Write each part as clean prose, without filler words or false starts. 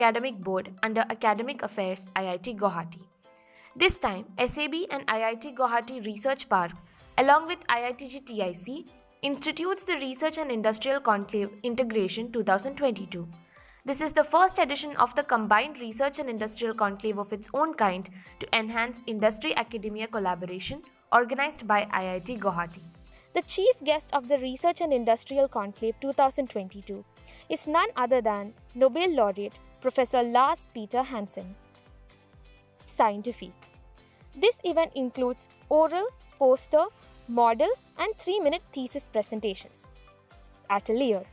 Academic Board under Academic Affairs IIT Guwahati. This time, SAB and IIT Guwahati Research Park, along with IITG TIC, institutes the Research and Industrial Conclave Integration 2022. This is the first edition of the combined research and industrial conclave of its own kind to enhance industry-academia collaboration organized by IIT Guwahati. The chief guest of the Research and Industrial Conclave 2022 is none other than Nobel laureate Professor Lars Peter Hansen. Scientific. This event includes oral, poster, model and 3-minute thesis presentations. Atelier.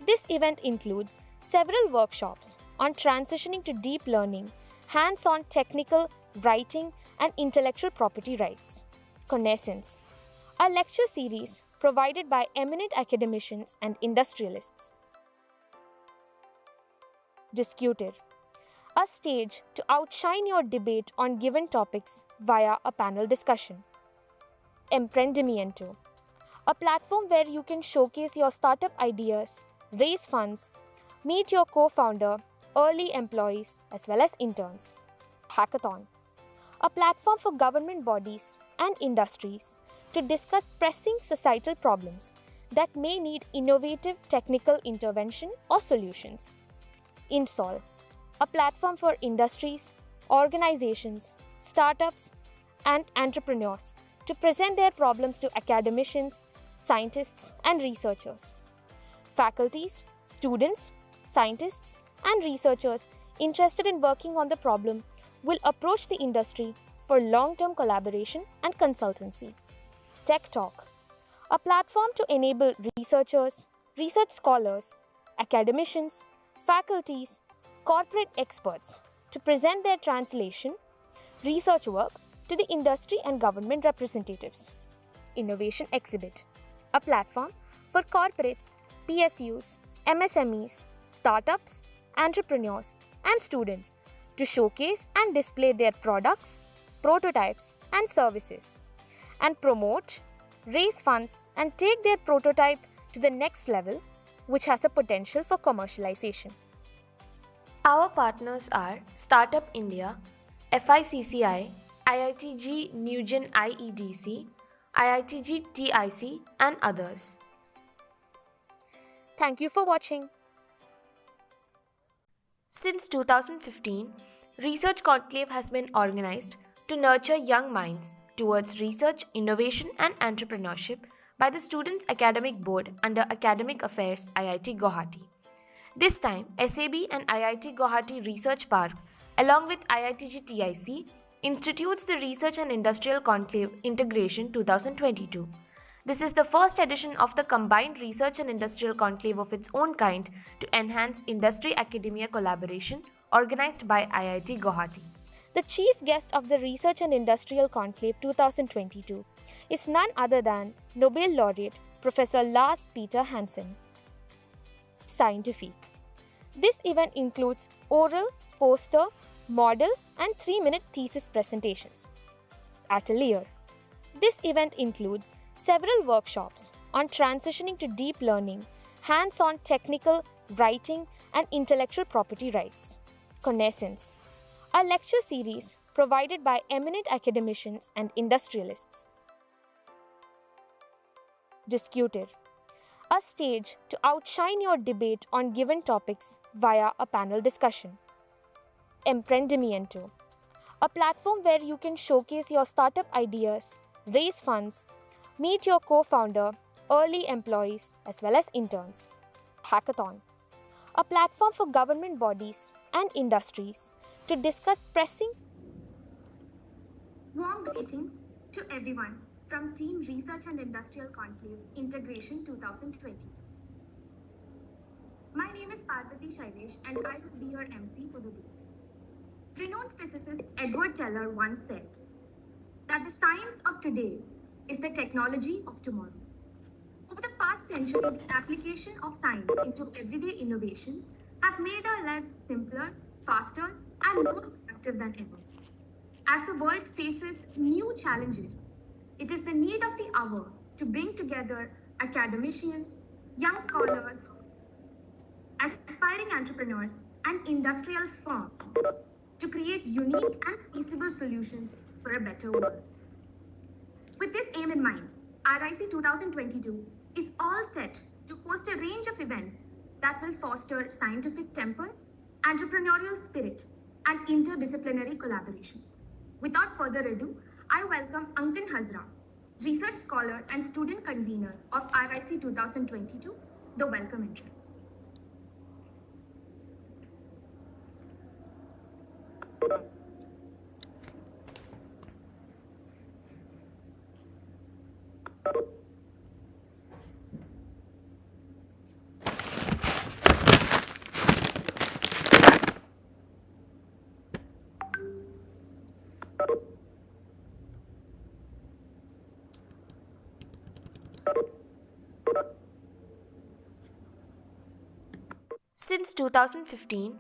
This event includes several workshops on transitioning to deep learning, hands-on technical, writing and intellectual property rights. Connaissance. A lecture series provided by eminent academicians and industrialists. Discuter. A stage to outshine your debate on given topics via a panel discussion. Emprendimiento. A platform where you can showcase your startup ideas, raise funds, meet your co-founder, early employees as well as interns. Hackathon. A platform for government bodies and industries to discuss pressing societal problems that may need innovative technical intervention or solutions. Insol. A platform for industries, organizations, startups, and entrepreneurs to present their problems to academicians, scientists, and researchers. Faculties, students, scientists, and researchers interested in working on the problem will approach the industry for long-term collaboration and consultancy. Tech Talk. A platform to enable researchers, research scholars, academicians, faculties, corporate experts to present their translation, research work to the industry and government representatives. Innovation Exhibit. A platform for corporates, PSUs, MSMEs, startups, entrepreneurs, and students to showcase and display their products, prototypes, and services, and promote, raise funds, and take their prototype to the next level, which has a potential for commercialization. Our partners are Startup India, FICCI, IITG Nugen IEDC, IITG TIC, and others. Thank you for watching. Since 2015, Research Conclave has been organized to nurture young minds towards research, innovation, and entrepreneurship by the Students' Academic Board under Academic Affairs IIT Guwahati. This time, SAB and IIT Guwahati Research Park, along with IITG TIC, institutes the Research and Industrial Conclave Integration 2022. This is the first edition of the combined research and industrial conclave of its own kind to enhance industry-academia collaboration organized by IIT Guwahati. The chief guest of the Research and Industrial Conclave 2022 is none other than Nobel laureate Professor Lars Peter Hansen. Scientific. This event includes oral, poster, model and 3-minute thesis presentations. Atelier. This event includes several workshops on transitioning to deep learning, hands-on technical, writing and intellectual property rights. Connaissance. A lecture series provided by eminent academicians and industrialists. Discuter. A stage to outshine your debate on given topics via a panel discussion. Emprendimiento. A platform where you can showcase your startup ideas, raise funds, meet your co-founder, early employees as well as interns. Hackathon. A platform for government bodies and industries to discuss pressing. Warm greetings to everyone from Team Research and Industrial Conclave Integration 2020. My name is Parvati Shailesh and I will be your MC for the day. Renowned physicist Edward Teller once said that the science of today is the technology of tomorrow. Over the past century, the application of science into everyday innovations have made our lives simpler, faster, and more productive than ever. As the world faces new challenges, it is the need of the hour to bring together academicians, young scholars, aspiring entrepreneurs, and industrial firms to create unique and feasible solutions for a better world. With this aim in mind, RIC 2022 is all set to host a range of events that will foster scientific temper, entrepreneurial spirit, and interdisciplinary collaborations. Without further ado, I welcome Ankit Hazra, research scholar and student convener of RIC 2022, the welcome address. Since 2015,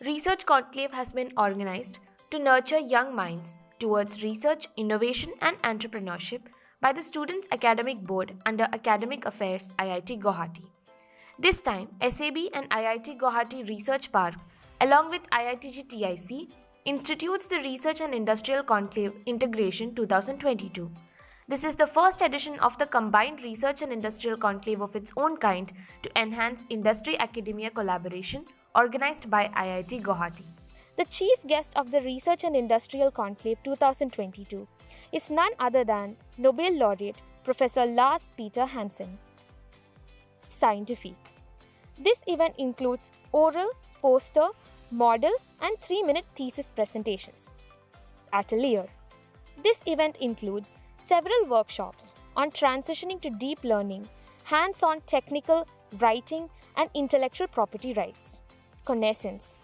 Research Conclave has been organized to nurture young minds towards research, innovation, and entrepreneurship by the Students' Academic Board under Academic Affairs IIT Guwahati. This time, SAB and IIT Guwahati Research Park, along with IITG TIC, institutes the Research and Industrial Conclave Integration 2022. This is the first edition of the combined research and industrial conclave of its own kind to enhance industry-academia collaboration organized by IIT Guwahati. The chief guest of the Research and Industrial Conclave 2022 is none other than Nobel laureate Professor Lars Peter Hansen. Scientific. This event includes oral, poster, model, and 3-minute thesis presentations. Atelier. This event includes several workshops on transitioning to deep learning, hands-on technical, writing, and intellectual property rights. Connaissance,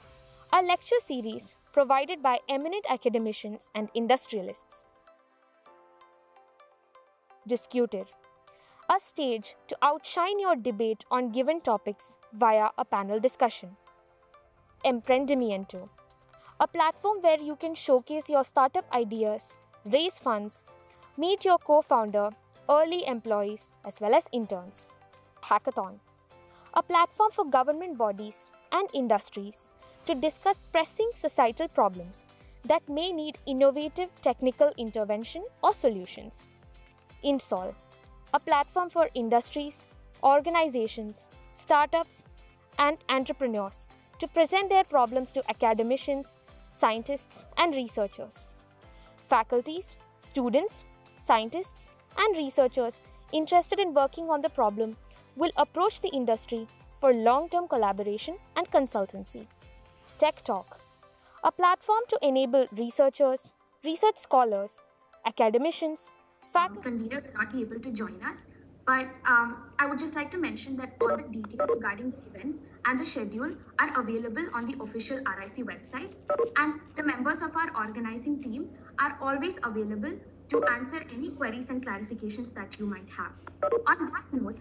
a lecture series provided by eminent academicians and industrialists. Discuter, a stage to outshine your debate on given topics via a panel discussion. Emprendimiento, a platform where you can showcase your startup ideas, raise funds, meet your co-founder, early employees, as well as interns. Hackathon, a platform for government bodies and industries to discuss pressing societal problems that may need innovative technical intervention or solutions. Insol, a platform for industries, organizations, startups, and entrepreneurs to present their problems to academicians, scientists, and researchers. Faculties, students, scientists, and researchers interested in working on the problem will approach the industry for long-term collaboration and consultancy. Tech Talk, a platform to enable researchers, research scholars, academicians, faculty. Convener will not be able to join us, but I would just like to mention that all the details regarding the events and the schedule are available on the official RIC website, and the members of our organizing team are always available to answer any queries and clarifications that you might have. On that note,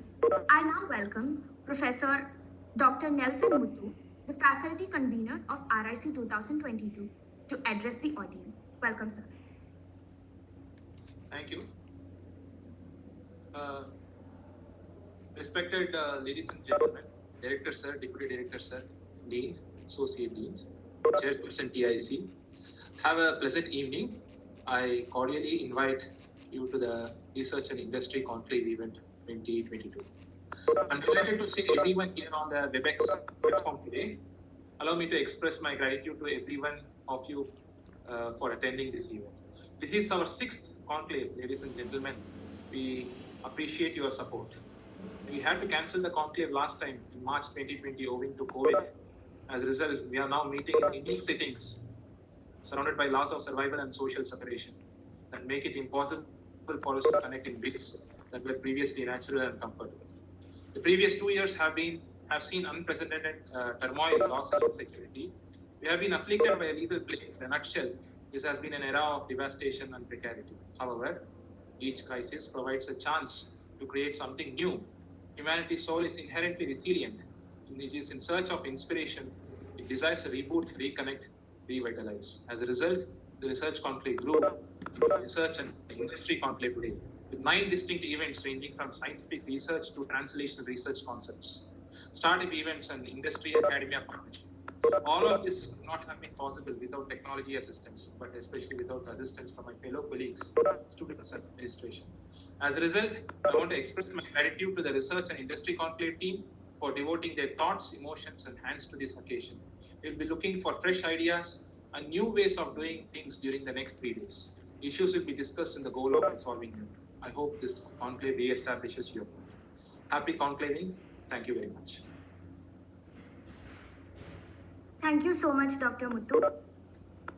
I now welcome Professor Dr. Nelson Muthu, the faculty convener of RIC 2022, to address the audience. Welcome, sir. Thank you. Respected ladies and gentlemen, Director Sir, Deputy Director Sir, Dean, Associate Deans, Chairperson TIC, have a pleasant evening. I cordially invite you to the Research and Industry Conclave event 2022. I'm delighted to see everyone here on the WebEx platform today. Allow me to express my gratitude to every one of you for attending this event. This is our 6th conclave, ladies and gentlemen. We appreciate your support. We had to cancel the conclave last time in March 2020 owing to COVID. As a result, we are now meeting in unique settings surrounded by laws of survival and social separation that make it impossible for us to connect in ways that were previously natural and comfortable. The previous 2 years have seen unprecedented turmoil, loss, and insecurity. We have been afflicted by a lethal plague. In a nutshell, this has been an era of devastation and precarity. However, each crisis provides a chance to create something new. Humanity's soul is inherently resilient. It is in search of inspiration. It desires a reboot, reconnect, revitalize. As a result, the Research Conclave grew into Research and Industry Conclave today, with 9 distinct events ranging from scientific research to translational research concepts, startup events, and industry academia partnership. All of this would not have been possible without technology assistance, but especially without the assistance from my fellow colleagues, students and administration. As a result, I want to express my gratitude to the Research and Industry Conclave team for devoting their thoughts, emotions, and hands to this occasion. We'll be looking for fresh ideas and new ways of doing things during the next 3 days. Issues will be discussed in the goal of resolving them. I hope this conclave re-establishes your mood. Happy conclaving. Thank you very much. Thank you so much, Dr. Muthu.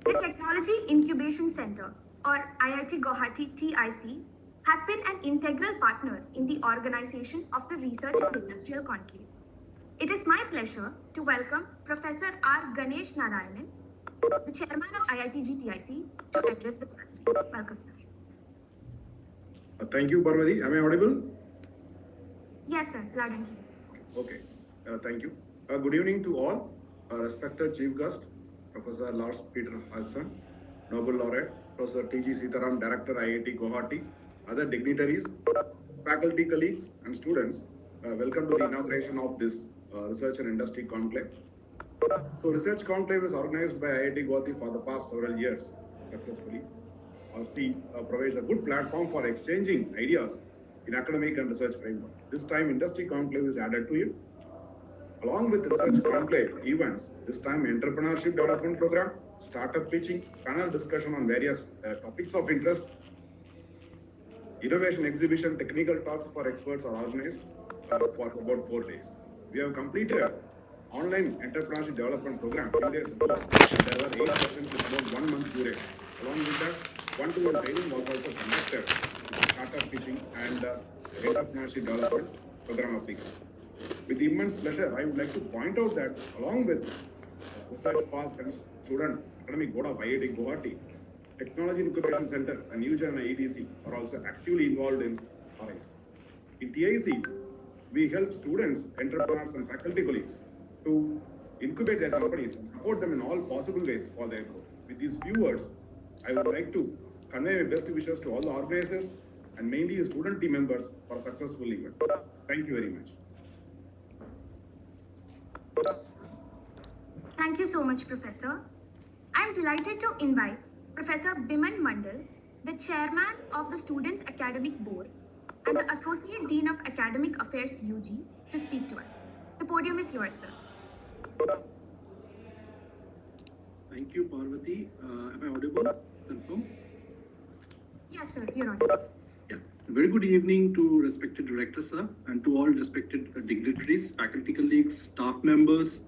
The Technology Incubation Center, or IIT Guwahati TIC, has been an integral partner in the organization of the Research and Industrial Conclave. It is my pleasure to welcome Professor R. Ganesh Narayanan, the chairman of IIT GTIC, to address the plenary. Welcome, sir. Thank you, Parvati. Am I audible? Yes, sir. Loud and clear. Okay. Thank you. Good evening to all. Respected Chief Guest, Professor Lars Peter Hassan, Nobel Laureate, Professor T.G. Sitaram, Director IIT Guwahati, other dignitaries, faculty colleagues, and students. Welcome to the inauguration of this Research and Industry Conclave. So, Research Conclave is organized by IIT Guwahati for the past several years successfully. RC provides a good platform for exchanging ideas in academic and research framework. This time, Industry Conclave is added to it. Along with Research Conclave events, this time Entrepreneurship Development Program, Startup Pitching, panel discussion on various topics of interest, Innovation Exhibition, technical talks for experts are organized for about 4 days. We have completed an online Entrepreneurship Development Program few days ago. There were 8 sessions with about 1 month duration. Along with that, one-to-one training was also conducted, Startup Pitching and Entrepreneurship Development Program application. With immense pleasure, I would like to point out that along with Research Park and Student Academic Board of IIT Guwahati, Technology Incubation Center and UGEN and IEDC are also actively involved in RIs. In TIC, we help students, entrepreneurs and faculty colleagues to incubate their companies and support them in all possible ways for their growth. With these few words, I would like to convey my best wishes to all the organizers and mainly the student team members for a successful event. Thank you very much. Thank you so much, Professor. I am delighted to invite Professor Biman Mandal, the chairman of the Students' Academic Board and the Associate Dean of Academic Affairs UG, to speak to us. The podium is yours, sir. Thank you, Parvati. Am I audible? Confirm? Yes, sir, you're on. Yeah. Very good evening to respected director, sir, and to all respected dignitaries, faculty colleagues, staff members,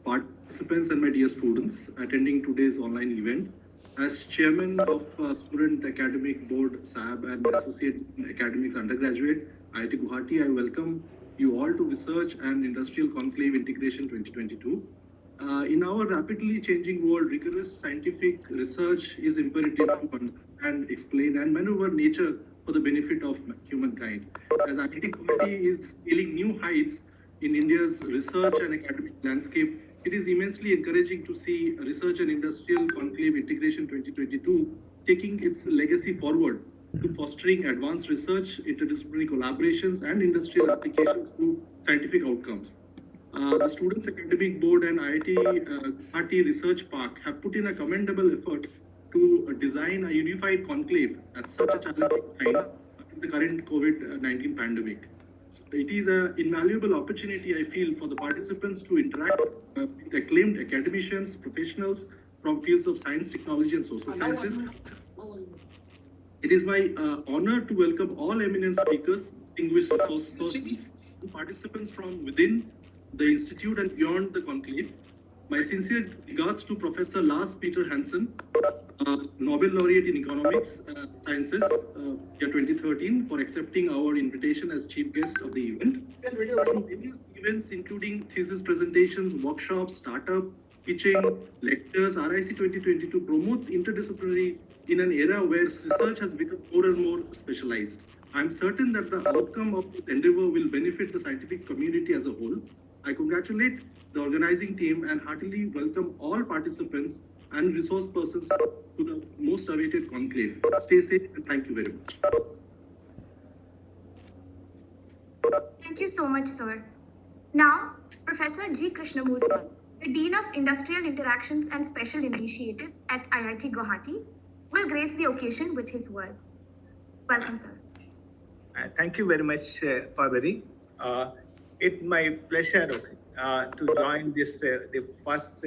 participants, and my dear students attending today's online event. As chairman of Student Academic Board SAB and Associate Academics Undergraduate, IIT Guwahati, I welcome you all to Research and Industrial Conclave Integration 2022. In our rapidly changing world, rigorous scientific research is imperative to understand, explain, and maneuver nature for the benefit of humankind. As IIT Guwahati is scaling new heights in India's research and academic landscape, it is immensely encouraging to see Research and Industrial Conclave Integration 2022 taking its legacy forward to fostering advanced research, interdisciplinary collaborations, and industrial applications to scientific outcomes. The Students' Academic Board and IIT Guwahati Research Park have put in a commendable effort to design a unified conclave at such a challenging time in the current COVID-19 pandemic. It is an invaluable opportunity, I feel, for the participants to interact with acclaimed academicians, professionals from fields of science, technology, and social sciences. It is my honor to welcome all eminent speakers, distinguished resource persons, and participants from within the Institute and beyond the conclave. My sincere regards to Professor Lars Peter Hansen, Nobel Laureate in Economics Sciences, year 2013, for accepting our invitation as chief guest of the event. Various events including thesis presentations, workshops, startup, pitching, lectures, RIC 2022 promotes interdisciplinary in an era where research has become more and more specialized. I am certain that the outcome of this endeavor will benefit the scientific community as a whole. I congratulate the organizing team and heartily welcome all participants and resource persons to the most awaited conclave. Stay safe and thank you very much. Thank you so much, sir. Now, Professor G. Krishnamurthy, the Dean of Industrial Interactions and Special Initiatives at IIT Guwahati, will grace the occasion with his words. Welcome, sir. Thank you very much, Parvati. It's my pleasure to join this the first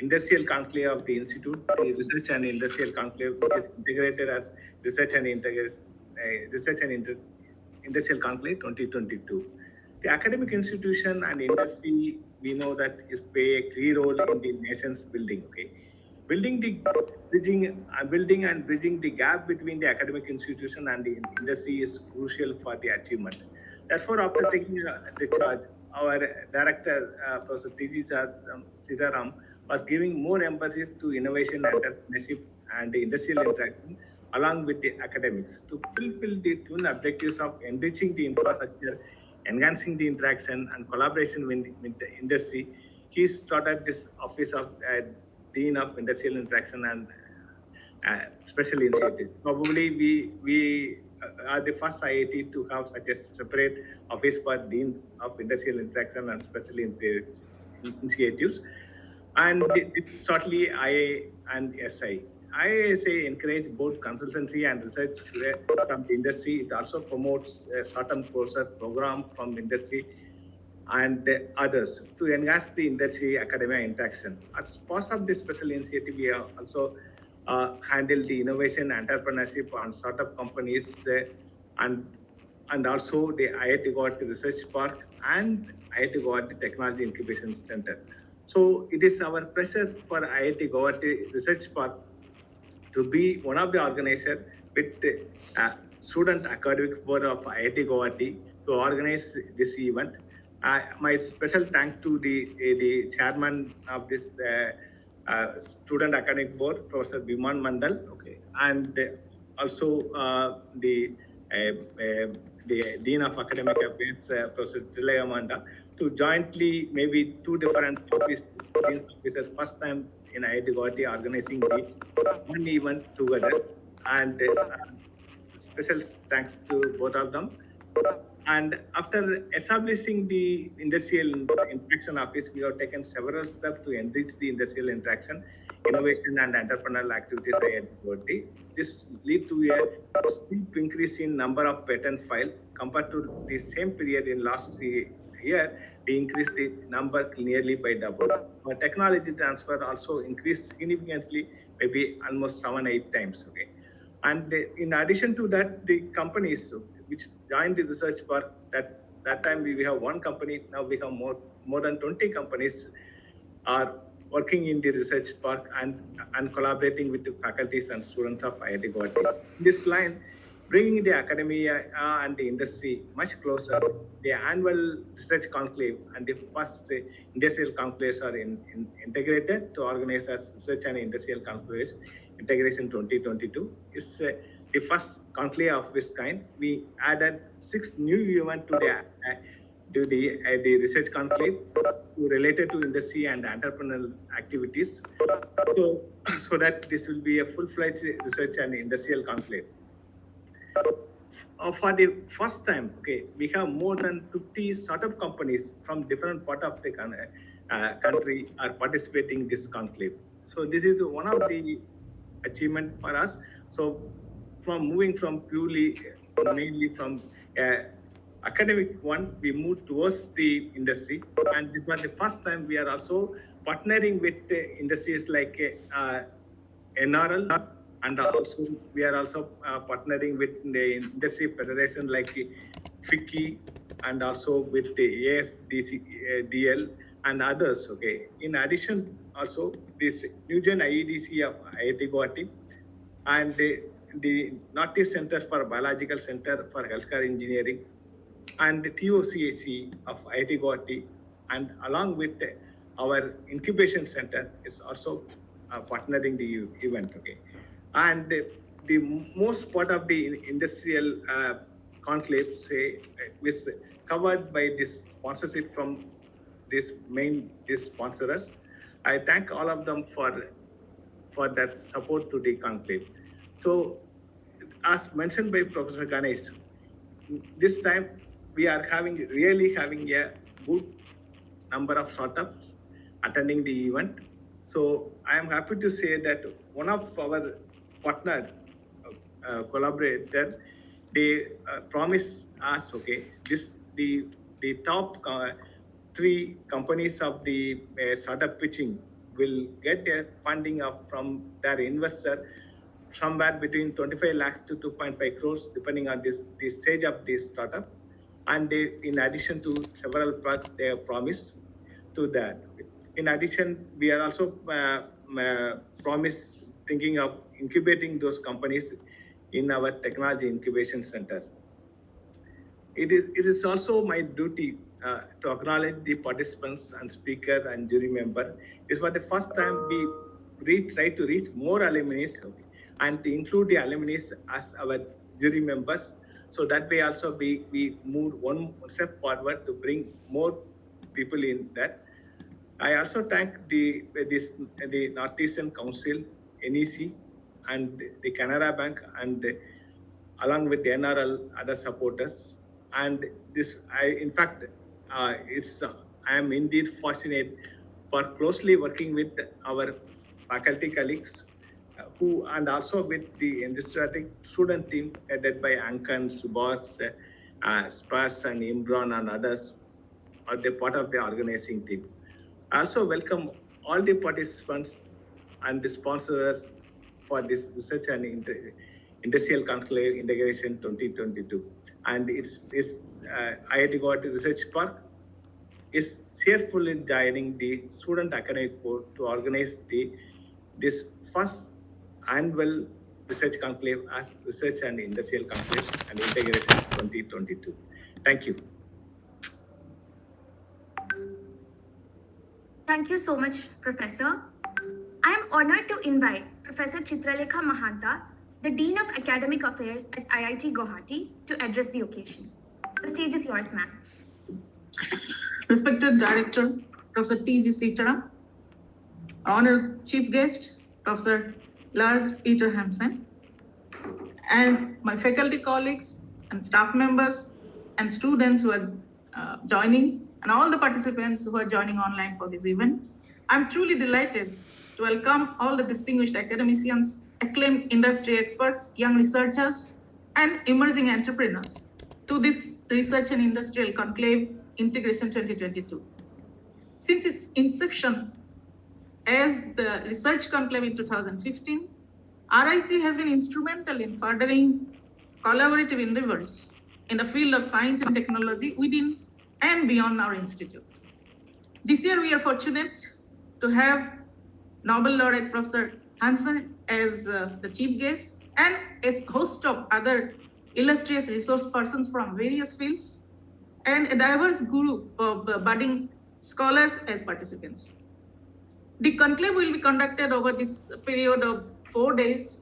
industrial conclave of the Institute, the Research and Industrial Conclave, which is integrated as Research and Industrial Conclave 2022. The academic institution and industry, we know that is play a key role in the nation's building. Okay, building and bridging the gap between the academic institution and the industry is crucial for the achievement. Therefore, after taking the charge, our director, Professor T.G. Sitaram, was giving more emphasis to innovation, entrepreneurship, and the industrial interaction along with the academics to fulfill the twin objectives of enriching the infrastructure, enhancing the interaction and collaboration with the industry. He started this office of Dean of Industrial Interaction and Special Initiatives. Probably we are the first IIT to have such a separate office for Dean of Industrial Interaction and Special Initiatives. And it's certainly IA and SI. IISA encourage both consultancy and research from the industry. It also promotes short-term courses program from the industry and others to enhance the industry academia interaction. As part of this special initiative, we have also handle the innovation, entrepreneurship on startup companies and also the IIT Guwahati Research Park and IIT Guwahati Technology Incubation Center. So it is our pleasure for IIT Guwahati Research Park to be one of the organizers with the Student Academic Board of IIT Guwahati to organize this event. My special thanks to the chairman of this Student Academic Board, Professor Biman Mandal, okay, and also the Dean of Academic Affairs, Professor Trilaya Manda, to jointly maybe two different officers, first time in IIT Guwahati organizing the one event together, and special thanks to both of them. And after establishing the industrial interaction office, we have taken several steps to enrich the industrial interaction, innovation and entrepreneurial activities at IIT Guwahati. This lead to a steep increase in number of patent files compared to the same period in last year. We increased the number nearly by double. Our technology transfer also increased significantly, maybe almost 7-8 times. Okay, and in addition to that, the companies which joined the research park, that time we have one company, now we have more than 20 companies are working in the research park and collaborating with the faculties and students of IIT Guwahati. This line, bringing the academia and the industry much closer. The annual research conclave and the first industrial conclaves are integrated to organize as research and industrial conclaves integration 2022. It's the first conclave of this kind. We added 6 new events to the research conclave related to industry and entrepreneurial activities. So that this will be a full-fledged research and industrial conclave. For the first time, okay, we have more than 50 startup companies from different parts of the country are participating in this conclave. So this is one of the achievement for us. So from moving from mainly from academic one, we moved towards the industry, and this was the first time we are also partnering with industries like Inaugural, and also we are also partnering with the industry federation like FICCI, and also with the ASDL and others. Okay. In addition, also this Newgen IEDC of IIT Guwahati and the Northeast Center for Biological Center for Healthcare Engineering and the TOCAC of IIT Guwahati, and along with our incubation center is also partnering the event. Okay. And the most part of the industrial conclave is covered by this sponsorship from this sponsors. I thank all of them for their support to the conclave. So, as mentioned by Professor Ganesh, this time we are really having a good number of startups attending the event. So I am happy to say that one of our partner collaborator, they promise us, okay, the top three companies of the startup pitching will get their funding up from their investor somewhere between 25 lakhs to 2.5 crores, depending on the stage of this startup. And they, in addition to several products, they have promised to that. In addition, we are also thinking of incubating those companies in our technology incubation center. It is also my duty to acknowledge the participants and speaker and jury member. This was the first time we try to reach more alumni, okay, and to include the alumni as our jury members. So that way also we moved one step forward to bring more people in that. I also thank the Northeastern Council, NEC, and the Canara Bank, and along with the NRL, other supporters. And this, I am indeed fortunate for closely working with our faculty colleagues who, and also with the enthusiastic student team headed by Ankan, Subhas, Spas, and Imran, and others are the part of the organizing team. I also welcome all the participants and the sponsors for this research and industrial conclave integration 2022. And it's IIT Guwahati Research Park is cheerfully joining the student academic board to organize this first annual research conclave as research and industrial conclave and integration 2022. Thank you. Thank you so much, Professor. I am honored to invite Professor Chitralekha Mahanta, the Dean of Academic Affairs at IIT Guwahati, to address the occasion. The stage is yours, ma'am. Respected Director, Professor T.G. Sitaram, Honored Chief Guest, Professor Lars Peter Hansen, and my faculty colleagues and staff members and students who are joining, and all the participants who are joining online for this event. I'm truly delighted to welcome all the distinguished academicians, acclaimed industry experts, young researchers, and emerging entrepreneurs to this Research and Industrial Conclave Integration 2022. Since its inception as the Research Conclave in 2015, RIC has been instrumental in furthering collaborative endeavors in the field of science and technology within and beyond our institute. This year, we are fortunate to have Nobel laureate Professor Hansen as the chief guest and as host of other illustrious resource persons from various fields and a diverse group of budding scholars as participants. The conclave will be conducted over this period of 4 days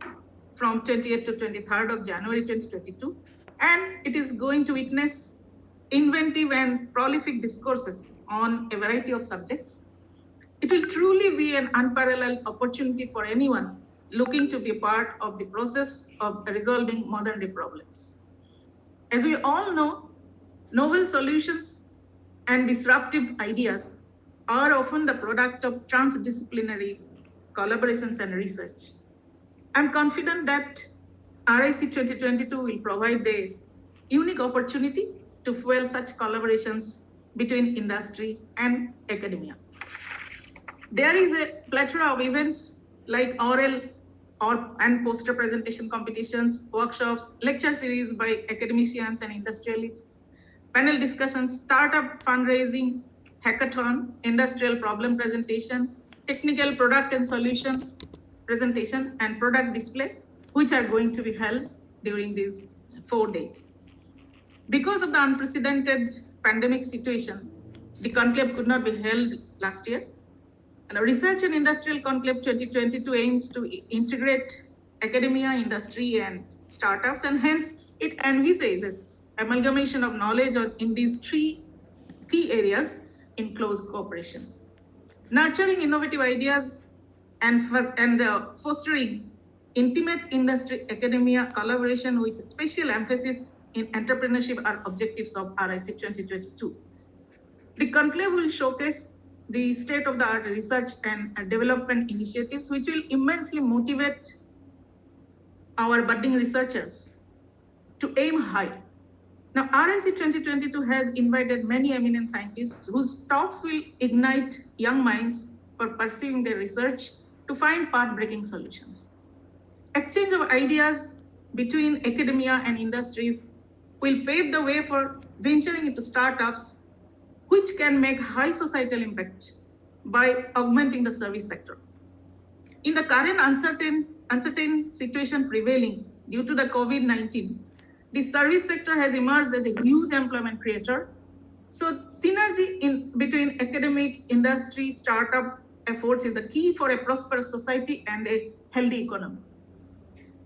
from 28th to 23rd of January 2022, and it is going to witness inventive and prolific discourses on a variety of subjects. It will truly be an unparalleled opportunity for anyone looking to be a part of the process of resolving modern day problems. As we all know, novel solutions and disruptive ideas are often the product of transdisciplinary collaborations and research. I'm confident that RIC 2022 will provide a unique opportunity to fuel such collaborations between industry and academia. There is a plethora of events like oral and poster presentation competitions, workshops, lecture series by academicians and industrialists, panel discussions, startup fundraising, hackathon, industrial problem presentation, technical product and solution presentation, and product display, which are going to be held during these 4 days. Because of the unprecedented pandemic situation, the conclave could not be held last year. And Research and Industrial Conclave 2022 aims to integrate academia, industry, and startups, and hence it envisages amalgamation of knowledge in these 3 key areas in close cooperation. Nurturing innovative ideas and fostering intimate industry-academia collaboration with special emphasis in entrepreneurship are objectives of RIC 2022. The conclave will showcase the state-of-the-art research and development initiatives, which will immensely motivate our budding researchers to aim high. Now, RIC 2022 has invited many eminent scientists whose talks will ignite young minds for pursuing their research to find path-breaking solutions. Exchange of ideas between academia and industries will pave the way for venturing into startups which can make high societal impact by augmenting the service sector. In the current uncertain situation prevailing due to the COVID-19, the service sector has emerged as a huge employment creator. So synergy between academic, industry, startup efforts is the key for a prosperous society and a healthy economy.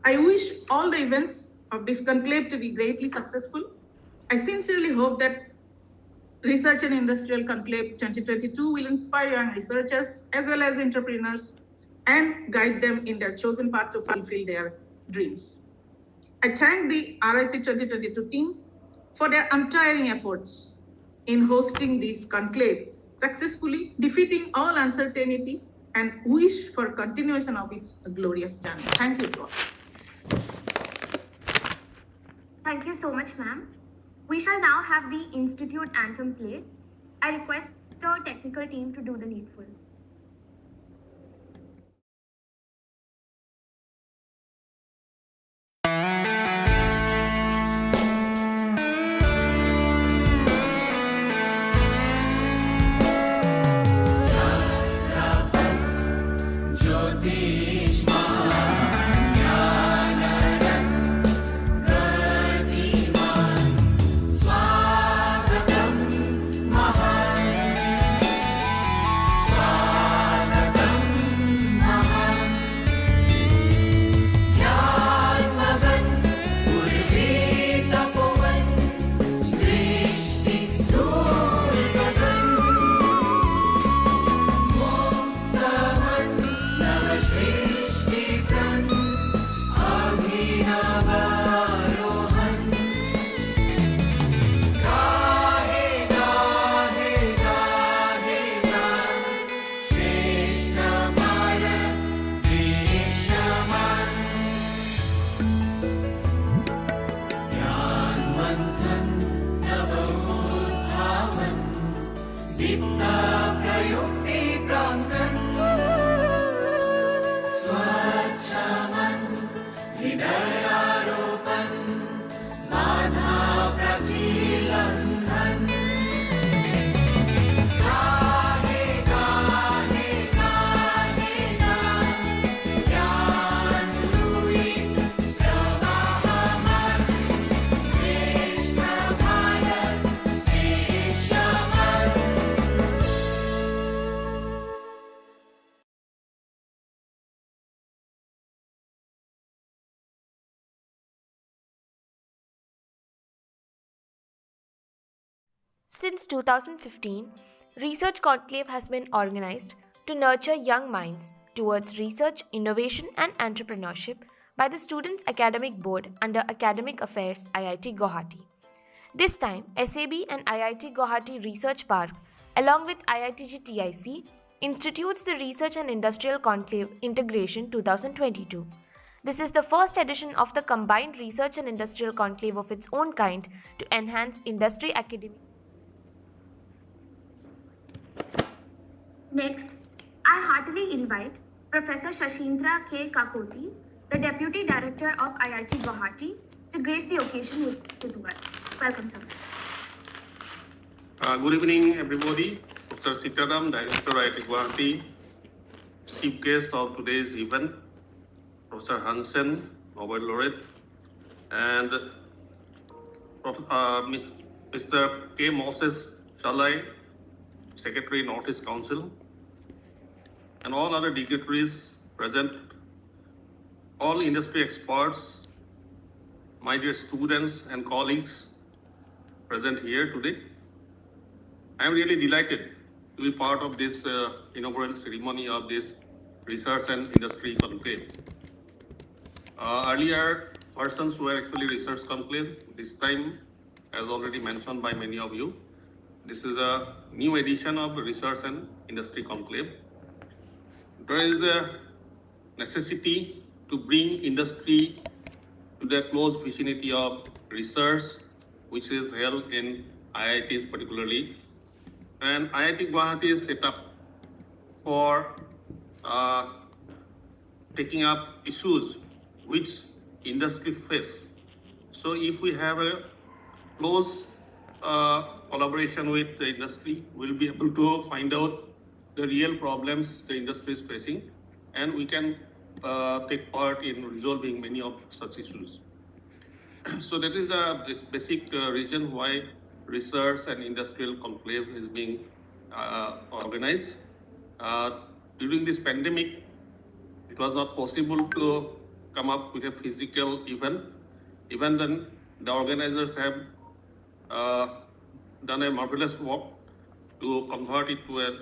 I wish all the events of this conclave to be greatly successful. I sincerely hope that Research and Industrial Conclave 2022 will inspire young researchers as well as entrepreneurs and guide them in their chosen path to fulfill their dreams. I thank the RIC 2022 team for their untiring efforts in hosting this conclave, successfully defeating all uncertainty, and wish for continuation of its glorious journey. Thank you to all. Thank you so much, ma'am. We shall now have the Institute anthem played. I request the technical team to do the needful. Since 2015, Research Conclave has been organized to nurture young minds towards research, innovation, and entrepreneurship by the Students' Academic Board under Academic Affairs, IIT Guwahati. This time, SAB and IIT Guwahati Research Park, along with IITG TIC, institutes the Research and Industrial Conclave Integration 2022. This is the first edition of the combined Research and Industrial Conclave of its own kind to enhance industry academic. Next, I heartily invite Professor Shashindra K. Kakoti, the Deputy Director of IIT Guwahati, to grace the occasion with his words. Welcome, sir. Good evening, everybody. Dr. Sitaram, Director IIT Guwahati, Chief Guest of today's event, Professor Hansen, Nobel Laureate, and Mr. K. Moses Shalai, Secretary, Northeast Council, and all other dignitaries present, all industry experts, my dear students and colleagues present here today. I am really delighted to be part of this inaugural ceremony of this Research and Industry Conclave. Earlier persons were actually Research Conclave. This time, as already mentioned by many of you, This is a new edition of Research and Industry Conclave. There is a necessity to bring industry to the close vicinity of research, which is held in IITs particularly. And IIT Guwahati is set up for taking up issues which industry face. So if we have a close collaboration with the industry, we'll be able to find out the real problems the industry is facing, and we can take part in resolving many of such issues. So that is the basic reason why research and industrial conclave is being organized. During this pandemic, it was not possible to come up with a physical event. Even then, the organizers have done a marvelous work to convert it to an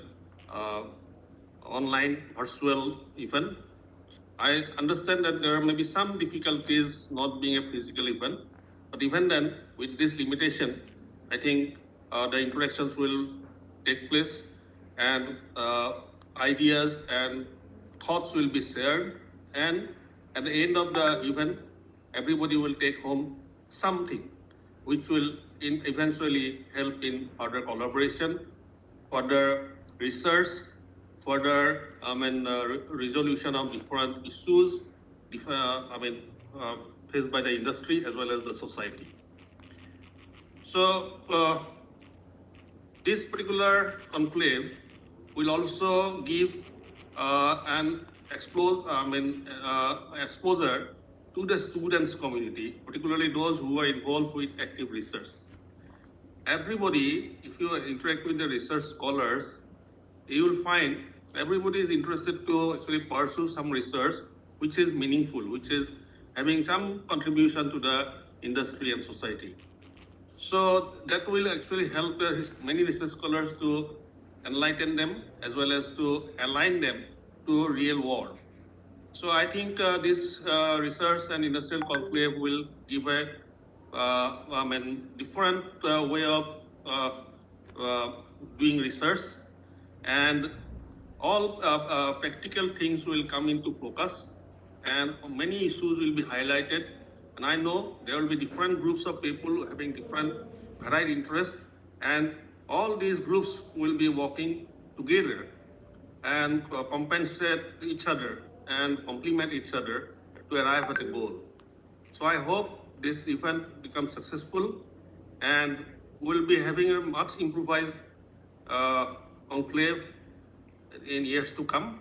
online virtual event. I understand that there may be some difficulties not being a physical event, but even then, with this limitation, I think the interactions will take place, and ideas and thoughts will be shared, and at the end of the event, everybody will take home something which will eventually help in further collaboration, further research, further resolution of different issues faced by the industry as well as the society. So this particular conclave will also give an exposure to the students community, particularly those who are involved with active research. Everybody, if you interact with the research scholars, you will find everybody is interested to actually pursue some research which is meaningful, which is having some contribution to the industry and society. So that will actually help many research scholars to enlighten them as well as to align them to real world. So I think this research and industrial conclave will give a different way of doing research, and all practical things will come into focus, and many issues will be highlighted. And I know there will be different groups of people having different varied interests, and all these groups will be working together and compensate each other and complement each other to arrive at a goal. So I hope this event becomes successful, and we'll be having a much improvised conclave in years to come.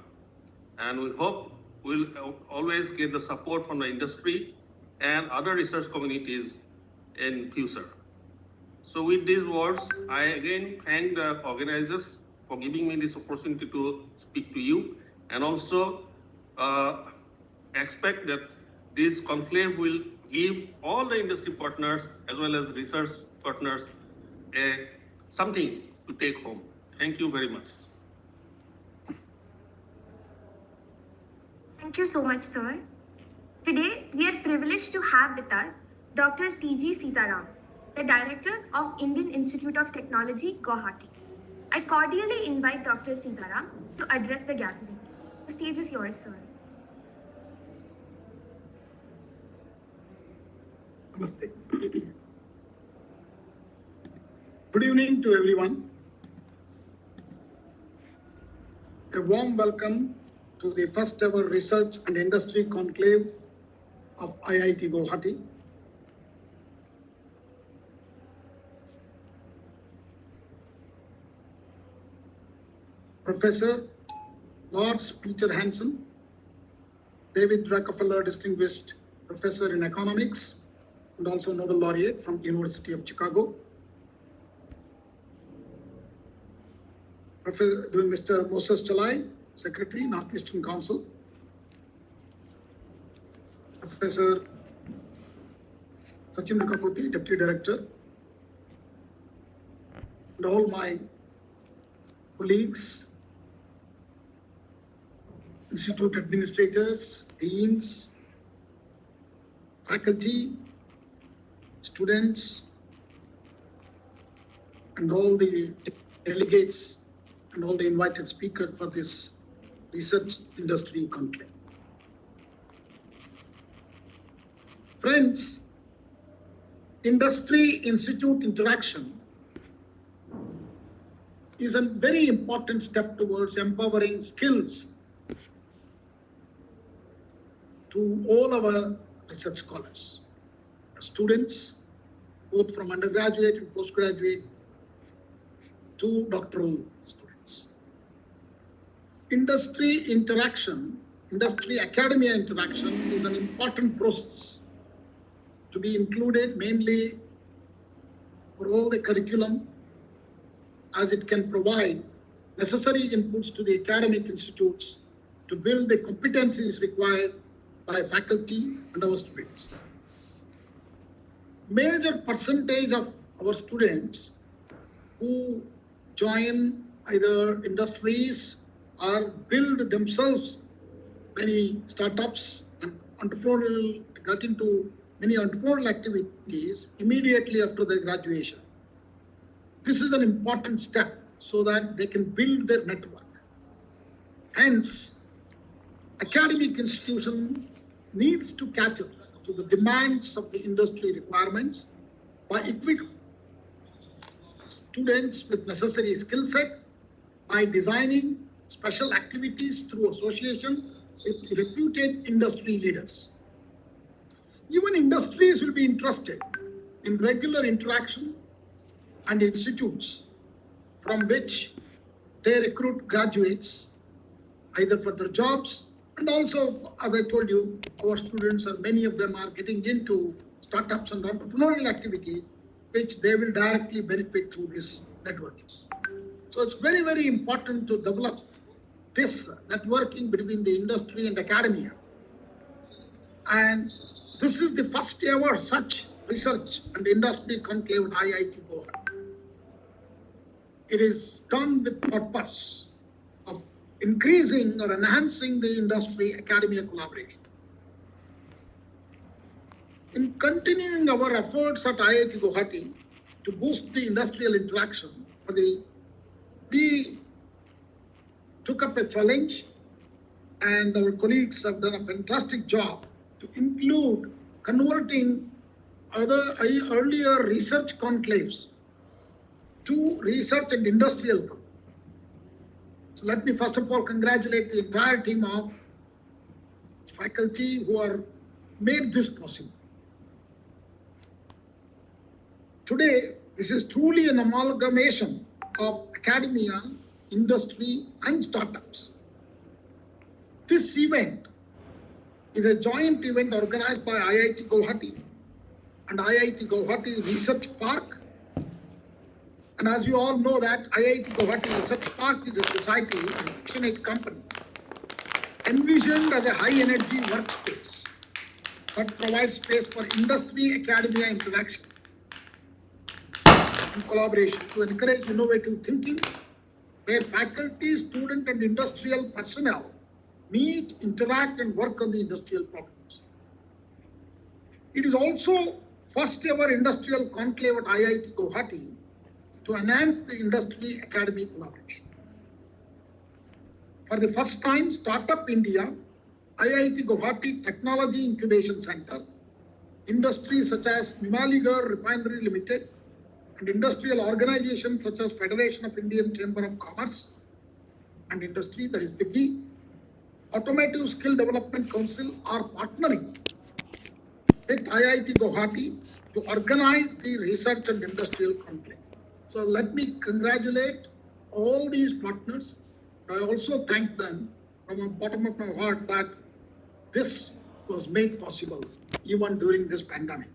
And we hope we'll always get the support from the industry and other research communities in future. So with these words, I again thank the organizers for giving me this opportunity to speak to you, and also expect that this conclave will give all the industry partners as well as research partners something to take home. Thank you very much. Thank you so much, sir. Today, we are privileged to have with us Dr. T.G. Sitaram, the Director of Indian Institute of Technology, Guwahati. I cordially invite Dr. Sitaram to address the gathering. The stage is yours, sir. Namaste. Good evening to everyone. A warm welcome to the first ever Research and Industry Conclave of IIT Guwahati. Professor Lars Peter Hansen, David Rockefeller Distinguished Professor in Economics and also Nobel Laureate from University of Chicago. Mr. Moses Chalai, Secretary, Northeastern Council. Professor Sachin Kapoti, Deputy Director. And all my colleagues, institute administrators, deans, faculty, students, and all the delegates and all the invited speakers for this research industry conclave. Friends, industry institute interaction is a very important step towards empowering skills to all our research scholars, students, both from undergraduate and postgraduate to doctoral students. Industry interaction, industry academia interaction is an important process to be included mainly for all the curriculum, as it can provide necessary inputs to the academic institutes to build the competencies required by faculty and our students. Major percentage of our students who join either industries or build themselves many startups and got into many entrepreneurial activities immediately after their graduation. This is an important step so that they can build their network. Hence, academic institution needs to catch up to the demands of the industry requirements by equipping students with necessary skill set, by designing special activities through associations with reputed industry leaders. Even industries will be interested in regular interaction and institutes from which they recruit graduates either for their jobs, and also, as I told you, our students, and many of them are getting into startups and entrepreneurial activities, which they will directly benefit through this networking. So it's very, very important to develop this networking between the industry and academia. And this is the first ever such research and industry conclave at IIT Goa. It is done with purpose of increasing or enhancing the industry academia collaboration. In continuing our efforts at IIT Guwahati to boost the industrial interaction, we took up a challenge, and our colleagues have done a fantastic job to include converting earlier research conclaves to research and industrial conclaves. So let me first of all congratulate the entire team of faculty who are made this possible. Today, this is truly an amalgamation of academia, industry, and startups. This event is a joint event organized by IIT Guwahati and IIT Guwahati Research Park. And as you all know that IIT Guwahati Research Park is a society, a passionate company, envisioned as a high-energy workspace that provides space for industry-academia interaction and collaboration to encourage innovative thinking, where faculty, student, and industrial personnel meet, interact, and work on the industrial problems. It is also first ever industrial conclave at IIT Guwahati to enhance the industry academic collaboration. For the first time, Startup India, IIT Guwahati Technology Incubation Center, industries such as Numaligarh Refinery Limited, and industrial organizations such as Federation of Indian Chamber of Commerce and Industry, that is FICCI, Automotive Skill Development Council are partnering with IIT Guwahati to organize the research and industrial conclave. So let me congratulate all these partners. I also thank them from the bottom of my heart that this was made possible even during this pandemic.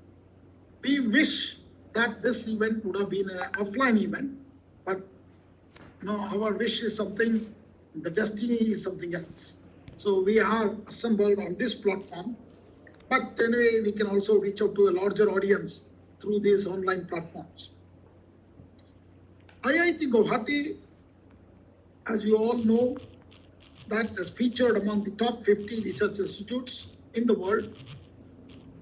We wish that this event would have been an offline event, but our wish is something, the destiny is something else. So we are assembled on this platform, but anyway, we can also reach out to a larger audience through these online platforms. IIT Guwahati, as you all know, that is featured among the top 50 research institutes in the world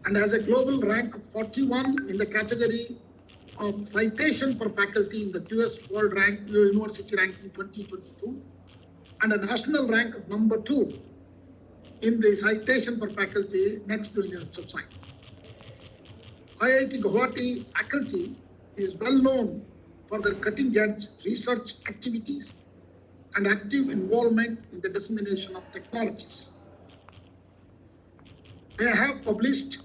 and has a global rank of 41 in the category of citation per faculty in the QS World Rank University Ranking 2022 and a national rank of number 2 in the citation per faculty next to University of Science. IIT Guwahati faculty is well known for their cutting-edge research activities and active involvement in the dissemination of technologies. They have published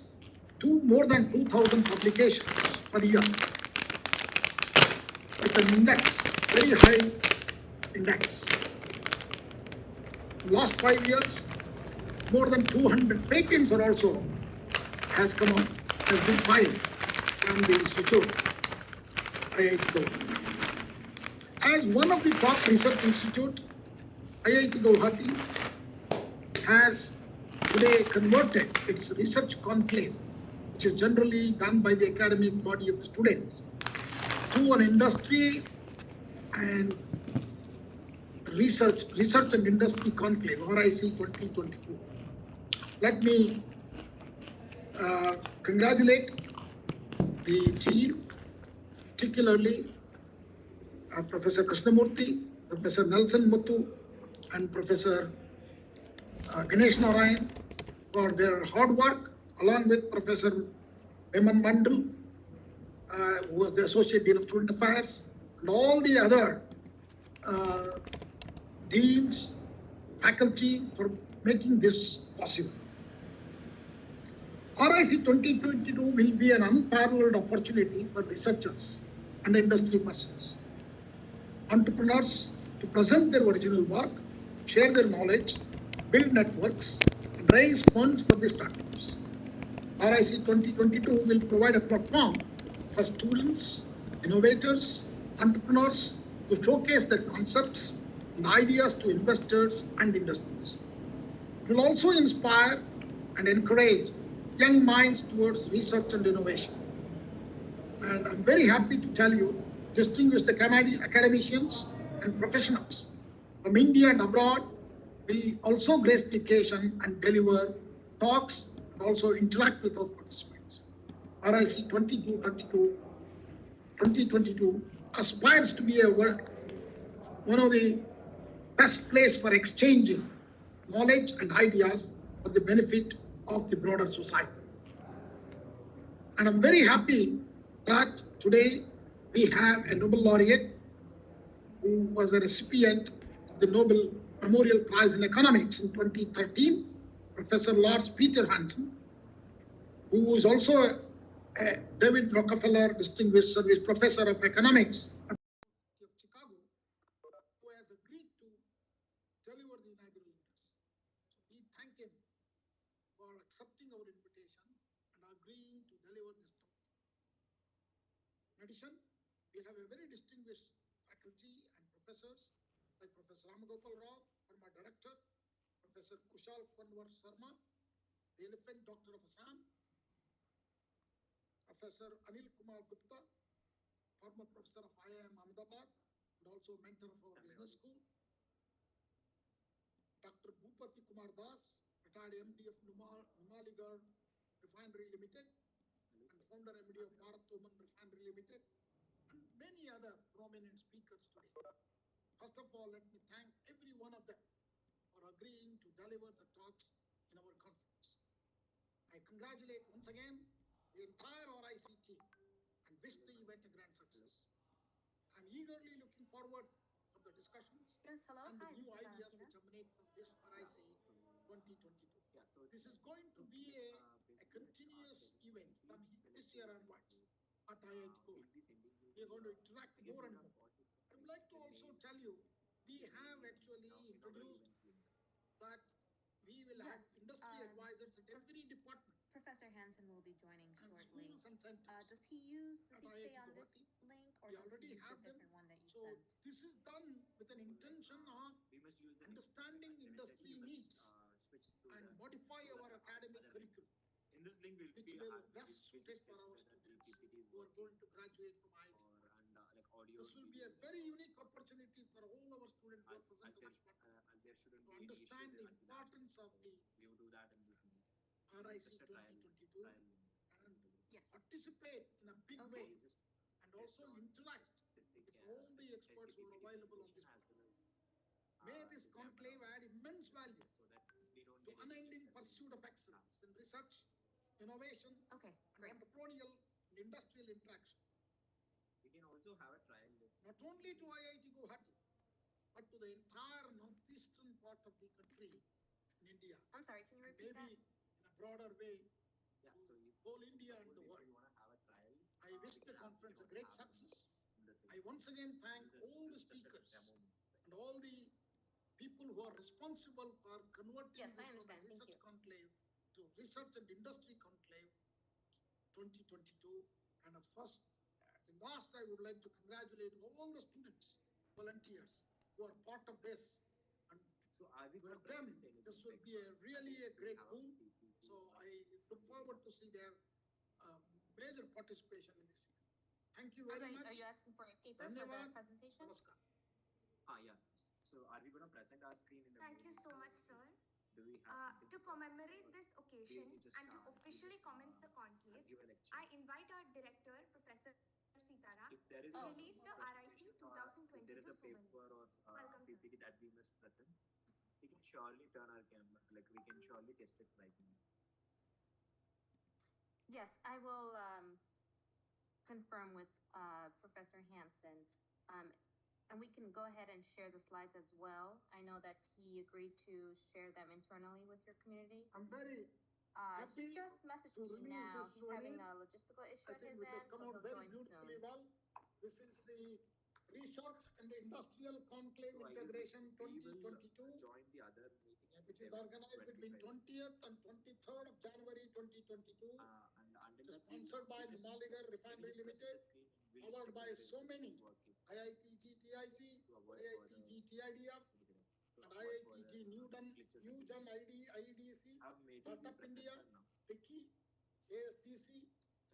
more than 2,000 publications per year with an index, very high index. In the last 5 years, more than 200 patents are also has been filed from the institute, IIT Guwahati. As one of the top research institute, IIT Guwahati has today converted its research conclave, which is generally done by the academic body of the students, to an industry and research and industry conclave, RIC 2022. Let me congratulate the team, particularly Professor Krishnamurthy, Professor Nelson Muthu, and Professor Ganesh Narayan for their hard work, along with Professor Eman Mandal, who was the Associate Dean of Student Affairs, and all the other deans, faculty for making this possible. RIC 2022 will be an unparalleled opportunity for researchers and industry persons, entrepreneurs to present their original work, share their knowledge, build networks, and raise funds for the startups. RIC 2022 will provide a platform for students, innovators, entrepreneurs to showcase their concepts and ideas to investors and industries. It will also inspire and encourage young minds towards research and innovation. And I'm very happy to tell you, distinguished academicians and professionals from India and abroad will also grace the occasion and deliver talks and also interact with our participants. RIC 2022 aspires to be one of the best place for exchanging knowledge and ideas for the benefit of the broader society. And I'm very happy that today we have a Nobel laureate who was a recipient of the Nobel Memorial Prize in Economics in 2013, Professor Lars Peter Hansen, who is also a David Rockefeller Distinguished Service Professor of Economics at the University of Chicago, who has agreed to deliver the inaugural address. So we thank him for accepting our invitation and agreeing to deliver this talk. In addition, we have a very distinguished faculty and professors like Professor Ramagopal Rao, former director, Professor Kushal Kanwar Sharma, the Elephant Doctor of Assam, Professor Anil Kumar Gupta, former professor of IIM Ahmedabad and also mentor of our business school, Dr. Bhupati Kumar Das, retired MD of Numaligarh Refinery Limited and founder MD of Bharat Oman Refinery Limited, and many other prominent speakers today. First of all, let me thank every one of them for agreeing to deliver the talks in our conference. I congratulate once again the entire RIC team and wish the event a grand success. I'm eagerly looking forward for the discussions and the new ideas which emanate from this RIC 2022. This is going to be a continuous event from this year onwards at IIT Guwahati. We are going to interact more and more. I would like to also tell you, we have actually introduced that we will have industry advisors at every department. Professor Hansen will be joining and shortly. Schools and centers. Does he stay on this link, or We does already he use have the them. different one that you So sent? this is done with an intention of understanding industry needs and modify our academic curriculum, which will best suited for our students who are going to graduate from IIT. This will be a very unique opportunity for all our students who are present on this platform to understand the importance of the RIC 2022 and Yes. participate in a big way also interact with all the experts who are available on this platform. May this conclave add immense value to unending pursuit of excellence in research, innovation, Okay, and great. entrepreneurial and industrial interaction. We can also have a trial. Not only to IIT Guwahati, but to the entire northeastern part of the country in India. I'm sorry, can you And repeat that? maybe in a broader way, Yeah, to so if whole India and the suppose if world. you want to have a trial, I wish we the can conference a also great have success. in the same I once again thank This is all the just a speakers demo meeting, right? and all the people who are responsible for converting Yes, I this from a understand. Thank research you. conclave to research and industry conclave 2022. And at the last, I would like to congratulate all the students, volunteers who are part of this. And So are we for going to them, present anything this would like, be really a great have a boon. PPT So or I look forward to see their major participation in this event. Thank you very Okay, much. are you asking for a paper for the Dhanyavad. presentation? Namaskar. yeah. So are we going to present our screen in the Thank you meeting? so much, sir. Do we have something To present? commemorate Or this we occasion just, and to we officially just, commence the conclave, give a lecture? I invite our director, Professor Sitaram, If there is to a release the presentation RIC or if there is 2022 a souvenir. paper or Welcome, sir. PPT that we must present, we can surely turn our camera, like we can surely test it right now. Yes, I will confirm with Professor Hansen. And we can go ahead and share the slides as well. I know that he agreed to share them internally with your community. I'm very He just messaged to me release now. this He's having souvenir. a logistical issue I at think his which has end, come so out he'll very join beautifully soon. well. This is the Research and Industrial Conclave So I guess Integration we will 2022, join the other meeting at which is 7:25. organized between 20th and 23rd of January 2022. And until It is that, we'll sponsored by just, Nimaligarh can you Refinery just present Limited, the screen and we'll powered check by if there is so something many working IIT GTIC, to avoid for IIT the GTIDF, to and avoid for IIT the Newton, glitches and Newton delays. IDC, Have made Startup present India, for now. Vicky, ASTC,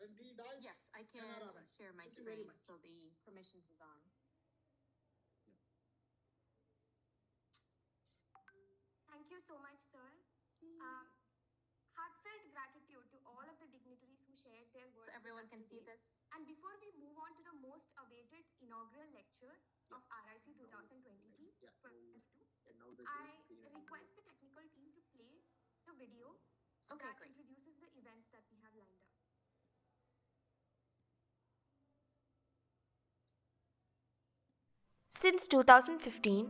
and DICE. Yes, I can Canara Bank. share my Thank you very screen, much. so the permissions is on. Thank you so much, sir. Heartfelt gratitude to all of the dignitaries who shared their words So everyone with us can see today. this. And before we move on to the most awaited inaugural lecture of RIC 2022, And now the I Zoom screen is request the technical team to play the video Okay, that great. introduces the events that we have lined up. Since 2015,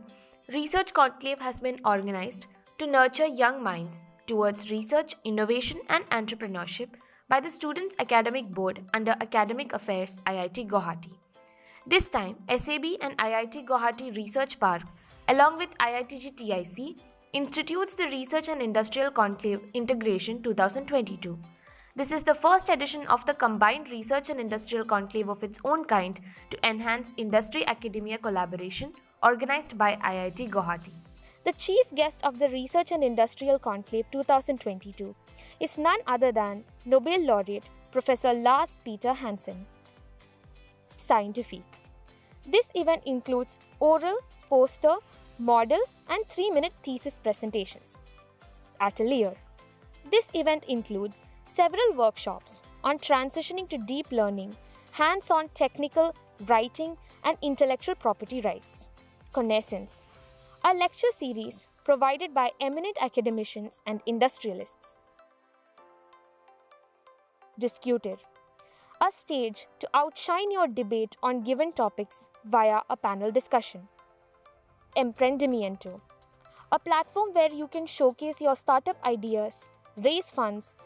Research Conclave has been organized to nurture young minds towards research, innovation, and entrepreneurship by the Students' Academic Board under Academic Affairs IIT Guwahati. This time, SAB and IIT Guwahati Research Park, along with IITG TIC, institutes the Research and Industrial Conclave Integration 2022. This is the first edition of the combined research and industrial conclave of its own kind to enhance industry-academia collaboration organized by IIT Guwahati. The chief guest of the Research and Industrial Conclave 2022 is none other than Nobel laureate Professor Lars Peter Hansen. Scientific. This event includes oral, poster, model, and 3-minute thesis presentations. Atelier. This event includes several workshops on transitioning to deep learning, hands-on technical, writing, and intellectual property rights. Connaissance. A lecture series provided by eminent academicians and industrialists. Discuter. A stage to outshine your debate on given topics via a panel discussion. Emprendimiento. A platform where you can showcase your startup ideas, raise funds,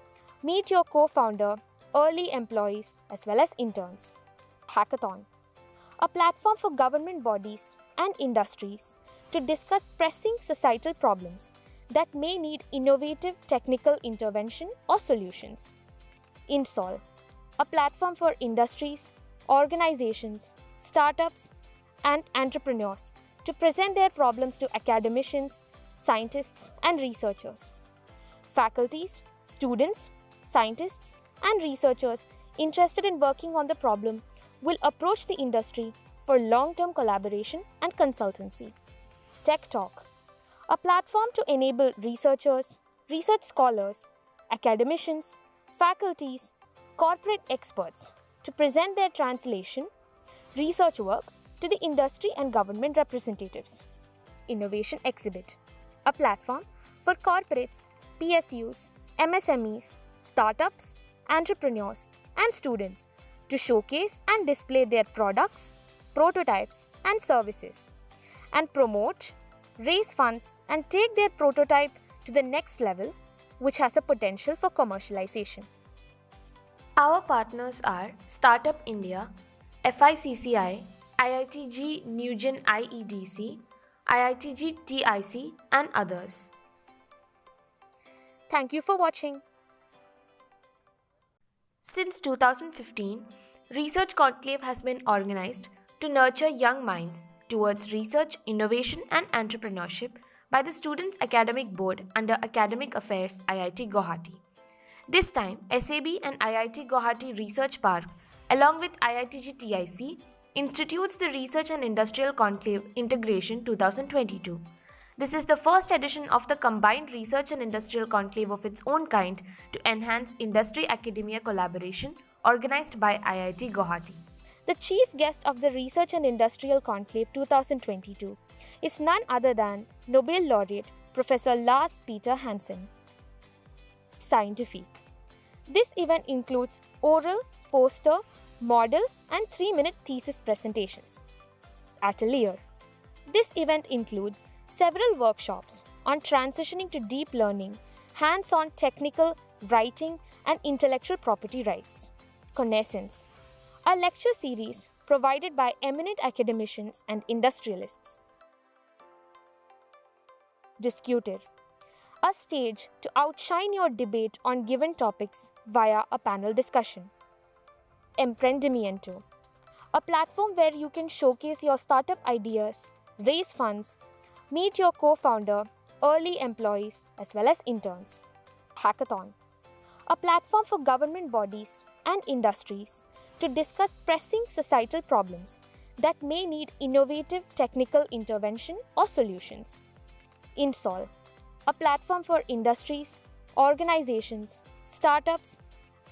meet your co-founder, early employees, as well as interns. Hackathon. A platform for government bodies and industries to discuss pressing societal problems that may need innovative technical intervention or solutions. Insol. A platform for industries, organizations, startups, and entrepreneurs to present their problems to academicians, scientists, and researchers. Faculties, students, scientists, and researchers interested in working on the problem will approach the industry for long-term collaboration and consultancy. Tech Talk, a platform to enable researchers, research scholars, academicians, faculties, corporate experts to present their translation, research work to the industry and government representatives. Innovation Exhibit, a platform for corporates, PSUs, MSMEs, startups, entrepreneurs, and students to showcase and display their products, prototypes, and services, and promote, raise funds, and take their prototype to the next level, which has a potential for commercialization. Our partners are Startup India, FICCI, IITG Nugen IEDC, IITG TIC, and others. Thank you for watching. Since 2015, Research Conclave has been organized to nurture young minds towards research, innovation, and entrepreneurship by the Students' Academic Board under Academic Affairs, IIT Guwahati. This time, SAB and IIT Guwahati Research Park, along with IITG TIC, institutes the Research and Industrial Conclave Integration 2022. This is the first edition of the combined research and industrial conclave of its own kind to enhance industry-academia collaboration organized by IIT Guwahati. The chief guest of the Research and Industrial Conclave 2022 is none other than Nobel laureate Professor Lars Peter Hansen. Scientific. This event includes oral, poster, model, and 3-minute thesis presentations. Atelier. This event includes several workshops on transitioning to deep learning, hands-on technical, writing, and intellectual property rights. Connaissance. A lecture series provided by eminent academicians and industrialists. Discuter. A stage to outshine your debate on given topics via a panel discussion. Emprendimiento. A platform where you can showcase your startup ideas, raise funds, meet your co-founder, early employees, as well as interns. Hackathon. A platform for government bodies and industries to discuss pressing societal problems that may need innovative technical intervention or solutions. INSOL. A platform for industries, organizations, startups,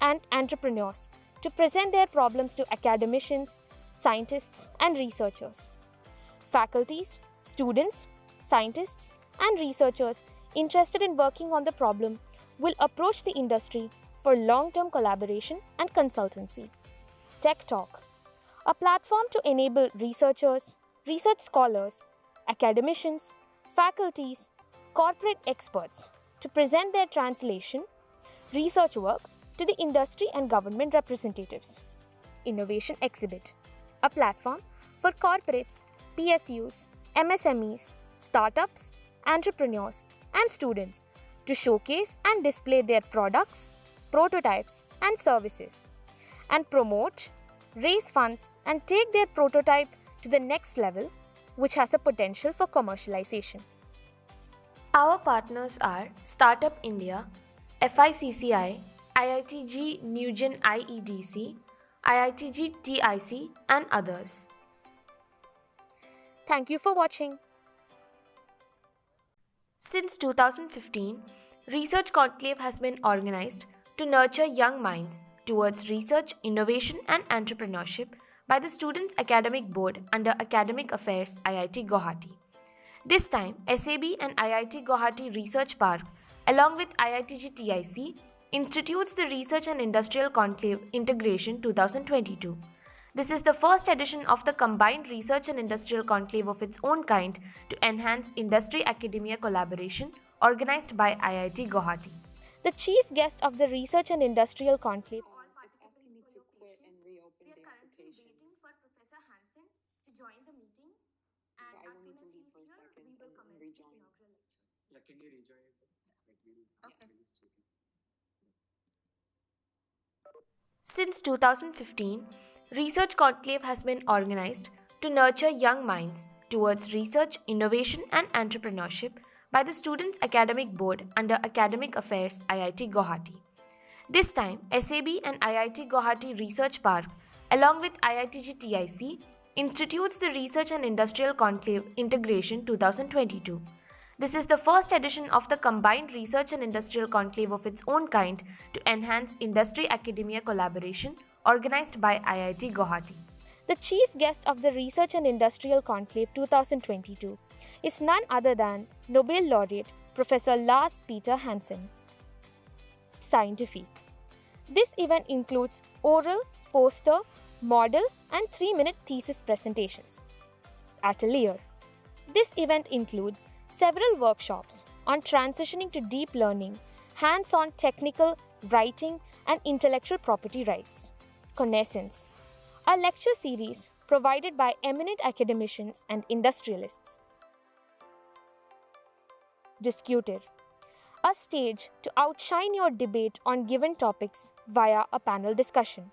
and entrepreneurs to present their problems to academicians, scientists, and researchers. Faculties, students, scientists, and researchers interested in working on the problem will approach the industry for long-term collaboration and consultancy. Tech Talk, a platform to enable researchers, research scholars, academicians, faculties, corporate experts to present their translation, research work to the industry and government representatives. Innovation Exhibit, a platform for corporates, PSUs, MSMEs, startups, entrepreneurs, and students to showcase and display their products, prototypes, and services, and promote, raise funds, and take their prototype to the next level, which has a potential for commercialization. Our partners are Startup India, FICCI, IITG Nugen IEDC, IITG TIC, and others. Thank you for watching. Since 2015, Research Conclave has been organized to nurture young minds towards research, innovation, and entrepreneurship by the Students' Academic Board under Academic Affairs, IIT Guwahati. This time, SAB and IIT Guwahati Research Park, along with IITG TIC, institutes the Research and Industrial Conclave Integration 2022. This is the first edition of the combined research and industrial conclave of its own kind to enhance industry-academia collaboration organized by IIT Guwahati. The chief guest of the Research and Industrial Conclave. All participants for your patience. We are currently waiting for Professor Hansen to join the meeting, and as soon as he's here, we will commence the inaugural lecture. Yeah, can you rejoin it? Okay. Since 2015, Research Conclave has been organized to nurture young minds towards research, innovation, and entrepreneurship by the Students' Academic Board under Academic Affairs, IIT Guwahati. This time, SAB and IIT Guwahati Research Park, along with IITG TIC, institutes the Research and Industrial Conclave Integration 2022. This is the first edition of the combined research and industrial conclave of its own kind to enhance industry-academia collaboration organized by IIT Guwahati. The chief guest of the Research and Industrial Conclave 2022 is none other than Nobel laureate Professor Lars Peter Hansen. Scientific. This event includes oral, poster, model, and 3-minute thesis presentations. Atelier. This event includes several workshops on transitioning to deep learning, hands-on technical, writing, and intellectual property rights. Connaissance. A lecture series provided by eminent academicians and industrialists. Discuter. A stage to outshine your debate on given topics via a panel discussion.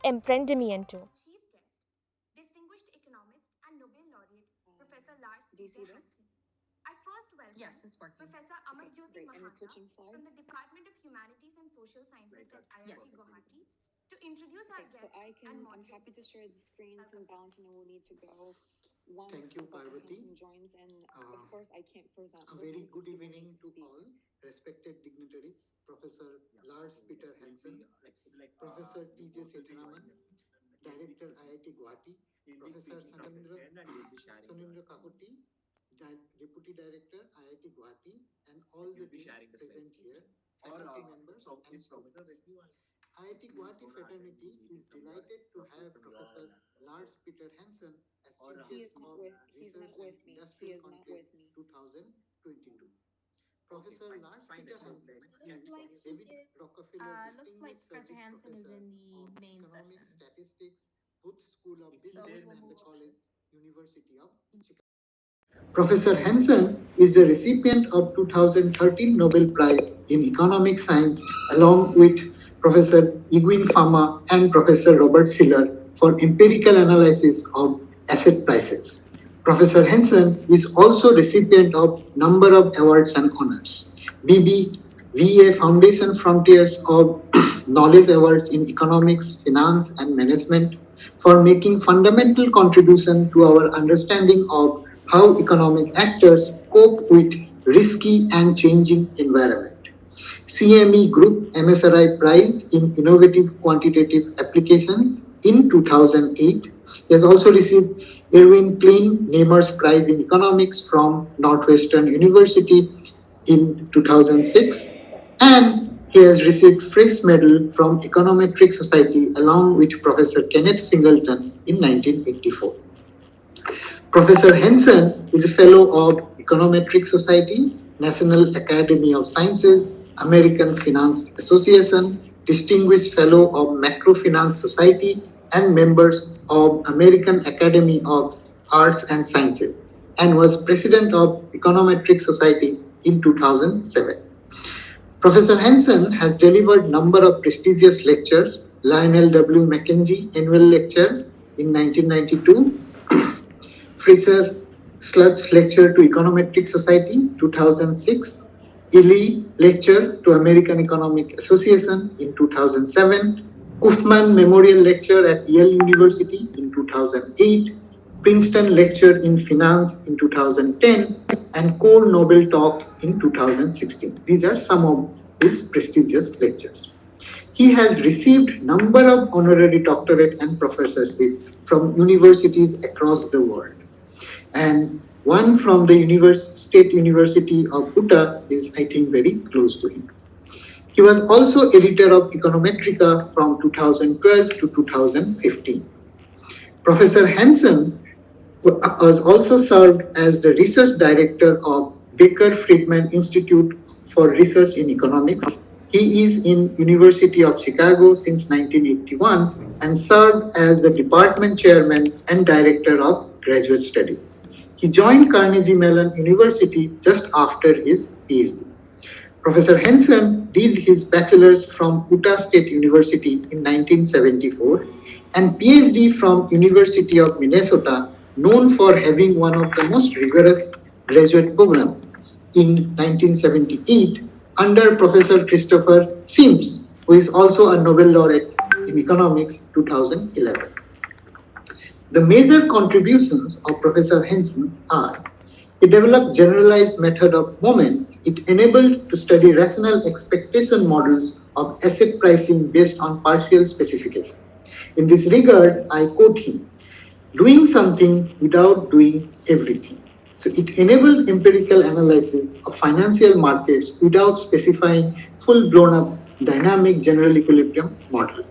Emprendimiento. Chief guest, distinguished economist and Nobel laureate Professor Lars Peter Hansen. I first welcome Professor Amarjyoti Mahanta from the Department of Humanities and Social Sciences at IIT Guwahati to introduce our guest and I'm moderate happy to the share session. the screen Welcome, since sir. Valentino will need to go once Thank you, Professor Parvati. Hansen joins, and of course I can't present. A with very him good since he evening wants to speak. all respected dignitaries, Professor Lars Peter Hansen, Professor T.J. Sethuraman, Director IIT Guwahati, Professor Sonendra Kakuti, Deputy Director IIT Guwahati, and all the deans present here, faculty members and students. IIT Guwahati fraternity is delighted to have Professor Lars Peter Hansen as Chief Guest of Research and Industrial Conclave 2022. Professor Lars Peter Hansen is David Rockefeller Distinguished Professor Service Hansen is Professor in the of main Economics session. Statistics, Booth School of So Business we will and the move College, University of Chicago. Professor Hansen is the recipient of 2013 Nobel Prize in Economic Science along with Professor Eugene Fama and Professor Robert Siller for empirical analysis of asset prices. Professor Hansen is also recipient of number of awards and honors. BBVA Foundation Frontiers of Knowledge Awards in Economics, Finance and Management for making fundamental contribution to our understanding of how economic actors cope with risky and changing environment. CME Group MSRI Prize in Innovative Quantitative Application in 2008. He has also received Erwin Klein Neymar's Prize in Economics from Northwestern University in 2006, and he has received Frisch Medal from Econometric Society along with Professor Kenneth Singleton in 1984. Professor Hansen is a fellow of Econometric Society, National Academy of Sciences, American Finance Association, Distinguished Fellow of Macrofinance Society, and members of American Academy of Arts and Sciences, and was President of Econometric Society in 2007. Professor Hansen has delivered number of prestigious lectures, Lionel W. McKenzie Annual Lecture in 1992, Fraser Sludge Lecture to Econometric Society 2006, Ely Lecture to American Economic Association in 2007, Kaufman Memorial Lecture at Yale University in 2008, Princeton Lecture in Finance in 2010, and Core Nobel Talk in 2016. These are some of his prestigious lectures. He has received number of honorary doctorate and professorship from universities across the world. And one from the State University of Utah is, I think, very close to him. He was also editor of Econometrica from 2012 to 2015. Professor Hansen was also served as the research director of Baker Friedman Institute for Research in Economics. He is in University of Chicago since 1981 and served as the department chairman and director of graduate studies. He joined Carnegie Mellon University just after his PhD. Professor Hansen did his bachelor's from Utah State University in 1974 and PhD from University of Minnesota, known for having one of the most rigorous graduate programs, in 1978 under Professor Christopher Sims, who is also a Nobel laureate in economics 2011. The major contributions of Professor Hansen are: he developed generalized method of moments. It enabled to study rational expectation models of asset pricing based on partial specification. In this regard, I quote him, doing something without doing everything. So it enables empirical analysis of financial markets without specifying full-blown up dynamic general equilibrium model.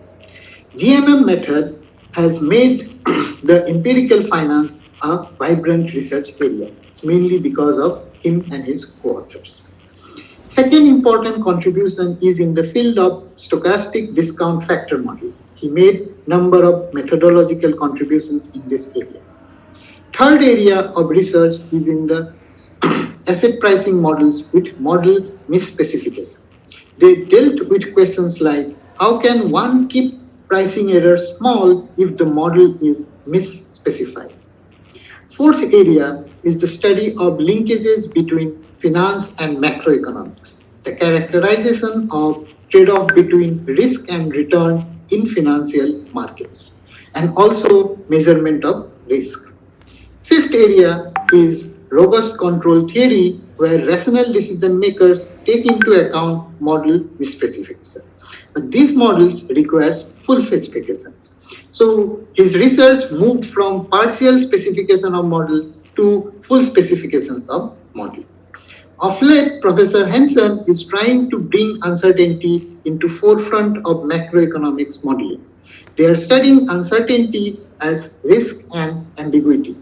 GMM method has made the empirical finance a vibrant research area. It's mainly because of him and his co-authors. Second important contribution is in the field of stochastic discount factor model. He made number of methodological contributions in this area. Third area of research is in the asset pricing models with model misspecification. They dealt with questions like how can one keep pricing errors small if the model is misspecified. Fourth area is the study of linkages between finance and macroeconomics, the characterization of trade-off between risk and return in financial markets, and also measurement of risk. Fifth area is robust control theory, where rational decision makers take into account model misspecification. But these models requires full specifications. So his research moved from partial specification of model to full specifications of model. Of late, Professor Hansen is trying to bring uncertainty into forefront of macroeconomics modeling. They are studying uncertainty as risk and ambiguity.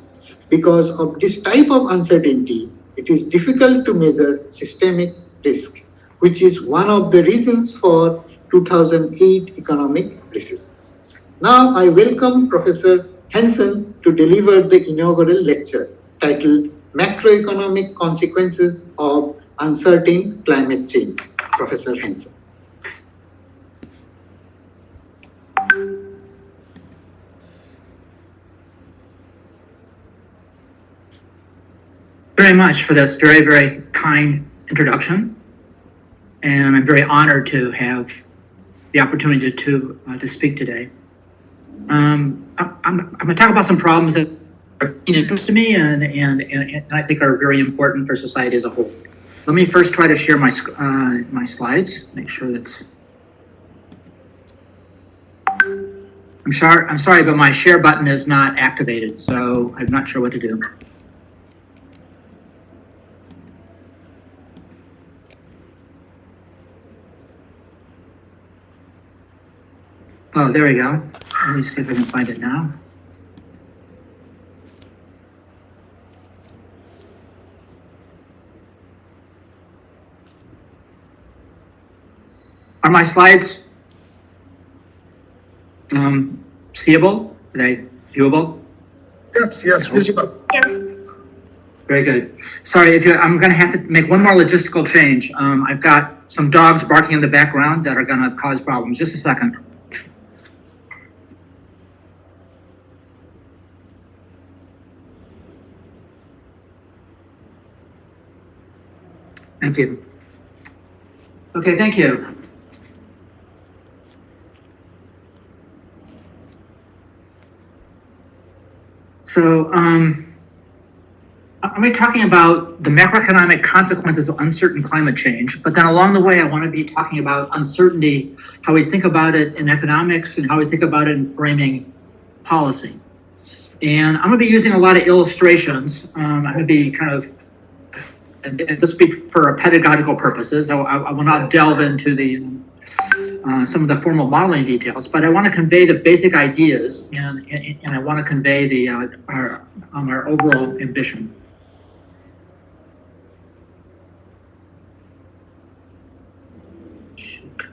Because of this type of uncertainty, it is difficult to measure systemic risk, which is one of the reasons for 2008 economic recessions. Now I welcome Professor Hansen to deliver the inaugural lecture titled Macroeconomic Consequences of Uncertain Climate Change. Professor Hansen. Very much for this very, very kind introduction. And I'm very honored to have the opportunity to speak today. I'm going to talk about some problems that are of interest to me and I think are very important for society as a whole. Let me first try to share my slides. Make sure that's. I'm sorry, but my share button is not activated, so I'm not sure what to do. Oh, there we go. Let me see if I can find it now. Are my slides seeable? Are they viewable? Yes, visible. Yes. Very good. Sorry, I'm going to have to make one more logistical change. I've got some dogs barking in the background that are going to cause problems. Just a second. Thank you. Okay, thank you. So, I'm going to be talking about the macroeconomic consequences of uncertain climate change, but then along the way, I want to be talking about uncertainty, how we think about it in economics and how we think about it in framing policy. And I'm going to be using a lot of illustrations. I'm going to be kind of, and this will be for pedagogical purposes. I will not delve into the some of the formal modeling details, but I want to convey the basic ideas and I want to convey the our overall ambition. Shoot.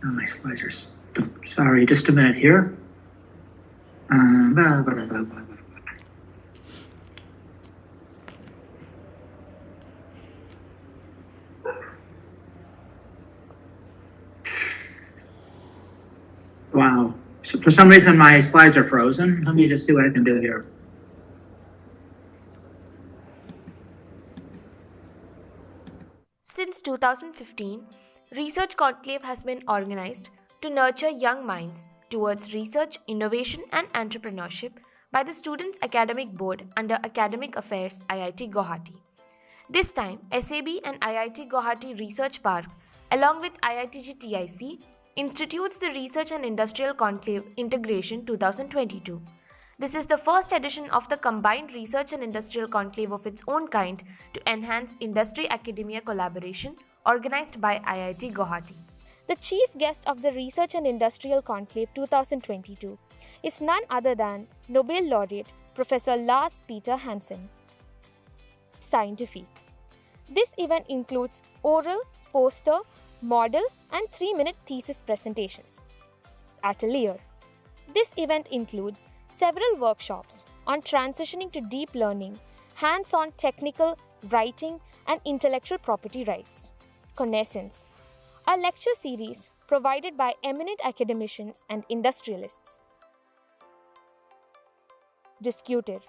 Oh, my slides are stuck. Sorry, just a minute here. Wow. So for some reason, my slides are frozen. Let me just see what I can do here. Since 2015, Research Conclave has been organized to nurture young minds towards research, innovation, and entrepreneurship by the Students' Academic Board under Academic Affairs, IIT Guwahati. This time, SAB and IIT Guwahati Research Park, along with IITG TIC, institutes the Research and Industrial Conclave Integration 2022. This is the first edition of the combined research and industrial conclave of its own kind to enhance industry-academia collaboration organized by IIT Guwahati. The chief guest of the Research and Industrial Conclave 2022 is none other than Nobel laureate Professor Lars Peter Hansen. Scientific. This event includes oral, poster, model, and 3-minute thesis presentations. Atelier. This event includes several workshops on transitioning to deep learning, hands-on technical, writing, and intellectual property rights. Connaissance. A lecture series provided by eminent academicians and industrialists. Discuter.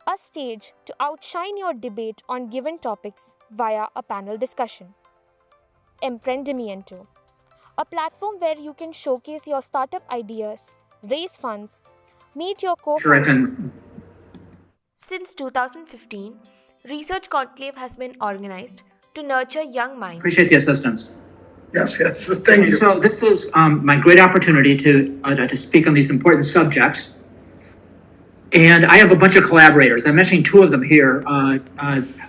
A stage to outshine your debate on given topics via a panel discussion. Emprendimiento. A platform where you can showcase your startup ideas, raise funds, meet your co-founder. Since 2015, Research Conclave has been organized to nurture young minds. Appreciate the assistance. Yes, thank you. So this is my great opportunity to speak on these important subjects. And I have a bunch of collaborators. I'm mentioning two of them here.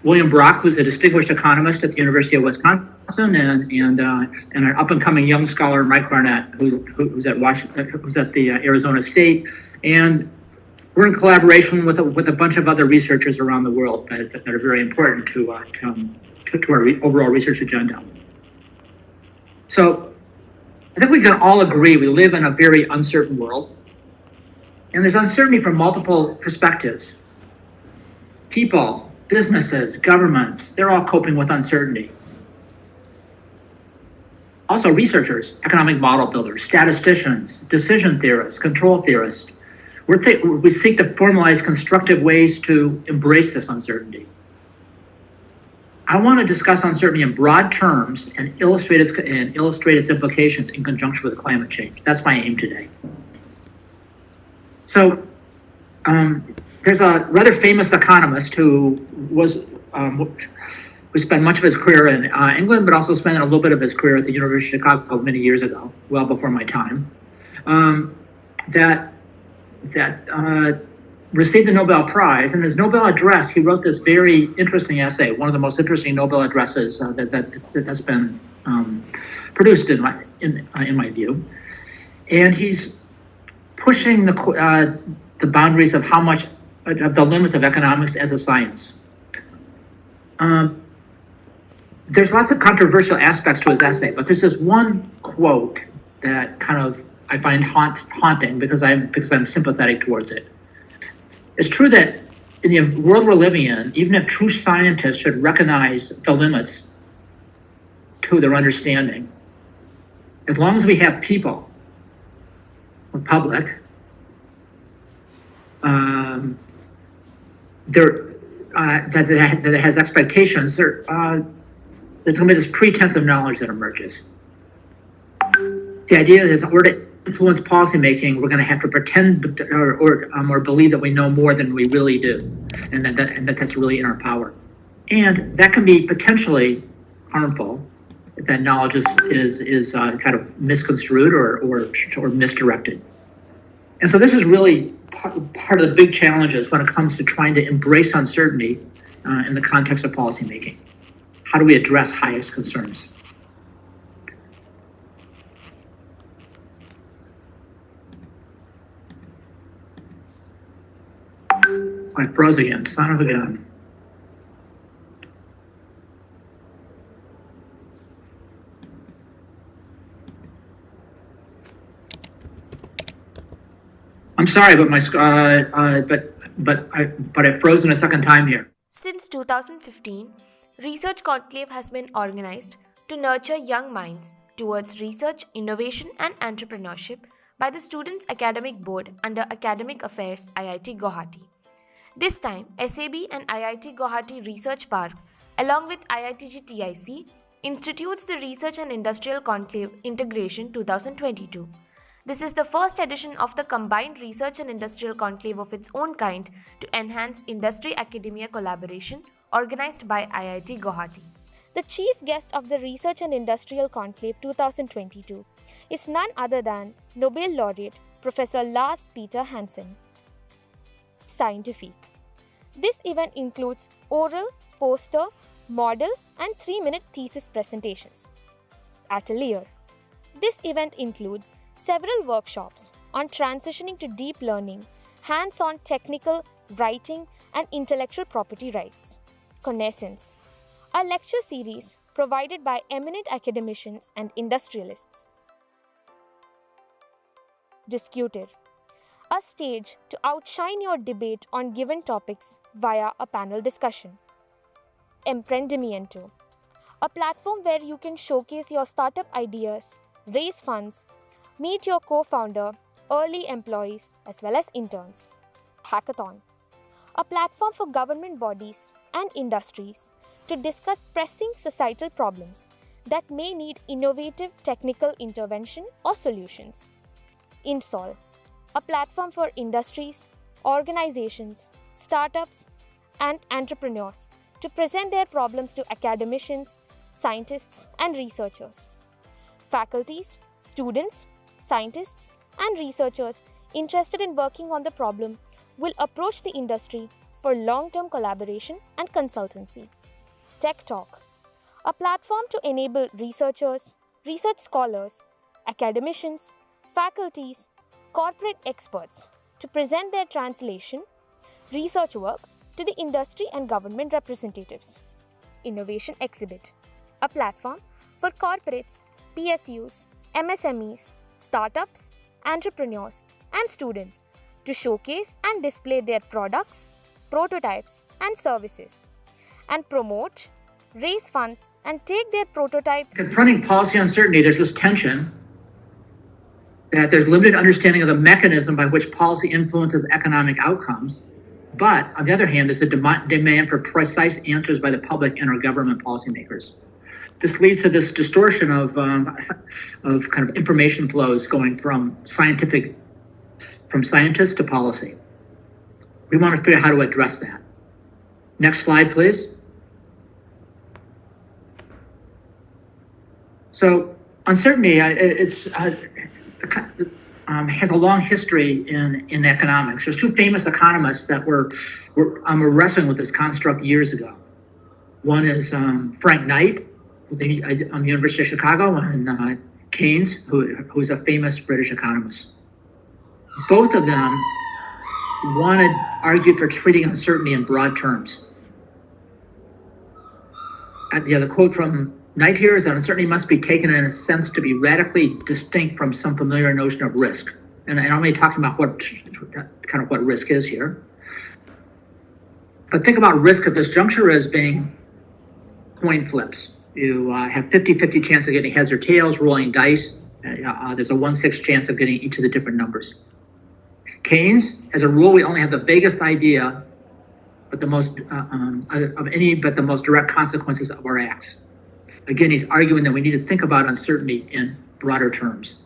William Brock, who's a distinguished economist at the University of Wisconsin, and an up-and-coming young scholar, Mike Barnett, who's at the Arizona State. And we're in collaboration with a bunch of other researchers around the world that are very important to our overall research agenda. So I think we can all agree we live in a very uncertain world. And there's uncertainty from multiple perspectives. People, businesses, governments, they're all coping with uncertainty. Also researchers, economic model builders, statisticians, decision theorists, control theorists. We seek to formalize constructive ways to embrace this uncertainty. I want to discuss uncertainty in broad terms and illustrate its implications in conjunction with climate change. That's my aim today. So there's a rather famous economist who spent much of his career in England, but also spent a little bit of his career at the University of Chicago many years ago, well before my time, that received the Nobel Prize. In his Nobel address, he wrote this very interesting essay, one of the most interesting Nobel addresses that's been produced in my view. And he's pushing the boundaries of how much of the limits of economics as a science. There's lots of controversial aspects to his essay, but there's this one quote that kind of I find haunting because I'm sympathetic towards it. It's true that in the world we're living in, even if true scientists should recognize the limits to their understanding, as long as we have people, the public, that it has expectations, there's going to be this pretense of knowledge that emerges. The idea is in order to influence policymaking, we're going to have to pretend or believe that we know more than we really do, and that's really in our power. And that can be potentially harmful if that knowledge is kind of misconstrued or misdirected. And so this is really part of the big challenges when it comes to trying to embrace uncertainty in the context of policymaking. How do we address highest concerns? I froze again, son of a gun. I'm sorry, but I've frozen a second time here. Since 2015, Research Conclave has been organized to nurture young minds towards research, innovation, and entrepreneurship by the Students' Academic Board under Academic Affairs, IIT Guwahati. This time, SAB and IIT Guwahati Research Park, along with IITG TIC, institutes the Research and Industrial Conclave Integration 2022. This is the first edition of the combined research and industrial conclave of its own kind to enhance industry-academia collaboration organized by IIT Guwahati. The chief guest of the Research and Industrial Conclave 2022 is none other than Nobel laureate Professor Lars Peter Hansen. Scientific. This event includes oral, poster, model, and 3-minute thesis presentations. Atelier. This event includes several workshops on transitioning to deep learning, hands-on technical, writing, and intellectual property rights. Connaissance. A lecture series provided by eminent academicians and industrialists. Discuter. A stage to outshine your debate on given topics via a panel discussion. Emprendimiento. A platform where you can showcase your startup ideas, raise funds, meet your co-founder, early employees, as well as interns. Hackathon. A platform for government bodies and industries to discuss pressing societal problems that may need innovative technical intervention or solutions. Insol. A platform for industries, organizations, startups, and entrepreneurs to present their problems to academicians, scientists, and researchers. Faculties, students, scientists, and researchers interested in working on the problem will approach the industry for long-term collaboration and consultancy. Tech Talk, a platform to enable researchers, research scholars, academicians, faculties, corporate experts to present their translation, research work to the industry and government representatives. Innovation Exhibit, a platform for corporates, PSUs, MSMEs, startups, entrepreneurs, and students to showcase and display their products, prototypes, and services, and promote, raise funds, and take their prototype. Confronting policy uncertainty, there's this tension that there's limited understanding of the mechanism by which policy influences economic outcomes. But on the other hand, there's a demand for precise answers by the public and our government policymakers. This leads to this distortion of kind of information flows going from scientists to policy. We want to figure out how to address that. Next slide, please. So uncertainty, has a long history in economics. There's two famous economists that were wrestling with this construct years ago. One is Frank Knight, on the University of Chicago, and Keynes, who's a famous British economist. Both of them argued for treating uncertainty in broad terms. The quote from Knight here is that uncertainty must be taken in a sense to be radically distinct from some familiar notion of risk. And I'm only talking about what risk is here. But think about risk at this juncture as being coin flips. You have 50-50 chance of getting heads or tails, rolling dice. There's a 1/6 chance of getting each of the different numbers. Keynes, as a rule, we only have the vaguest idea, but the most direct consequences of our acts. Again, he's arguing that we need to think about uncertainty in broader terms.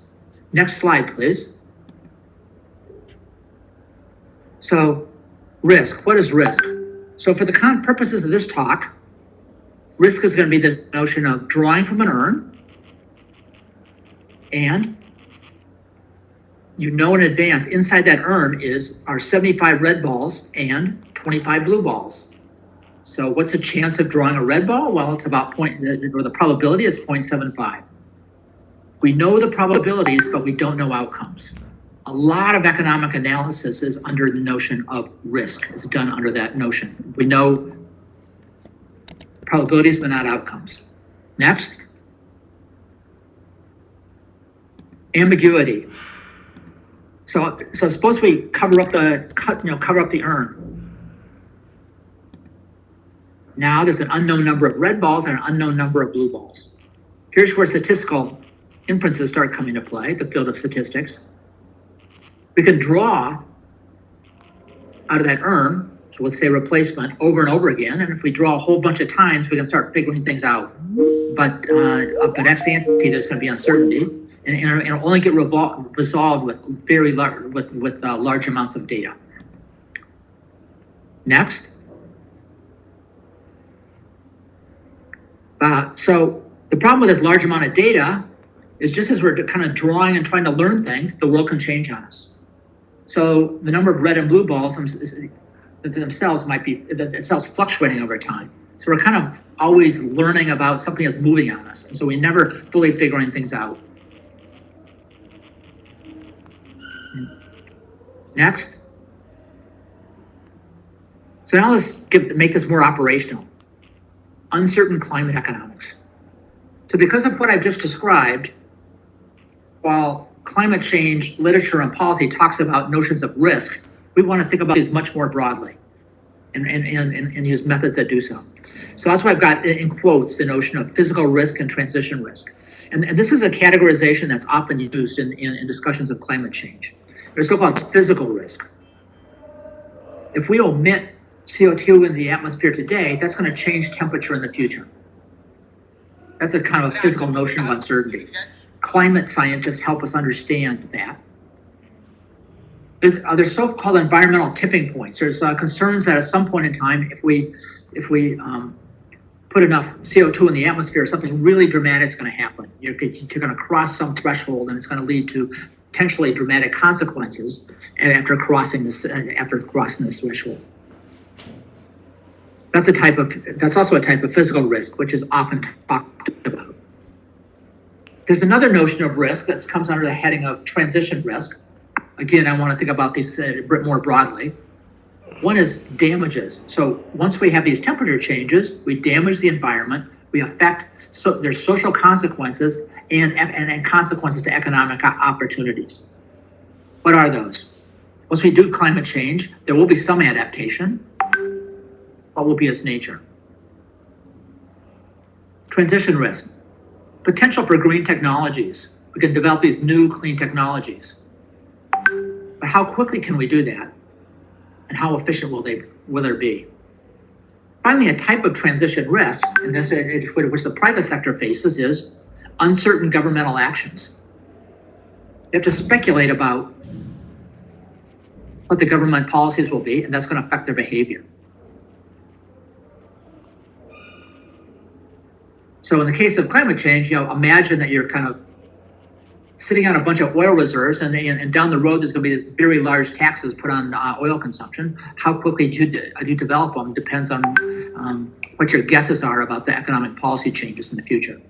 Next slide, please. So, risk. What is risk? So for the purposes of this talk, risk is going to be the notion of drawing from an urn, and you know in advance inside that urn are 75 red balls and 25 blue balls. So what's the chance of drawing a red ball? Well, it's about the probability is 0.75. We know the probabilities, but we don't know outcomes. A lot of economic analysis is under the notion of risk. It's done under that notion. We know probabilities, but not outcomes. Next. Ambiguity. So suppose we cover up the urn. Now there's an unknown number of red balls and an unknown number of blue balls. Here's where statistical inferences start coming into play, the field of statistics. We can draw out of that urn, so let's say replacement, over and over again. And if we draw a whole bunch of times, we can start figuring things out. But ex ante, there's going to be uncertainty, and it'll only get resolved with large amounts of data. Next. So the problem with this large amount of data is just as we're kind of drawing and trying to learn things, the world can change on us. So the number of red and blue balls themselves might be themselves fluctuating over time. So we're kind of always learning about something that's moving on us. And so we never fully figuring things out. Next. So now let's make this more operational. Uncertain climate economics. So because of what I've just described, while climate change literature and policy talks about notions of risk, we want to think about these much more broadly and use methods that do so. So that's why I've got in quotes the notion of physical risk and transition risk. And this is a categorization that's often used in discussions of climate change. There's so-called physical risk. If we omit CO2 in the atmosphere today, that's going to change temperature in the future. That's a kind of a physical notion of uncertainty. Climate scientists help us understand that. There's so-called environmental tipping points. There's concerns that at some point in time, if we put enough CO2 in the atmosphere, something really dramatic is going to happen. You're going to cross some threshold, and it's going to lead to potentially dramatic consequences after crossing this threshold. That's also a type of physical risk, which is often talked about. There's another notion of risk that comes under the heading of transition risk. Again, I want to think about these a bit more broadly. One is damages. So once we have these temperature changes, we damage the environment, we affect, so there's social consequences and consequences to economic opportunities. What are those? Once we do climate change, there will be some adaptation. What will be its nature? Transition risk. Potential for green technologies. We can develop these new clean technologies. But how quickly can we do that? And how efficient will they be? Finally, a type of transition risk, and this, which the private sector faces, is uncertain governmental actions. You have to speculate about what the government policies will be, and that's going to affect their behavior. So in the case of climate change, imagine that you're kind of sitting on a bunch of oil reserves, and down the road there's going to be this very large taxes put on oil consumption. How quickly do you develop them depends on what your guesses are about the economic policy changes in the future.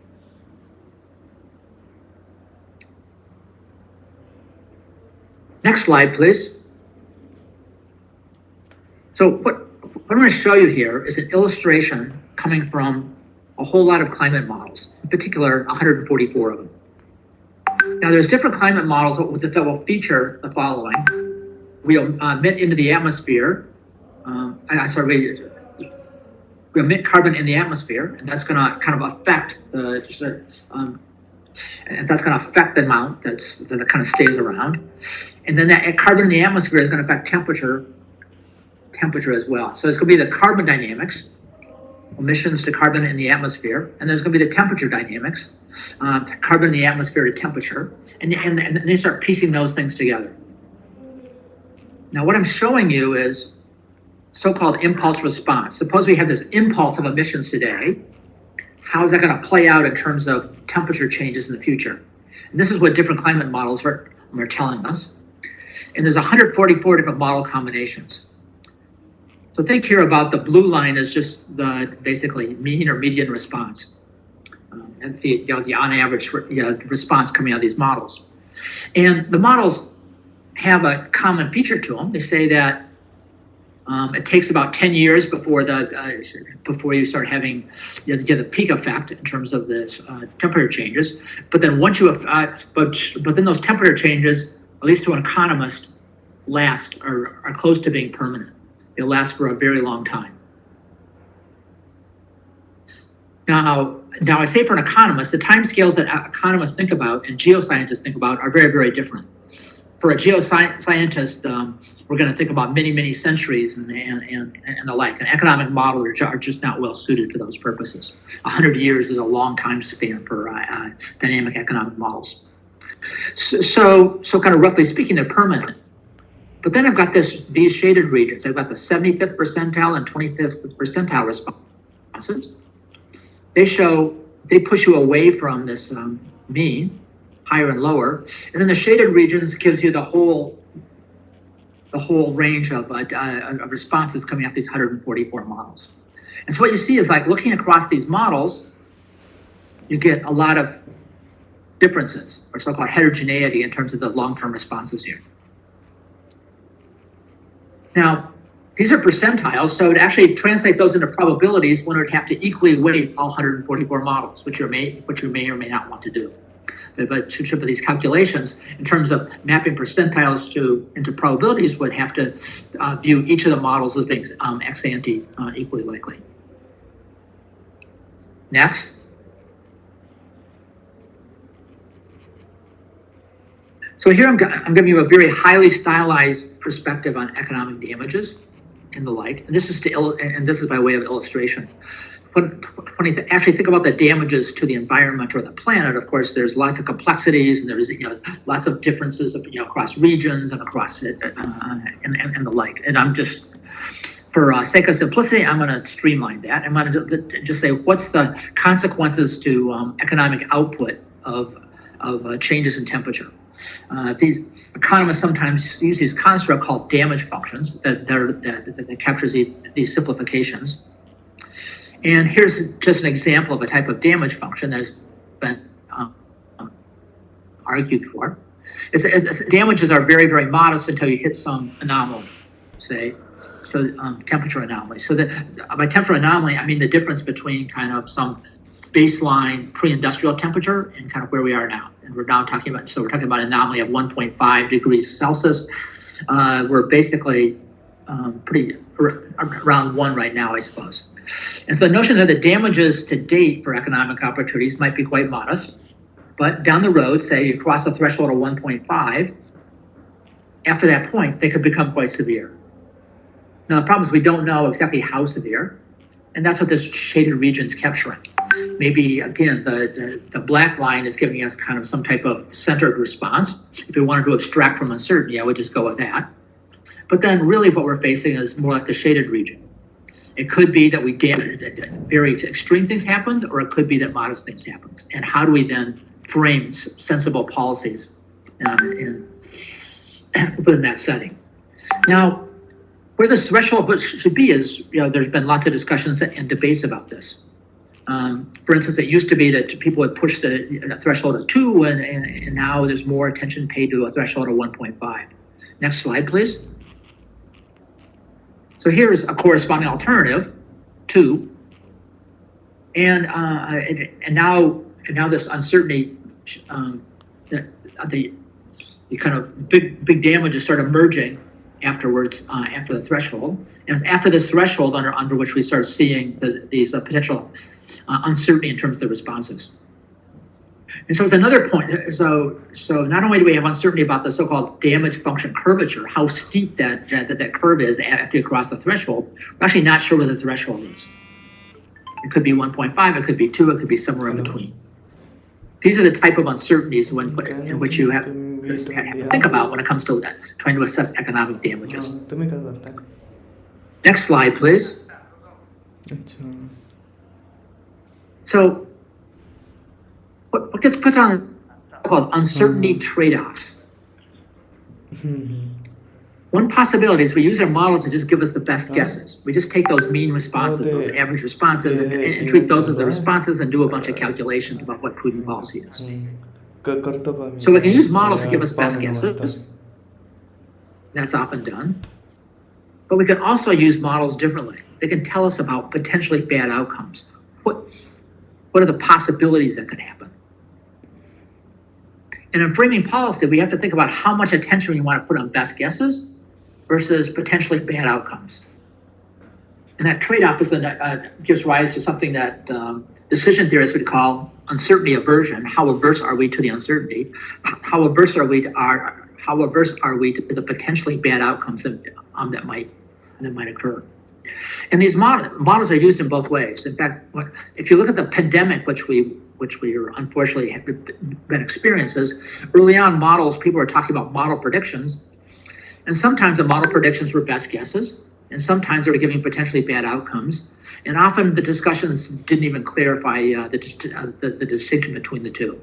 Next slide, please. So what I'm going to show you here is an illustration coming from a whole lot of climate models, in particular 144 of them. Now, there's different climate models that will feature the following. We emit into the atmosphere, we emit carbon in the atmosphere, and that's going to kind of affect and that's going to affect the amount that kind of stays around. And then that carbon in the atmosphere is going to affect temperature as well. So it's going to be the carbon dynamics, emissions to carbon in the atmosphere, and there's going to be the temperature dynamics, carbon in the atmosphere to temperature, and they start piecing those things together. Now, what I'm showing you is so-called impulse response. Suppose we have this impulse of emissions today. How is that going to play out in terms of temperature changes in the future? And this is what different climate models are telling us. And there's 144 different model combinations. So think here about the blue line is just the basically mean or median response, and the on average response coming out of these models. And the models have a common feature to them. They say that it takes about 10 years before you start having the peak effect in terms of this temperature changes. But then once you but then those temperature changes, at least to an economist, are close to being permanent. It'll last for a very long time. Now I say for an economist, the timescales that economists think about and geoscientists think about are very, very different. For a geoscientist, we're going to think about many, many centuries and the like. And economic models are just not well suited for those purposes. 100 years is a long time span for dynamic economic models. So kind of roughly speaking, they're permanent. But then I've got these shaded regions. I've got the 75th percentile and 25th percentile responses. they push you away from this mean, higher and lower, and then the shaded regions gives you the whole range of responses coming off these 144 models. And so what you see is like looking across these models, you get a lot of differences or so-called heterogeneity in terms of the long-term responses here. Now, these are percentiles, so to actually translate those into probabilities, one would have to equally weight all 144 models, which you may or may not want to do. But these calculations, in terms of mapping percentiles into probabilities, would have to view each of the models as being ex ante equally likely. Next. So here I'm giving you a very highly stylized perspective on economic damages and the like, and this is by way of illustration. When you actually think about the damages to the environment or the planet, of course, there's lots of complexities and there's lots of differences across regions and across and the like. And I'm just, for sake of simplicity, I'm going to streamline that. I'm going to just say what's the consequences to economic output of changes in temperature. These economists sometimes use these constructs called damage functions that captures these simplifications. And here's just an example of a type of damage function that has been argued for. Damages are very, very modest until you hit some anomaly, say, so temperature anomaly. So that by temperature anomaly, I mean the difference between kind of some baseline pre-industrial temperature and kind of where we are now. And we're now talking about an anomaly of 1.5 degrees Celsius. We're basically pretty around 1 right now, I suppose. And so the notion that the damages to date for economic opportunities might be quite modest, but down the road, say you cross a threshold of 1.5, after that point, they could become quite severe. Now, the problem is we don't know exactly how severe, and that's what this shaded region is capturing. Maybe, again, the black line is giving us kind of some type of centered response. If we wanted to abstract from uncertainty, I would just go with that. But then really what we're facing is more like the shaded region. It could be that very extreme things happen, or it could be that modest things happen. And how do we then frame sensible policies within that setting? Now, where this threshold should be is, there's been lots of discussions and debates about this. For instance, it used to be that people would push the threshold of 2, and now there's more attention paid to a threshold of 1.5. Next slide, please. So here's a corresponding alternative, 2, and now this uncertainty, the kind of big damages start emerging afterwards, after the threshold, and it's after this threshold under which we start seeing these potential uncertainty in terms of the responses. And so it's another point. So not only do we have uncertainty about the so-called damage function curvature, how steep that curve is after you cross the threshold, we're actually not sure where the threshold is. It could be 1.5, it could be 2, it could be somewhere in between. These are the type of uncertainties in which you have to think about when it comes to trying to assess economic damages. Next slide, please. So what gets put on called uncertainty trade-offs. One possibility is we use our model to just give us the best guesses. We just take those mean responses, those average responses, and treat those as the responses and do a bunch of calculations about what prudent policy is. So we can use models to give us best guesses. That's often done. But we can also use models differently. They can tell us about potentially bad outcomes. What are the possibilities that could happen? And in framing policy, we have to think about how much attention we want to put on best guesses versus potentially bad outcomes. And that trade-off gives rise to something that decision theorists would call uncertainty aversion. How averse are we to the uncertainty? How averse are we to the potentially bad outcomes that might occur? And these models are used in both ways. In fact, if you look at the pandemic, which we are unfortunately have been experiences, early on people were talking about model predictions, and sometimes the model predictions were best guesses, And sometimes they were giving potentially bad outcomes. And often the discussions didn't even clarify the distinction between the two.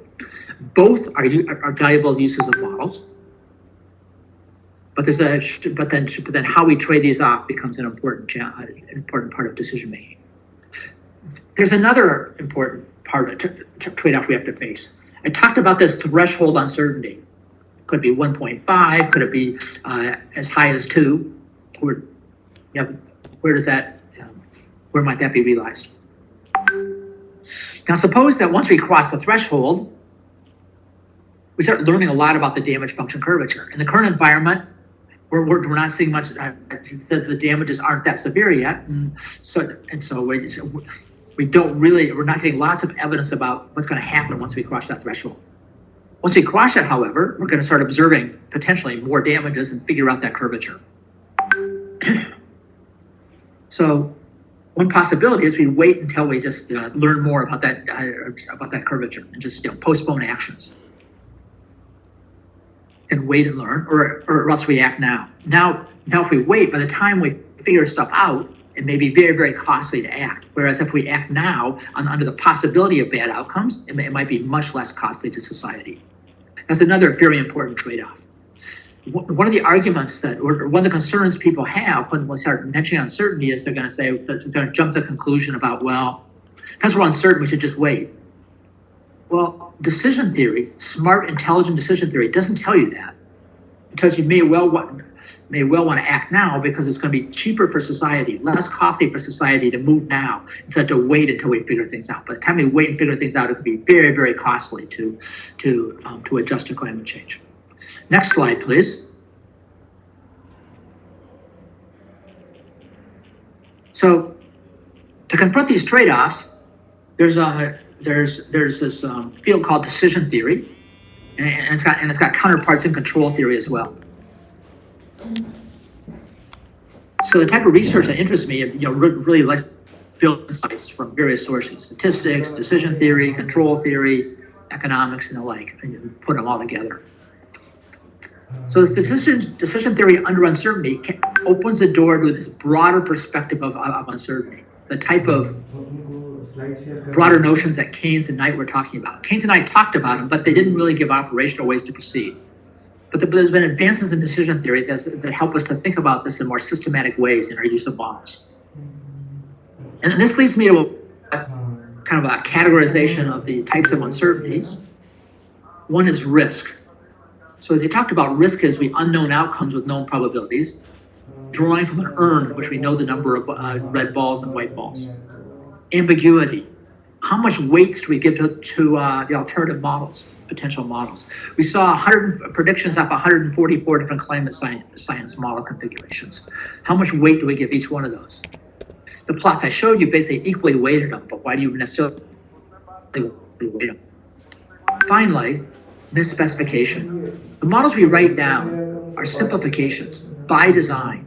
Both are valuable uses of models. But then how we trade these off becomes an important part of decision making. There's another important part of trade-off we have to face. I talked about this threshold uncertainty. Could be 1.5, could it be as high as 2? Where does that, where might that be realized? Now suppose that once we cross the threshold, we start learning a lot about the damage function curvature. In the current environment, we're not seeing much, the damages aren't that severe yet. And so we're not getting lots of evidence about what's going to happen once we cross that threshold. Once we cross it, however, we're going to start observing potentially more damages and figure out that curvature. So one possibility is we wait until we just learn more about that curvature and just postpone actions. And wait and learn, or else we act now. Now, if we wait, by the time we figure stuff out, it may be very, very costly to act. Whereas if we act now under the possibility of bad outcomes, it might be much less costly to society. That's another very important trade-off. One of the arguments or one of the concerns people have when we start mentioning uncertainty is they're going to say, they're going to jump to the conclusion about, well, since we're uncertain, we should just wait. Well, decision theory, smart, intelligent decision theory doesn't tell you that. It tells you may well want to act now because it's going to be cheaper for society, less costly for society to move now instead to wait until we figure things out. By the time we wait and figure things out, it could be very, very costly to adjust to climate change. Next slide, please. So to confront these trade-offs, there's this field called decision theory, and it's got counterparts in control theory as well. So the type of research that interests me, really likes build insights from various sources: statistics, decision theory, control theory, economics, and the like, and put them all together. So this decision theory under uncertainty opens the door to this broader perspective of uncertainty, the type of broader notions that Keynes and Knight were talking about. Keynes and Knight talked about them, but they didn't really give operational ways to proceed. But there's been advances in decision theory that help us to think about this in more systematic ways in our use of models. And this leads me to kind of a categorization of the types of uncertainties. One is risk. So as they talked about, risk is the unknown outcomes with known probabilities, drawing from an urn, which we know the number of red balls and white balls. Ambiguity. How much weights do we give to the alternative models, potential models? We saw predictions of 144 different climate science model configurations. How much weight do we give each one of those? The plots I showed you basically equally weighted them, but why do you necessarily weight them? Finally, misspecification. The models we write down are simplifications by design.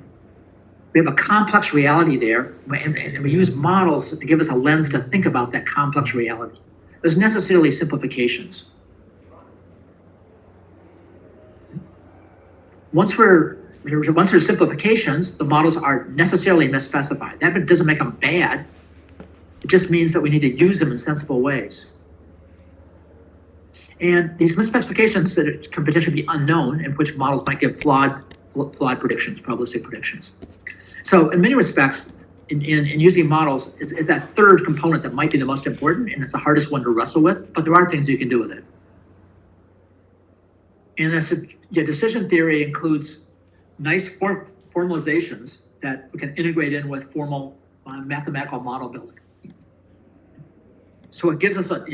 We have a complex reality there, and we use models to give us a lens to think about that complex reality. There's necessarily simplifications. Once there's simplifications, the models are necessarily misspecified. That doesn't make them bad. It just means that we need to use them in sensible ways. And these misspecifications that can potentially be unknown, in which models might give flawed predictions, probabilistic predictions. So in many respects, in using models, it's that third component that might be the most important, and it's the hardest one to wrestle with, but there are things you can do with it. And decision theory includes nice formalizations that we can integrate in with formal mathematical model building. So it gives us a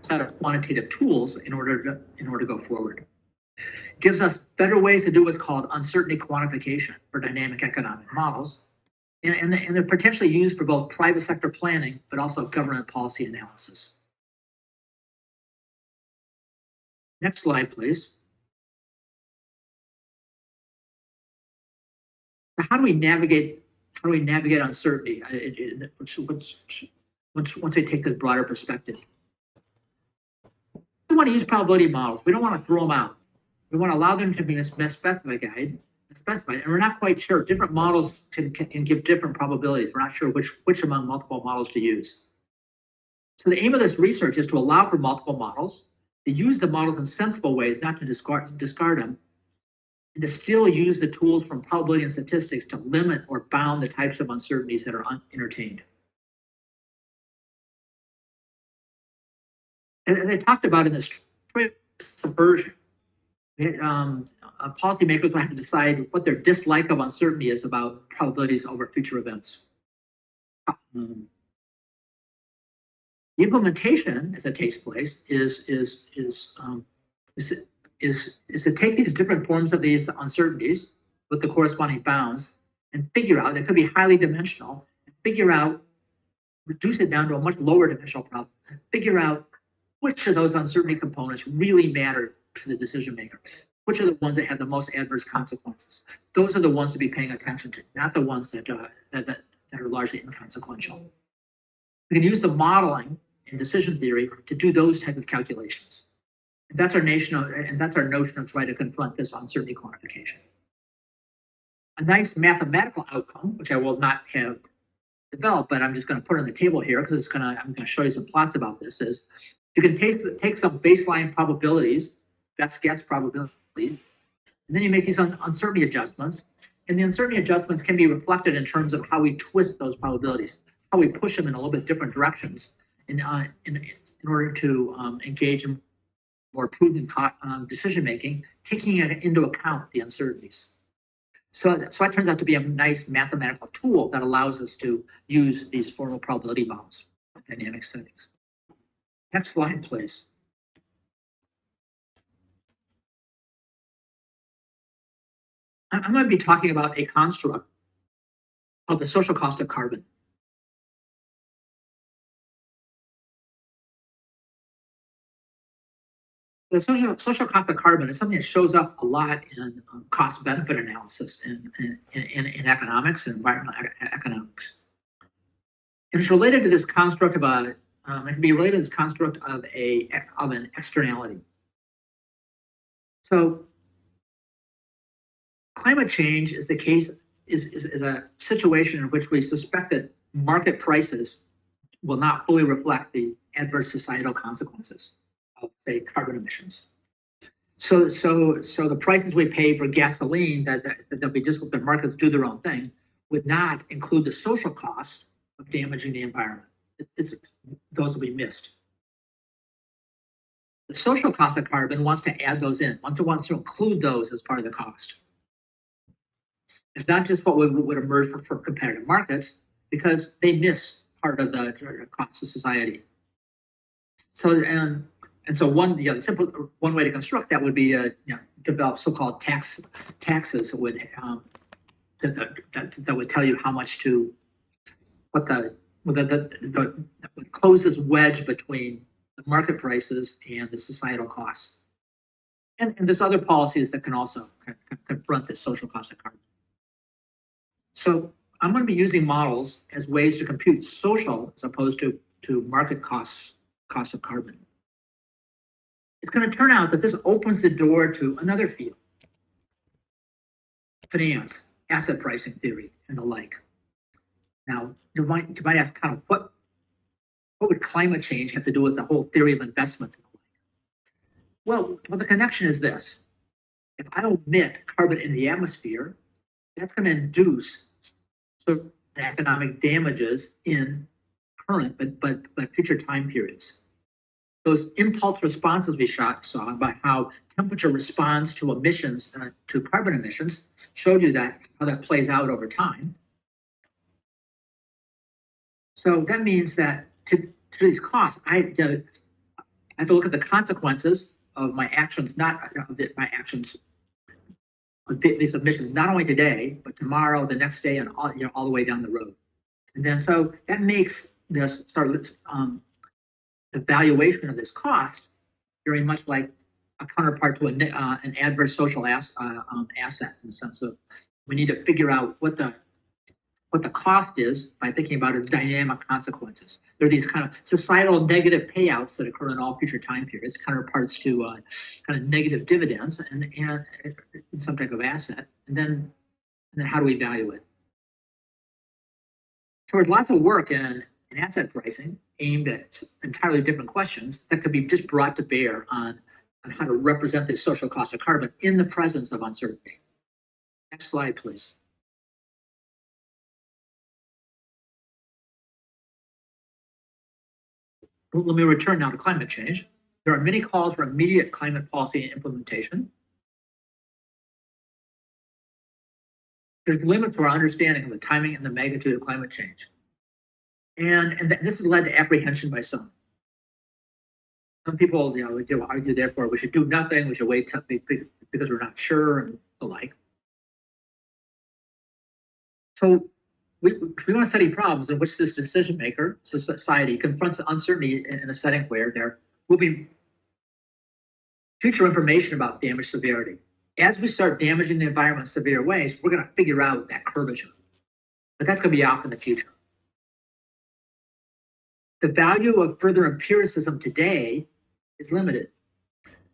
set of quantitative tools in order to go forward. It gives us better ways to do what's called uncertainty quantification for dynamic economic models, and they're potentially used for both private sector planning, but also government policy analysis. Next slide, please. Now, how do we navigate uncertainty once we take this broader perspective? We want to use probability models. We don't want to throw them out. We want to allow them to be a specified guide, specified, and we're not quite sure. Different models can give different probabilities. We're not sure which among multiple models to use. So the aim of this research is to allow for multiple models, to use the models in sensible ways, not to discard them, and to still use the tools from probability and statistics to limit or bound the types of uncertainties that are entertained. As I talked about in this subversion, policymakers will have to decide what their dislike of uncertainty is about probabilities over future events. The implementation, as it takes place, is to take these different forms of these uncertainties with the corresponding bounds and figure out, it could be highly dimensional, and figure out, reduce it down to a much lower dimensional problem, and figure out which of those uncertainty components really matter to the decision maker. Which are the ones that have the most adverse consequences? Those are the ones to be paying attention to, not the ones that are largely inconsequential. We can use the modeling and decision theory to do those type of calculations. And that's our notion of trying to confront this uncertainty quantification. A nice mathematical outcome, which I will not have developed, but I'm just going to put on the table here because I'm going to show you some plots about this, is you can take some baseline probabilities, best guess probabilities, and then you make these uncertainty adjustments. And the uncertainty adjustments can be reflected in terms of how we twist those probabilities, how we push them in a little bit different directions in order to engage in more prudent decision making, taking into account the uncertainties. So that turns out to be a nice mathematical tool that allows us to use these formal probability models in dynamic settings. Next slide, please. I'm going to be talking about a construct of the social cost of carbon. The social cost of carbon is something that shows up a lot in cost-benefit analysis in economics and environmental economics. And it's related to this construct of it can be related to this construct of an externality. So climate change is a situation in which we suspect that market prices will not fully reflect the adverse societal consequences of, say, carbon emissions. So the prices we pay for gasoline that we just let the markets do their own thing would not include the social cost of damaging the environment. Those will be missed. The social cost of carbon wants to add those in, wants to include those as part of the cost. It's not just what would emerge for competitive markets, because they miss part of the cost of society. So so the simple one way to construct that would be develop so-called taxes that would that would tell you how much to that would close this wedge between the market prices and the societal costs. And there's other policies that can also confront this social cost of carbon. So I'm going to be using models as ways to compute social as opposed to market cost of carbon. It's going to turn out that this opens the door to another field: finance, asset pricing theory, and the like. Now, you might ask, kind of what would climate change have to do with the whole theory of investments and the like? Well, the connection is this: if I omit carbon in the atmosphere, that's going to induce certain economic damages in current but future time periods. Those impulse responses we saw about how temperature responds to emissions, to carbon emissions, showed you how that plays out over time. So that means that to these costs, I have to look at the consequences of my actions, these emissions, not only today, but tomorrow, the next day, and all the way down the road. And then so that makes this the valuation of this cost very much like a counterpart to an adverse social asset, in the sense of we need to figure out what the what the cost is by thinking about its dynamic consequences. There are these kind of societal negative payouts that occur in all future time periods, counterparts to kind of negative dividends and in some type of asset. And then how do we value it? So there's lots of work in asset pricing aimed at entirely different questions that could be just brought to bear on how to represent the social cost of carbon in the presence of uncertainty. Next slide, please. Let me return now to climate change. There are many calls for immediate climate policy and implementation. There's limits to our understanding of the timing and the magnitude of climate change. And this has led to apprehension by some. Some people, argue, therefore, we should do nothing, we should wait because we're not sure and the like. So we want to study problems in which this decision maker, society, confronts the uncertainty in a setting where there will be future information about damage severity. As we start damaging the environment in severe ways, we're going to figure out that curvature. But that's going to be off in the future. The value of further empiricism today is limited.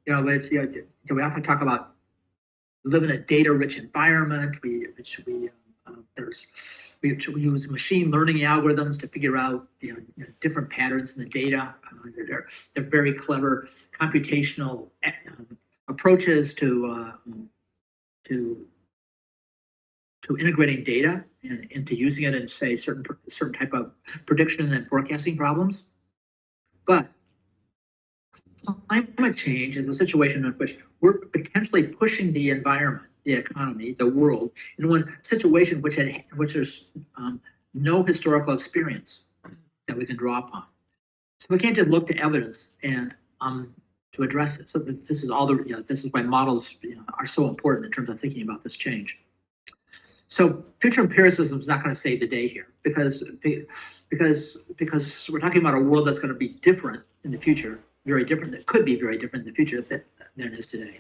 We often talk about living in a data-rich environment. We use machine learning algorithms to figure out different patterns in the data. They're very clever computational approaches to integrating data and into using it in, say, certain type of prediction and forecasting problems. But climate change is a situation in which we're potentially pushing the environment, the economy, the world, into a situation which there's no historical experience that we can draw upon. So we can't just look to evidence and to address it. So this is all this is why models are so important in terms of thinking about this change. So future empiricism is not going to save the day here because we're talking about a world that's going to be different in the future, very different. That could be very different in the future than it is today.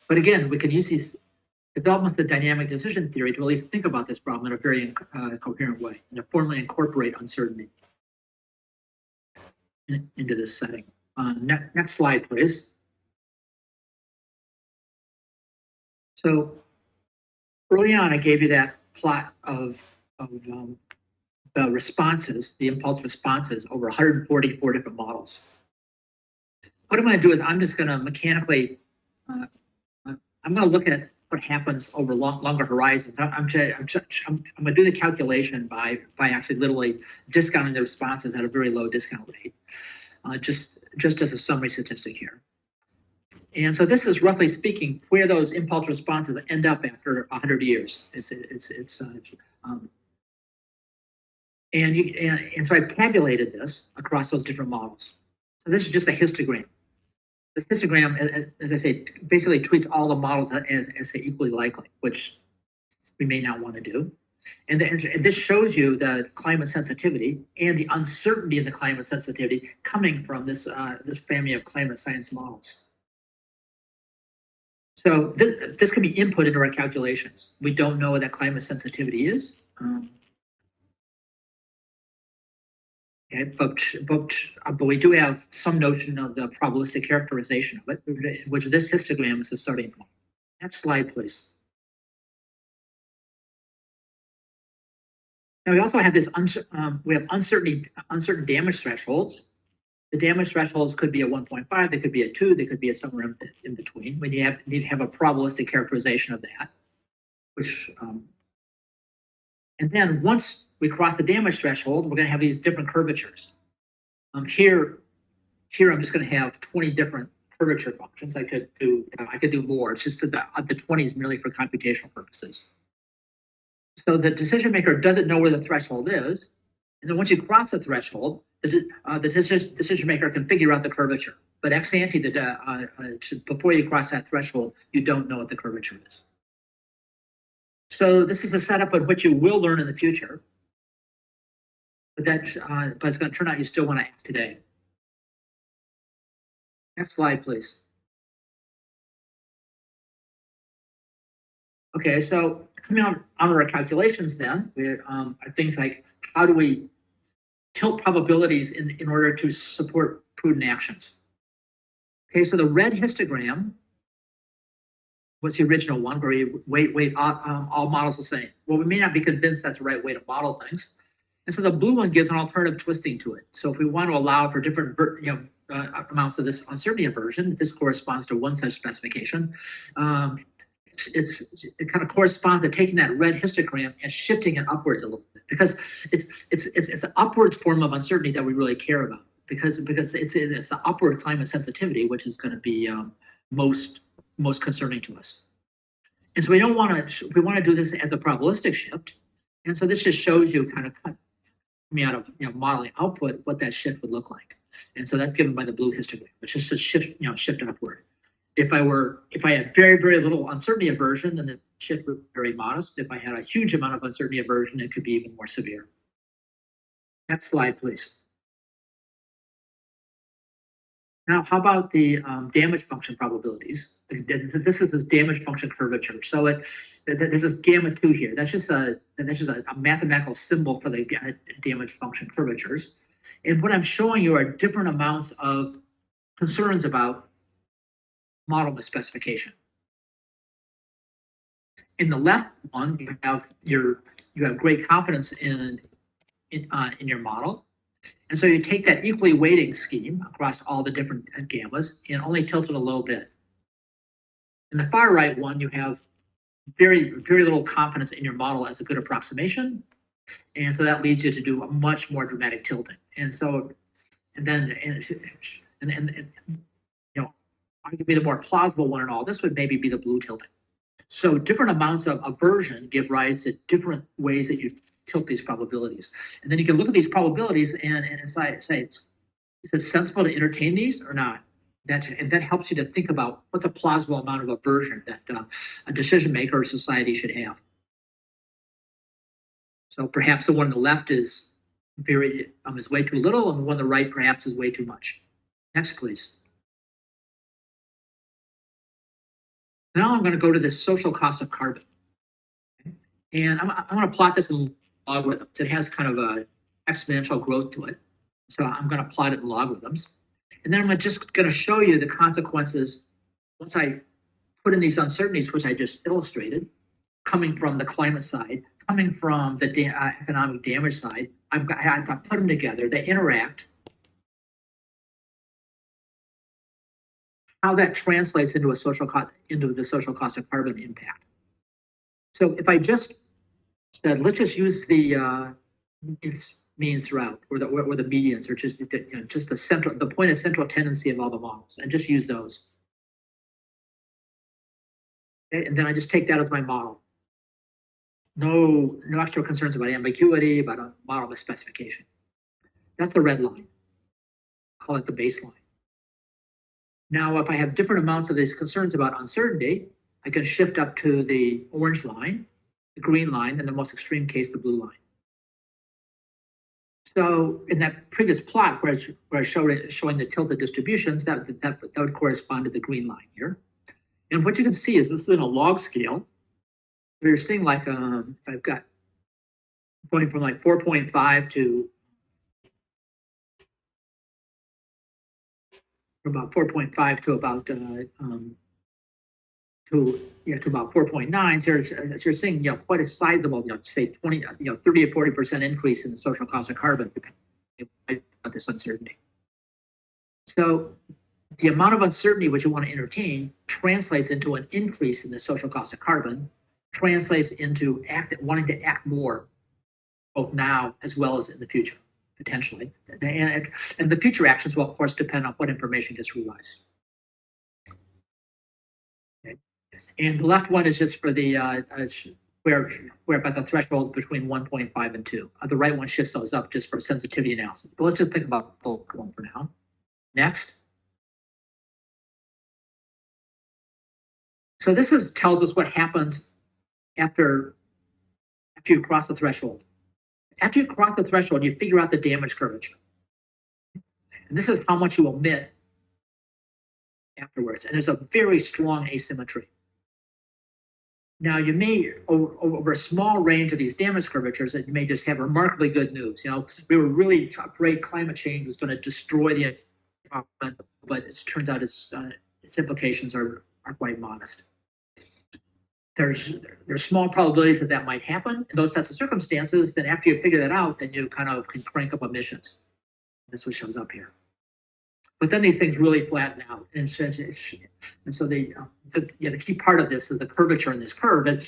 But again, we can use these developments of dynamic decision theory to at least think about this problem in a very coherent way and to formally incorporate uncertainty into this setting. Next slide, please. So early on, I gave you that plot of the responses, the impulse responses over 144 different models. What I'm going to do is I'm just going to mechanically, I'm going to look at what happens over longer horizons. I'm going to do the calculation by actually literally discounting the responses at a very low discount rate, just as a summary statistic here. And so this is, roughly speaking, where those impulse responses end up after 100 years. And so I've tabulated this across those different models. So this is just a histogram. This histogram, as I say, basically treats all the models as say, equally likely, which we may not want to do. And this shows you the climate sensitivity and the uncertainty in the climate sensitivity coming from this family of climate science models. So this can be input into our calculations. We don't know what that climate sensitivity is. Okay, but we do have some notion of the probabilistic characterization of it, which this histogram is the starting point. Next slide, please. Now we also have this uncertain damage thresholds. The damage thresholds could be a 1.5, they could be a 2, they could be a somewhere in between. We need to have a probabilistic characterization of that, which and then once we cross the damage threshold, we're going to have these different curvatures. Here I'm just going to have 20 different curvature functions. I could do more. It's just the 20 is merely for computational purposes. So the decision maker doesn't know where the threshold is, and then once you cross the threshold, the decision maker can figure out the curvature. But ex ante, before you cross that threshold, you don't know what the curvature is. So this is a setup in which you will learn in the future, but it's going to turn out you still want to act today. Next slide, please. Okay, so Coming out on our calculations then are things like, how do we tilt probabilities in order to support prudent actions? Okay, so the red histogram was the original one where you weight all models the same. Well, we may not be convinced that's the right way to model things. And so the blue one gives an alternative twisting to it. So if we want to allow for different amounts of this uncertainty aversion, this corresponds to one such specification. It kind of corresponds to taking that red histogram and shifting it upwards a little bit, because it's an upward form of uncertainty that we really care about, because it's the upward climate sensitivity which is going to be most concerning to us. And so we want to do this as a probabilistic shift. And so this just shows you kind of coming out of modeling output what that shift would look like. And so that's given by the blue histogram, which is just shift upward. If I had very, very little uncertainty aversion, then the shift would be very modest. If I had a huge amount of uncertainty aversion, it could be even more severe. Next slide, please. Now, how about the damage function probabilities? This is this damage function curvature. So this is gamma 2 here. That's just a mathematical symbol for the damage function curvatures. And what I'm showing you are different amounts of concerns about model misspecification. In the left one, you have great confidence in your model. And so you take that equally weighting scheme across all the different gammas and only tilt it a little bit. In the far right one, you have very, very little confidence in your model as a good approximation. And so that leads you to do a much more dramatic tilting. And so, arguably the more plausible one in all this would maybe be the blue tilting. So different amounts of aversion give rise to different ways that you tilt these probabilities. And then you can look at these probabilities and say, is it sensible to entertain these or not? And that helps you to think about what's a plausible amount of aversion that a decision maker or society should have. So perhaps the one on the left is way too little, and the one on the right perhaps is way too much. Next, please. Now I'm going to go to the social cost of carbon. And I'm going to plot this in logarithms. It has kind of a exponential growth to it. So I'm going to plot it in logarithms. And then I'm just going to show you the consequences once I put in these uncertainties, which I just illustrated, coming from the climate side, coming from the economic damage side. I put them together, they interact. How that translates into the social cost of carbon impact. So if I just said, let's just use the means throughout, or the medians, or just the point of central tendency of all the models, and just use those. Okay? And then I just take that as my model. No extra concerns about ambiguity, about a model misspecification. That's the red line. Call it the baseline. Now, if I have different amounts of these concerns about uncertainty, I can shift up to the orange line, the green line, and the most extreme case, the blue line. So in that previous plot where I showing the tilted distributions, that would correspond to the green line here. And what you can see is this is in a log scale. We're seeing like, if I've got going from like 4.5 to about 4.5 to about to about 4.9. So you're seeing quite a sizable say 20 30 to 40% increase in the social cost of carbon depending on this uncertainty. So the amount of uncertainty which you want to entertain translates into an increase in the social cost of carbon, translates into wanting to act more, both now as well as in the future. Potentially, and the future actions will, of course, depend on what information gets realized. Okay. And the left one is just for the where about the threshold between 1.5 and 2. The right one shifts those up just for sensitivity analysis. But let's just think about the one for now. Next. So this tells us what happens after you cross the threshold. After you cross the threshold, you figure out the damage curvature. And this is how much you omit afterwards. And there's a very strong asymmetry. Now, you may, over a small range of these damage curvatures, that you may just have remarkably good news. You know, we were really afraid climate change was going to destroy the environment, but it turns out its implications are quite modest. There's small probabilities that might happen in those types of circumstances. Then after you figure that out, then you kind of can crank up emissions. That's what shows up here. But then these things really flatten out, and so the key part of this is the curvature in this curve. It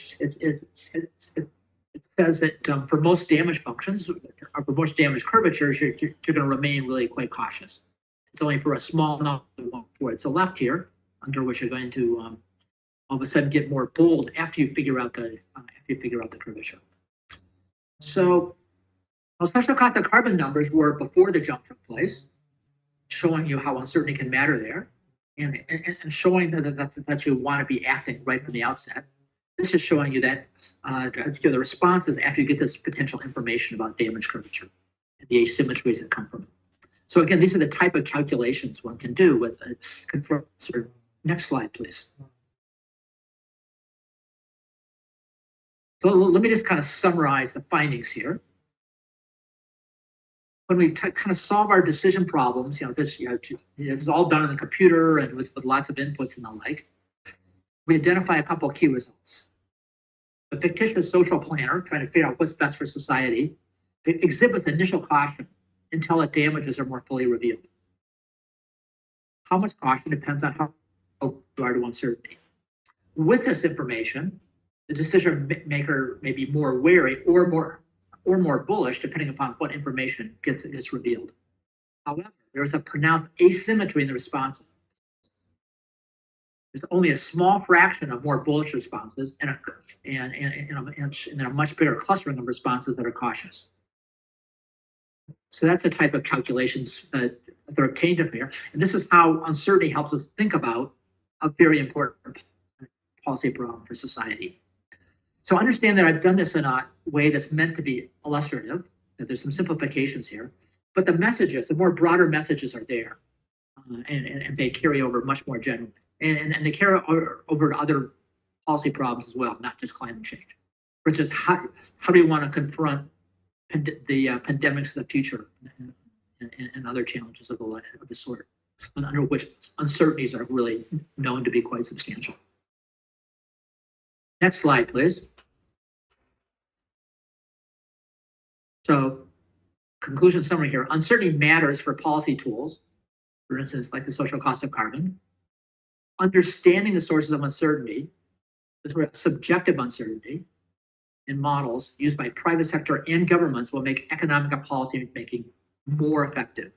says that for most damage functions, or for most damage curvatures, you're going to remain really quite cautious. It's only for a small number towards the left here, under which you're going to all of a sudden get more bold after you figure out the curvature. So, special cost of carbon numbers were before the jump took place, showing you how uncertainty can matter there, and showing that you want to be acting right from the outset. This is showing you that the responses after you get this potential information about damage curvature and the asymmetries that come from it. So again, these are the type of calculations one can do with a confirmed. Next slide, please. So let me just kind of summarize the findings here. When we kind of solve our decision problems, this is all done on the computer and with lots of inputs and the like. We identify a couple of key results. The fictitious social planner, trying to figure out what's best for society, exhibits initial caution until the damages are more fully revealed. How much caution depends on how close you are to uncertainty. With this information, the decision maker may be more wary or more bullish, depending upon what information gets revealed. However, there is a pronounced asymmetry in the responses. There's only a small fraction of more bullish responses and a much bigger clustering of responses that are cautious. So that's the type of calculations that are obtained from here. And this is how uncertainty helps us think about a very important policy problem for society. So understand that I've done this in a way that's meant to be illustrative, that there's some simplifications here, but the messages, the more broader messages are there, and they carry over much more generally. And they carry over to other policy problems as well, not just climate change, which is how do we want to confront the pandemics of the future and other challenges of the sort, under which uncertainties are really known to be quite substantial. Next slide, please. So, conclusion summary here. Uncertainty matters for policy tools, for instance, like the social cost of carbon. Understanding the sources of uncertainty, this sort of subjective uncertainty, in models used by private sector and governments will make economic and policy making more effective.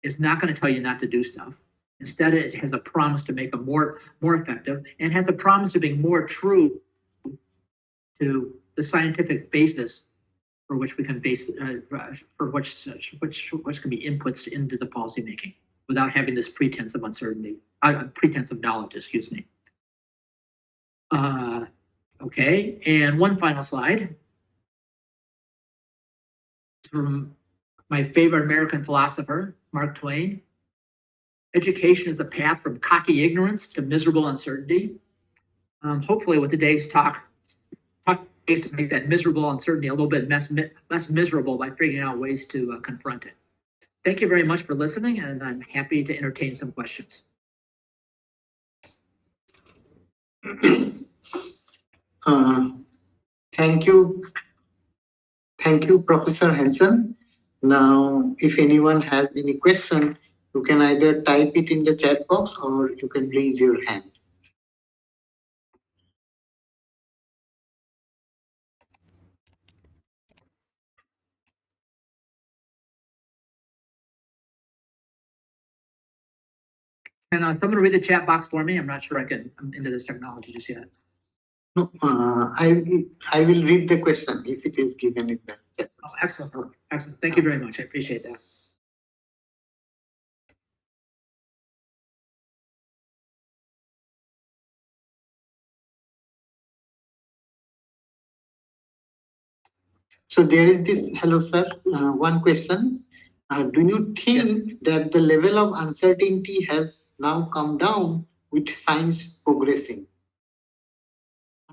It's not going to tell you not to do stuff. Instead, it has a promise to make them more effective, and has the promise of being more true to the scientific basis for which we can base, for which can be inputs into the policy making, without having this pretense of uncertainty, pretense of knowledge, excuse me. Okay, and one final slide from my favorite American philosopher, Mark Twain. Education is the path from cocky ignorance to miserable uncertainty. Hopefully with today's talk ways to make that miserable uncertainty a little bit less miserable by figuring out ways to confront it. Thank you very much for listening, and I'm happy to entertain some questions. Thank you. Thank you, Professor Hansen. Now, if anyone has any question, you can either type it in the chat box or you can raise your hand. Can someone read the chat box for me? I'm not sure I'm into this technology just yet. No, I will read the question if it is given in the chat box. Oh, excellent. Excellent. Thank you very much. I appreciate that. So there is this, hello sir, one question. Do you think that the level of uncertainty has now come down with science progressing?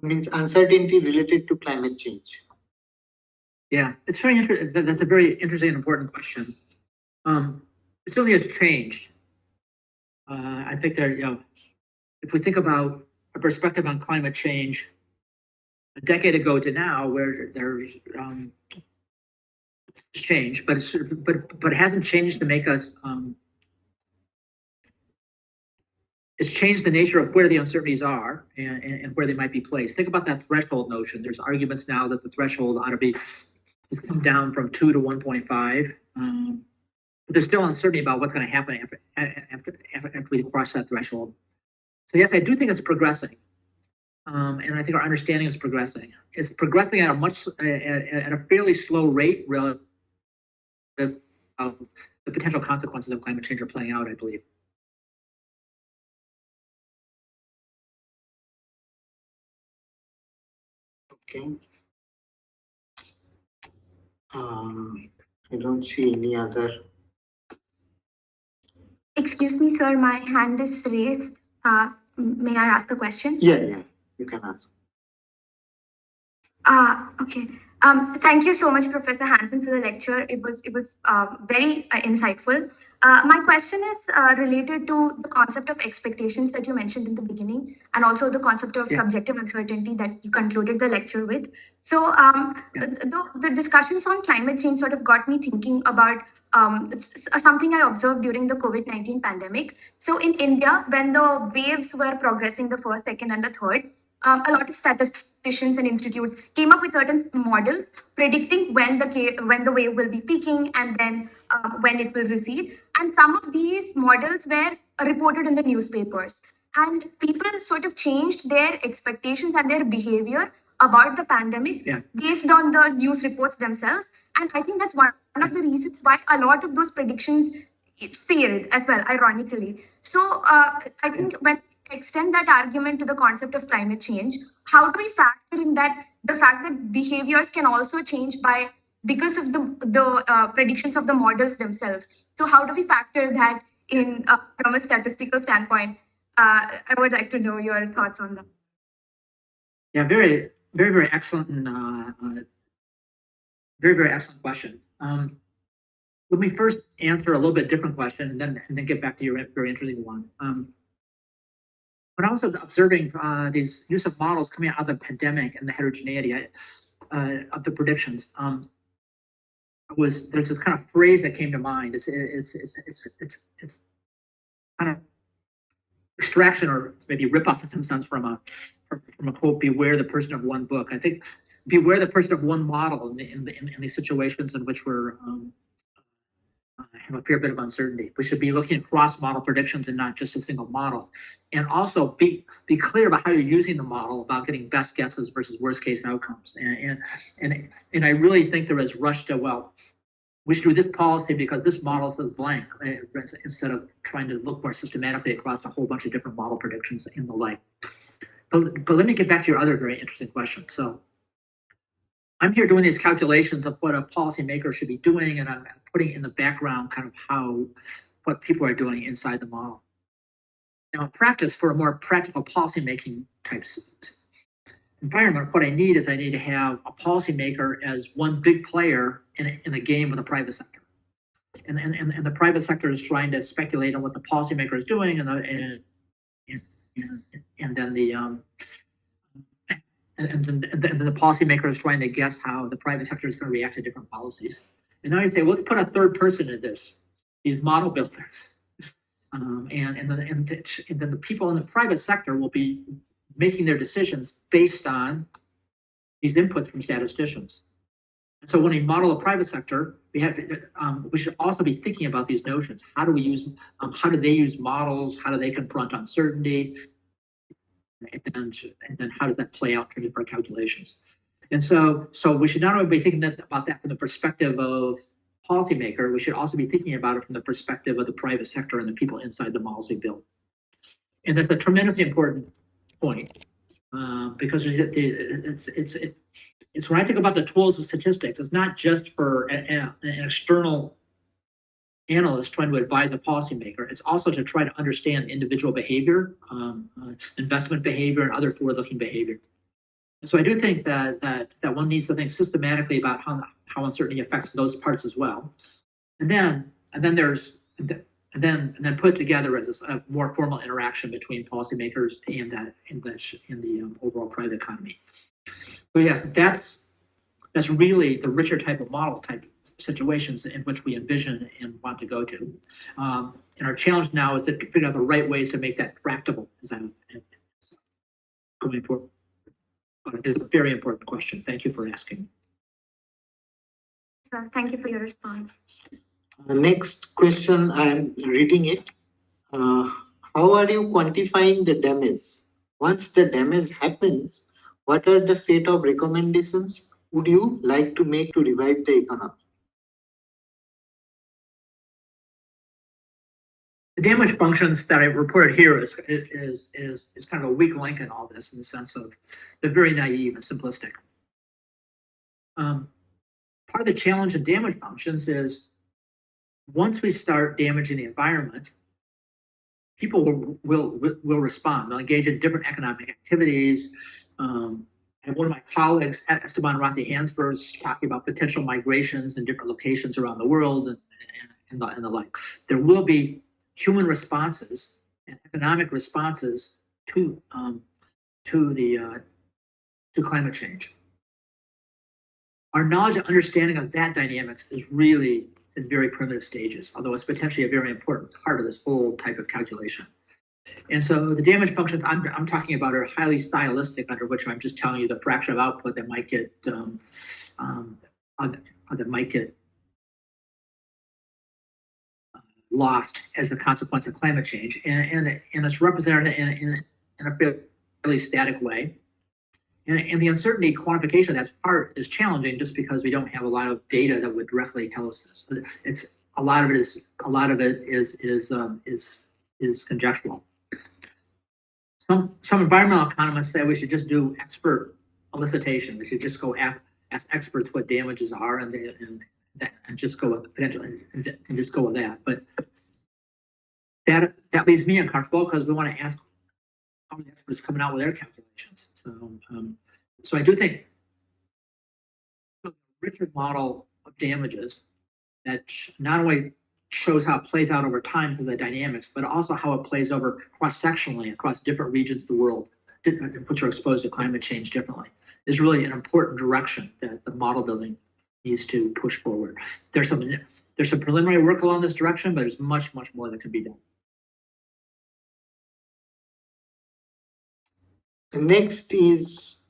means uncertainty related to climate change. Yeah, it's very interesting. That's a very interesting and important question. It certainly has changed. I think that, if we think about a perspective on climate change a decade ago to now, where there's it's changed, but it hasn't changed to make us. It's changed the nature of where the uncertainties are and where they might be placed. Think about that threshold notion. There's arguments now that the threshold ought to be come down from 2 to 1.5. But there's still uncertainty about what's going to happen after we cross that threshold. So yes, I do think it's progressing, and I think our understanding is progressing. It's progressing at a fairly slow rate relative to the potential consequences of climate change are playing out, I believe. Okay. I don't see any other. Excuse me, sir, my hand is raised. May I ask a question? Yeah, you can ask. Okay. Thank you so much, Professor Hansen, for the lecture. It was very insightful. My question is related to the concept of expectations that you mentioned in the beginning, and also the concept of subjective uncertainty that you concluded the lecture with. So the discussions on climate change sort of got me thinking about something I observed during the COVID-19 pandemic. So in India, when the waves were progressing, the first, second, and the third, a lot of statisticians and institutes came up with certain models predicting when the wave will be peaking and then when it will recede. And some of these models were reported in the newspapers. And people sort of changed their expectations and their behavior about the pandemic based on the news reports themselves. And I think that's one of the reasons why a lot of those predictions failed as well, ironically. So I think when extend that argument to the concept of climate change, how do we factor in that the fact that behaviors can also change because of the predictions of the models themselves? So how do we factor that in from a statistical standpoint? I would like to know your thoughts on that. Yeah, very, very, very excellent and very, very excellent question. Let me first answer a little bit different question and then get back to your very interesting one. When I was observing these use of models coming out of the pandemic and the heterogeneity of the predictions, there's this kind of phrase that came to mind. It's kind of extraction or maybe rip off in some sense from a quote, "Beware the person of one book." I think beware the person of one model in these situations in which we're have a fair bit of uncertainty. We should be looking at cross-model predictions and not just a single model. And also be clear about how you're using the model, about getting best guesses versus worst case outcomes. And I really think there is rush to, well, we should do this policy because this model says blank, instead of trying to look more systematically across a whole bunch of different model predictions and the like. But let me get back to your other very interesting question. So I'm here doing these calculations of what a policymaker should be doing, and I'm putting in the background kind of what people are doing inside the model. Now, in practice, for a more practical policymaking type environment, what I need is to have a policymaker as one big player in a game with the private sector, and the private sector is trying to speculate on what the policymaker is doing, and then the policymaker is trying to guess how the private sector is going to react to different policies. And now you say, well, let's put a third person in this, these model builders. And then the people in the private sector will be making their decisions based on these inputs from statisticians. And so when we model the private sector, we should also be thinking about these notions. How do they use models? How do they confront uncertainty? And then how does that play out in terms of our calculations? And so we should not only be thinking about that from the perspective of policymaker, we should also be thinking about it from the perspective of the private sector and the people inside the models we build. And that's a tremendously important point because it's when I think about the tools of statistics, it's not just for an external analyst trying to advise a policymaker. It's also to try to understand individual behavior, investment behavior, and other forward-looking behavior. So I do think that one needs to think systematically about how uncertainty affects those parts as well, and then put together as a more formal interaction between policymakers and the overall private economy. So yes, that's really the richer type of model type situations in which we envision and want to go to. And our challenge now is to figure out the right ways to make that tractable as I'm going forward. It's a very important question. Thank you for asking. Sir, thank you for your response. Next question, I am reading it. How are you quantifying the damage? Once the damage happens, what are the set of recommendations would you like to make to revive the economy? The damage functions that I reported here is kind of a weak link in all this, in the sense of they're very naive and simplistic. Part of the challenge in damage functions is once we start damaging the environment, people will respond. They'll engage in different economic activities. And one of my colleagues, Esteban Rossi-Hansberg, is talking about potential migrations in different locations around the world and the like. There will be human responses and economic responses to climate change. Our knowledge and understanding of that dynamics is really in very primitive stages, although it's potentially a very important part of this whole type of calculation. And so the damage functions I'm talking about are highly stylistic, under which I'm just telling you the fraction of output that might get lost as a consequence of climate change, and it's represented in a fairly static way. And the uncertainty quantification of that part is challenging, just because we don't have a lot of data that would directly tell us this. It's a lot of it is conjectural. Some environmental economists say we should just do expert elicitation. We should just go ask experts what damages are, and just go with the potential and just go with that. But that leaves me uncomfortable, because we want to ask how many experts coming out with their calculations. So I do think a richer model of damages that not only shows how it plays out over time because of the dynamics, but also how it plays over cross-sectionally across different regions of the world, which are exposed to climate change differently, is really an important direction that the model building needs to push forward. There's some preliminary work along this direction, but there's much more that can be done. The next is,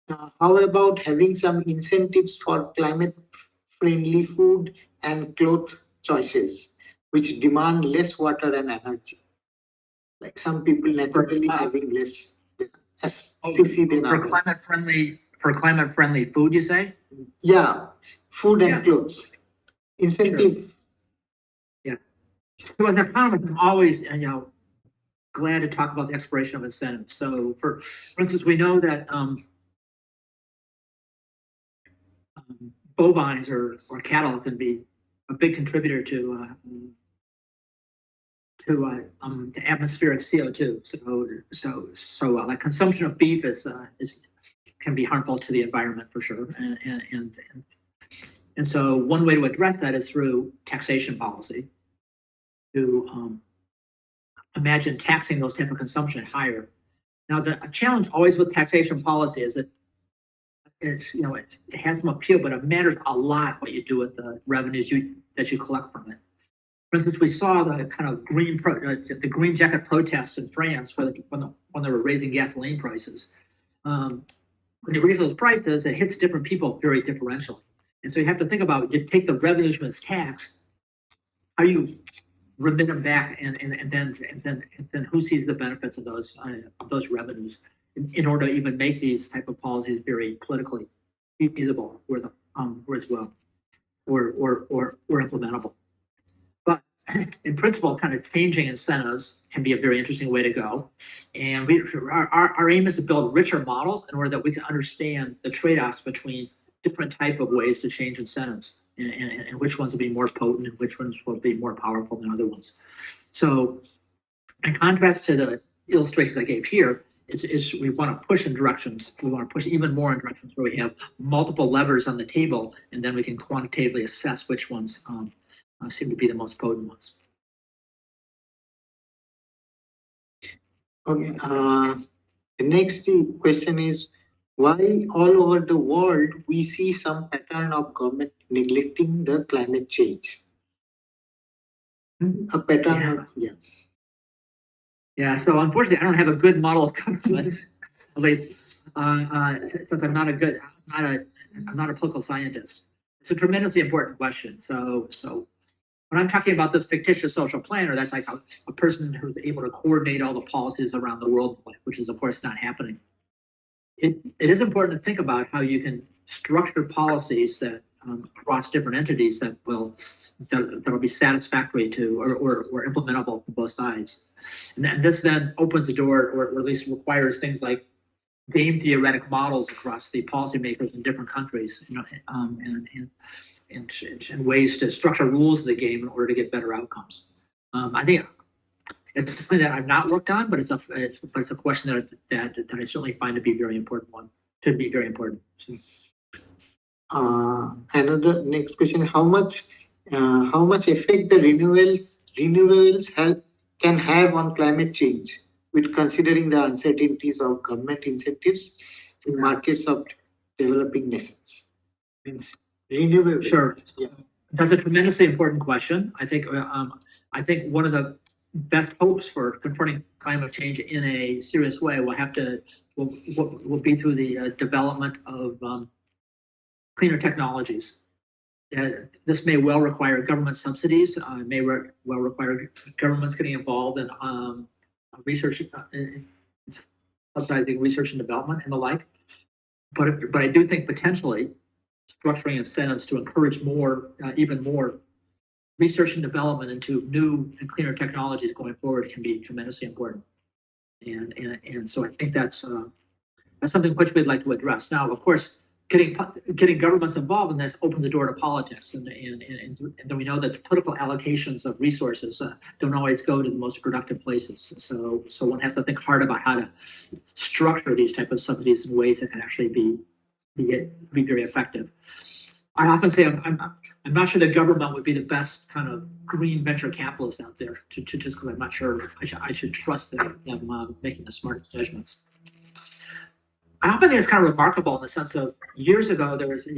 how about having some incentives for climate-friendly food and cloth choices, which demand less water and energy? Like some people naturally having less SCC than others. For climate-friendly food, you say? Yeah, food and clothes. Incentive. Sure. Yeah. So as an economist, I'm always glad to talk about the expiration of incentives. So for instance, we know that bovines or cattle can be a big contributor to atmospheric CO2. So like consumption of beef can be harmful to the environment for sure. And so one way to address that is through taxation policy, to imagine taxing those type of consumption higher. Now, the challenge always with taxation policy is that it has some appeal, but it matters a lot what you do with the revenues that you collect from it. For instance, we saw the kind of the green jacket protests in France when they were raising gasoline prices. When you raise those prices, it hits different people very differentially. And so you have to think about, you take the revenues from this tax, how you remit them back, and then who sees the benefits of those revenues in order to even make these type of policies very politically feasible or implementable. But in principle, kind of changing incentives can be a very interesting way to go. And our aim is to build richer models in order that we can understand the trade-offs between different type of ways to change incentives, and which ones will be more potent and which ones will be more powerful than other ones. So in contrast to the illustrations I gave here, we want to push in directions. We want to push even more in directions where we have multiple levers on the table, and then we can quantitatively assess which ones seem to be the most potent ones. Okay. The next question is, why all over the world we see some pattern of government neglecting the climate change? A pattern, Yeah, so unfortunately, I don't have a good model of governments, at least, since I'm not a political scientist. It's a tremendously important question. So when I'm talking about this fictitious social planner, that's like a person who's able to coordinate all the policies around the world, which is of course not happening. It is important to think about how you can structure policies that across different entities that will be satisfactory to or implementable from both sides. And this then opens the door, or at least requires things like game theoretic models across the policymakers in different countries, and ways to structure rules of the game in order to get better outcomes. I think it's something that I've not worked on, but it's a question that I certainly find to be very important one. To be very important. So. Another next question: how much effect the renewables can have on climate change, with considering the uncertainties of government incentives in markets of developing nations? Means renewable. Sure. Yeah. That's a tremendously important question. I think one of the best hopes for confronting climate change in a serious way will be through the development of cleaner technologies. This may well require government subsidies. May well require governments getting involved in research, subsidizing research and development and the like. But I do think potentially structuring incentives to encourage even more research and development into new and cleaner technologies going forward can be tremendously important. And so I think that's something which we'd like to address. Now, of course, getting governments involved in this opens the door to politics, and then we know that the political allocations of resources don't always go to the most productive places. So one has to think hard about how to structure these type of subsidies in ways that can actually be very effective. I often say I'm not sure the government would be the best kind of green venture capitalist out there, just because I'm not sure I should trust them making the smartest judgments. I often think it's kind of remarkable in the sense of years ago there was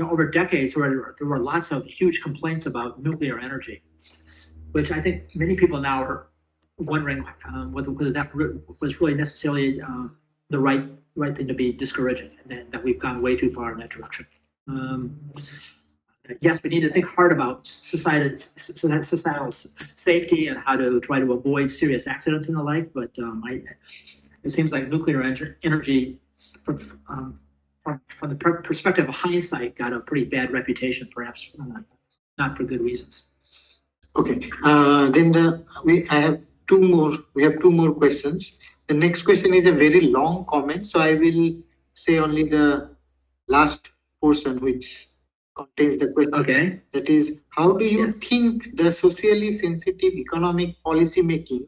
over decades where there were lots of huge complaints about nuclear energy, which I think many people now are wondering whether that was really necessarily the right thing to be discouraging, and that we've gone way too far in that direction. Yes, we need to think hard about societal safety and how to try to avoid serious accidents and the like, but it seems like nuclear energy, from the perspective of hindsight, got a pretty bad reputation, perhaps not for good reasons. Okay. Then we have two more questions. The next question is a very long comment, so I will say only the last portion which contains the question. Okay. That is, how do you think the socially sensitive economic policy making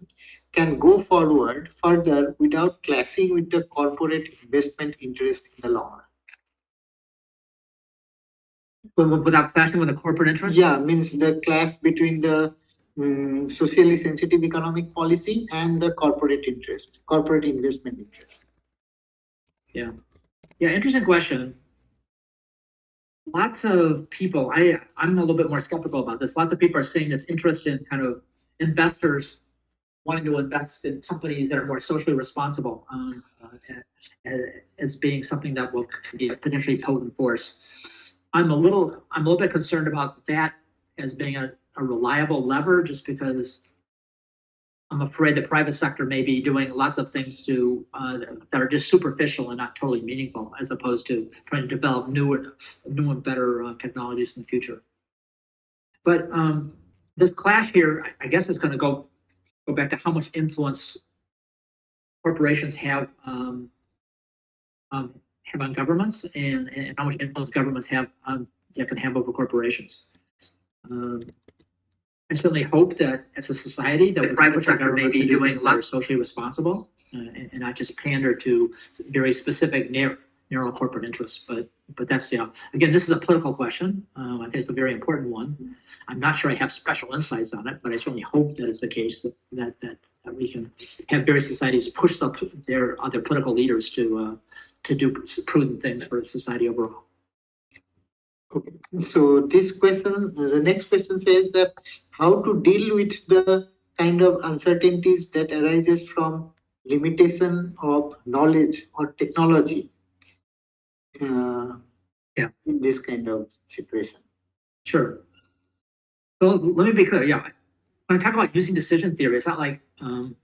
can go forward further without clashing with the corporate investment interest in the long run? Without clashing with the corporate interest? Yeah, means the clash between the socially sensitive economic policy and the corporate investment interest. Yeah, interesting question. Lots of people, I'm a little bit more skeptical about this. Lots of people are seeing this interest in kind of investors wanting to invest in companies that are more socially responsible as being something that will be a potentially potent force. I'm a little bit concerned about that as being a reliable lever, just because I'm afraid the private sector may be doing lots of things that are just superficial and not totally meaningful, as opposed to trying to develop new and better technologies in the future. But this clash here, I guess, is going to go back to how much influence corporations have on governments, and how much influence governments can have over corporations. I certainly hope that as a society that the private sector may be doing a lot socially responsible, and not just pander to very specific narrow corporate interests. But that's, again, this is a political question. I think it's a very important one. I'm not sure I have special insights on it, but I certainly hope that it's the case that we can have various societies push their other political leaders to do prudent things for society overall. Okay, so this question, the next question says that how to deal with the kind of uncertainties that arises from limitation of knowledge or technology in this kind of situation. Sure. So let me be clear. Yeah, when I talk about using decision theory, it's not like that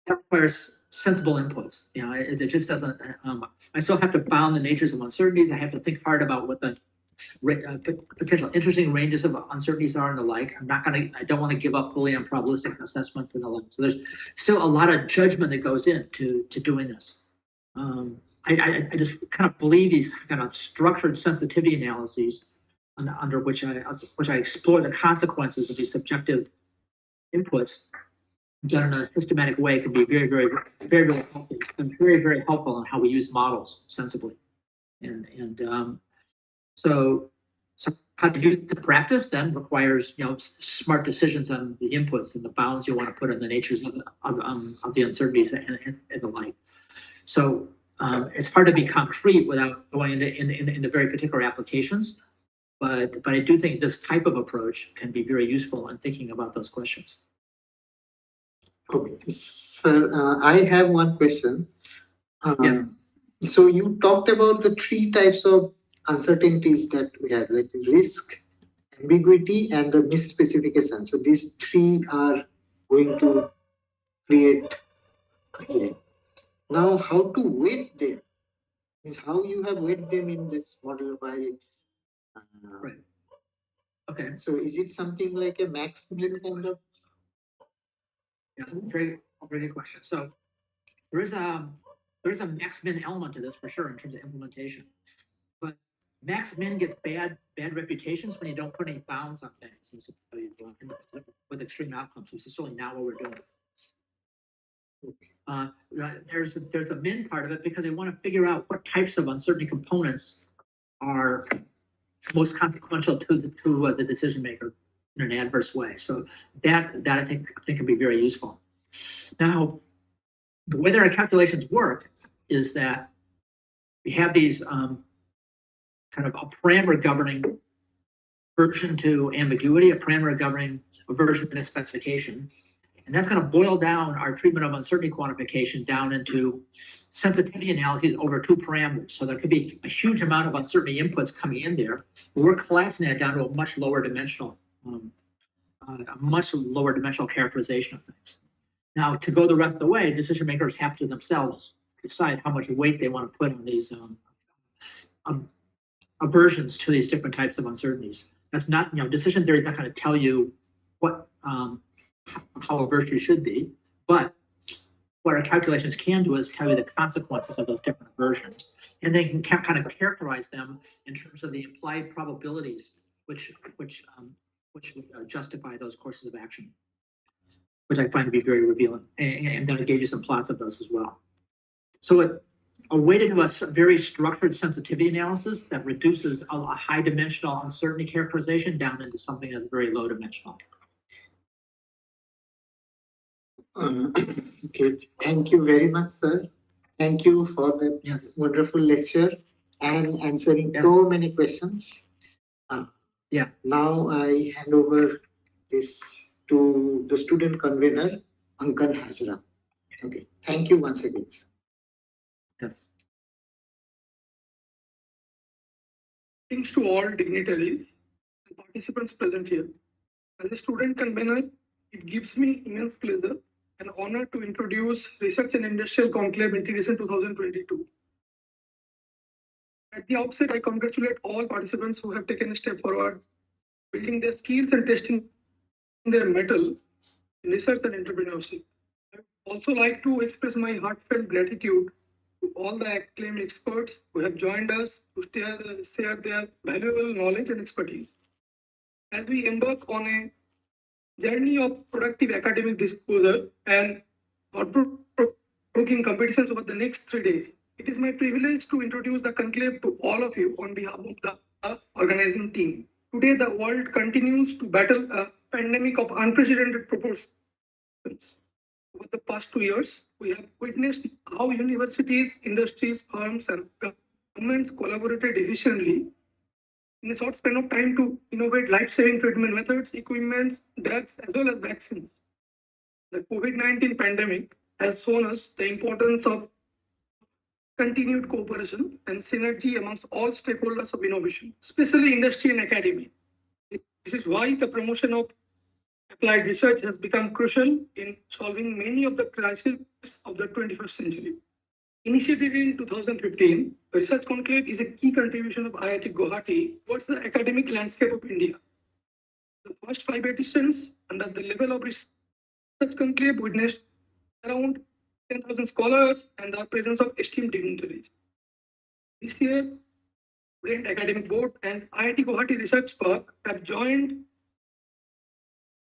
requires sensible inputs. It just doesn't. I still have to bound the natures of uncertainties. I have to think hard about what the potential interesting ranges of uncertainties are and the like. I don't want to give up fully on probabilistic assessments and the like. So there's still a lot of judgment that goes into doing this. I just kind of believe these kind of structured sensitivity analyses under which I explore the consequences of these subjective inputs done in a systematic way can be very, very, very, very helpful, and very, very helpful in how we use models sensibly. So how to use it in practice then requires smart decisions on the inputs and the bounds you want to put on the natures of the uncertainties and the like. So it's hard to be concrete without going into very particular applications, but I do think this type of approach can be very useful in thinking about those questions. Okay, sir, I have one question. Yes. So you talked about the three types of uncertainties that we have, like risk, ambiguity, and the misspecification. So these three are going to create here. Now, how to weight them is how you have weighted them in this model by. Right. Okay. So is it something like a max-min kind of? Yeah, very good question. So there is a max-min element to this for sure in terms of implementation, but max-min gets bad reputations when you don't put any bounds on things with extreme outcomes, which is certainly not what we're doing. There's the min part of it because they want to figure out what types of uncertainty components are most consequential to the decision maker in an adverse way. So that I think can be very useful. Now, the way that our calculations work is that we have these kind of a parameter governing aversion to ambiguity, a parameter governing aversion to specification. And that's going to boil down our treatment of uncertainty quantification down into sensitivity analyses over two parameters. So there could be a huge amount of uncertainty inputs coming in there, but we're collapsing that down to a much lower dimensional characterization of things. Now, to go the rest of the way, decision makers have to themselves decide how much weight they want to put on these aversions to these different types of uncertainties. That's not, decision theory is not going to tell you what how averse you should be, but what our calculations can do is tell you the consequences of those different aversions, and they can kind of characterize them in terms of the implied probabilities which would justify those courses of action, which I find to be very revealing. And then I gave you some plots of those as well. So a way to do a very structured sensitivity analysis that reduces a high dimensional uncertainty characterization down into something that's very low dimensional. Okay, thank you very much, sir. Thank you for the wonderful lecture and answering so many questions. Now I hand over this to the student convener, Ankan Hazra. Okay, thank you once again, sir. Yes. Thanks to all dignitaries and participants present here. As a student convener, it gives me immense pleasure and honor to introduce Research and Industrial Conclave Integration 2022. At the outset, I congratulate all participants who have taken a step forward, building their skills and testing their mettle in research and entrepreneurship. I would also like to express my heartfelt gratitude to all the acclaimed experts who have joined us to share their valuable knowledge and expertise. As we embark on a journey of productive academic disclosure and cooking competitions over the next 3 days. It is my privilege to introduce the conclave to all of you on behalf of the organizing team. Today, the world continues to battle a pandemic of unprecedented proportions. Over the past 2 years, we have witnessed how universities, industries, firms, and governments collaborated efficiently in a short span of time to innovate life-saving treatment methods, equipments, drugs, as well as vaccines. The COVID-19 pandemic has shown us the importance of continued cooperation and synergy amongst all stakeholders of innovation, especially industry and academia. This is why the promotion of applied research has become crucial in solving many of the crises of the 21st century. Initiated in 2015, the Research Conclave is a key contribution of IIT Guwahati towards the academic landscape of India. The first 5 editions under the level of Research Conclave witnessed around 10,000 scholars and the presence of esteemed dignitaries. This year, Student Academic Board and IIT Guwahati Research Park have joined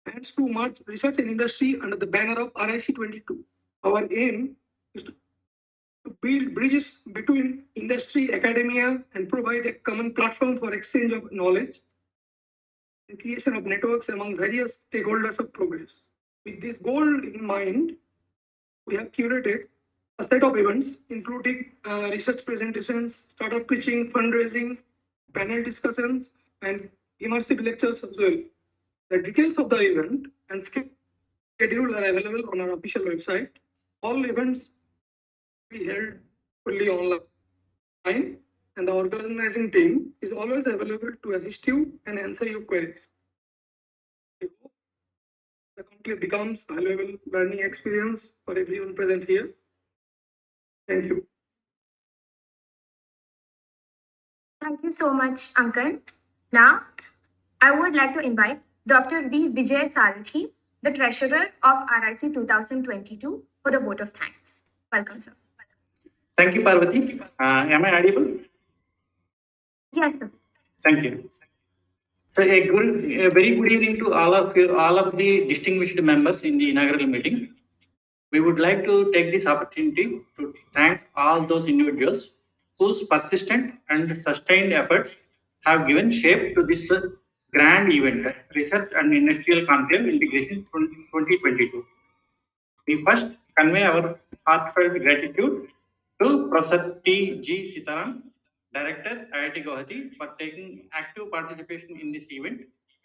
hands to merge research and industry under the banner of RIC 22. Our aim is to build bridges between industry, academia, and provide a common platform for exchange of knowledge and creation of networks among various stakeholders of progress. With this goal in mind, we have curated a set of events, including research presentations, startup pitching, fundraising, panel discussions, and immersive lectures as well. The details of the event and schedule are available on our official website. All events will be held fully online, and the organizing team is always available to assist you and answer your queries. I hope the conclave becomes a valuable learning experience for everyone present here. Thank you. Thank you so much, Ankan. Now, I would like to invite Dr. V. Vijay Sarathi, the Treasurer of RIC 2022, for the vote of thanks. Welcome, sir. Thank you, Parvati. Am I audible? Yes, sir. Thank you. So, a very good evening to all of you, all of the distinguished members in the inaugural meeting. We would like to take this opportunity to thank all those individuals whose persistent and sustained efforts have given shape to this grand event, Research and Industrial Conclave Integration 2022. We first convey our heartfelt gratitude to Professor T. G. Sitaram, Director, IIT Guwahati, for taking active participation in this event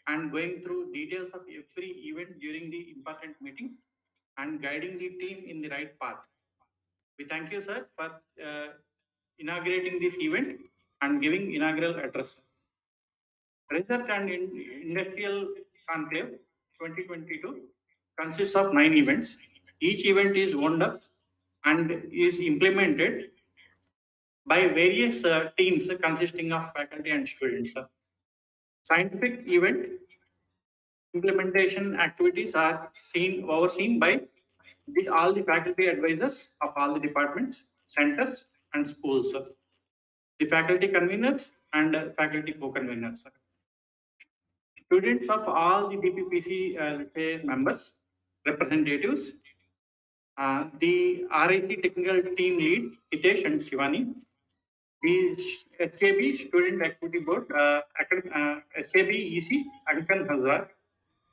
and going through details of every event during the important meetings and guiding the team in the right path. We thank you, sir, for inaugurating this event and giving inaugural address. Research and Industrial Conclave 2022 consists of 9 events. Each event is wound up and is implemented by various teams consisting of faculty and students. Scientific event implementation activities are overseen by all the faculty advisors of all the departments, centers, and schools. The faculty conveners and faculty co-conveners. Students of all the DPPC members, representatives, the RIC technical team lead, Hitesh and Shivani, the SAB Student Activity Board, SAB EC, Ankan Hazrat,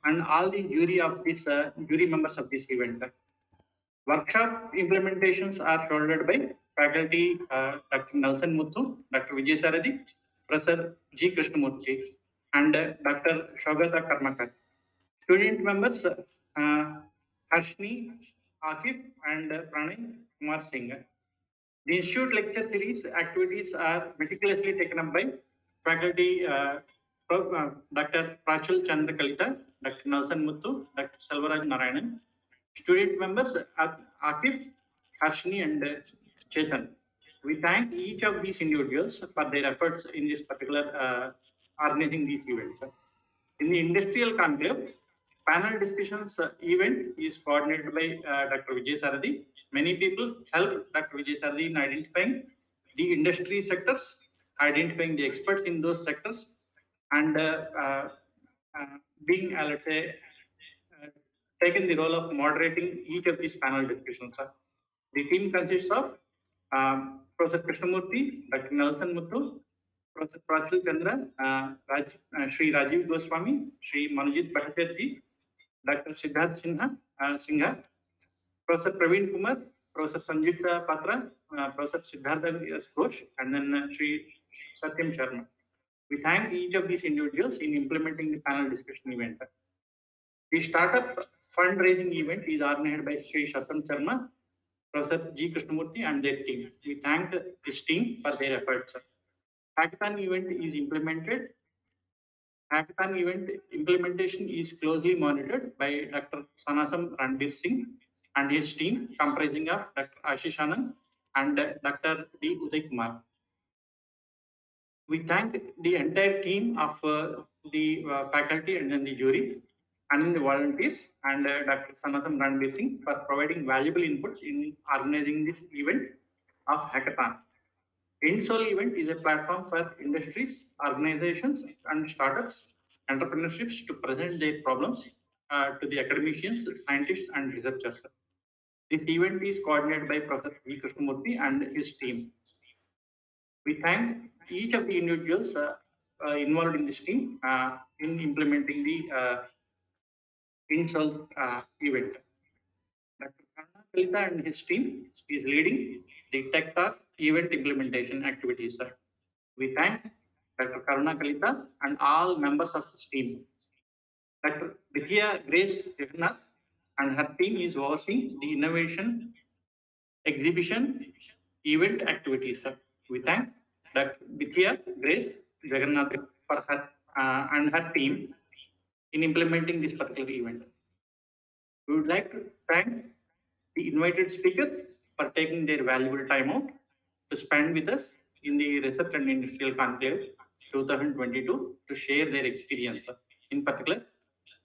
and all the jury of this jury members of this event. Workshop implementations are shouldered by faculty Dr. Nelson Muthu, Dr. Vijay Sarathi, Professor G. Krishnamurthy, and Dr. Shogata Karmakar. Student members Harshni, Akif, and Pranay Kumar Singh. The Institute lecture series activities are meticulously taken up by faculty Dr. Prachul Chandra Kalita, Dr. Nelson Muthu, Dr. Selvaraj Narayanan. Student members Akif, Harshni, and Chetan. We thank each of these individuals for their efforts in this particular organizing these events. In the Industrial Conclave, panel discussions event is coordinated by Dr. Vijay Sarathi. Many people help Dr. Vijay Sarathi in identifying the industry sectors, identifying the experts in those sectors, and being, let's say, taken the role of moderating each of these panel discussions. The team consists of Professor Krishnamurthy, Dr. Nelson Muthu, Professor Prachul Chandra, Sri Rajiv Goswami, Sri Manojit Bhattacharya, Dr. Siddharth Singha, Professor Praveen Kumar, Professor Sanjita Patra, Professor Siddhartha Ghosh, and then Sri Satyam Sharma. We thank each of these individuals in implementing the panel discussion event. The startup fundraising event is organized by Sri Satyam Sharma, Professor G. Krishnamurthy, and their team. We thank this team for their efforts. Hackathon event is implemented. Hackathon event implementation is closely monitored by Dr. Sanasam Ranbir Singh and his team, comprising of Dr. Ashish Anand and Dr. D. Uday Kumar. We thank the entire team of the faculty and then the jury and the volunteers and Dr. Sanasam Ranbir Singh for providing valuable inputs in organizing this event of Hackathon. InSol event is a platform for industries, organizations, and startups, entrepreneurships to present their problems to the academicians, scientists, and researchers. This event is coordinated by Professor V. Krishnamurthy and his team. We thank each of the individuals involved in this team in implementing the InSol event. Dr. Karna Kalita and his team is leading the Tech Talk event implementation activities. We thank Dr. Karuna Kalita and all members of his team. Dr. Vidya Grace Jagannath and her team is overseeing the innovation exhibition event activities. We thank Dr. Vidya Grace Jagannath for her and her team in implementing this particular event. We would like to thank the invited speakers for taking their valuable time out to spend with us in the Research and Industrial Conclave 2022 to share their experience. In particular,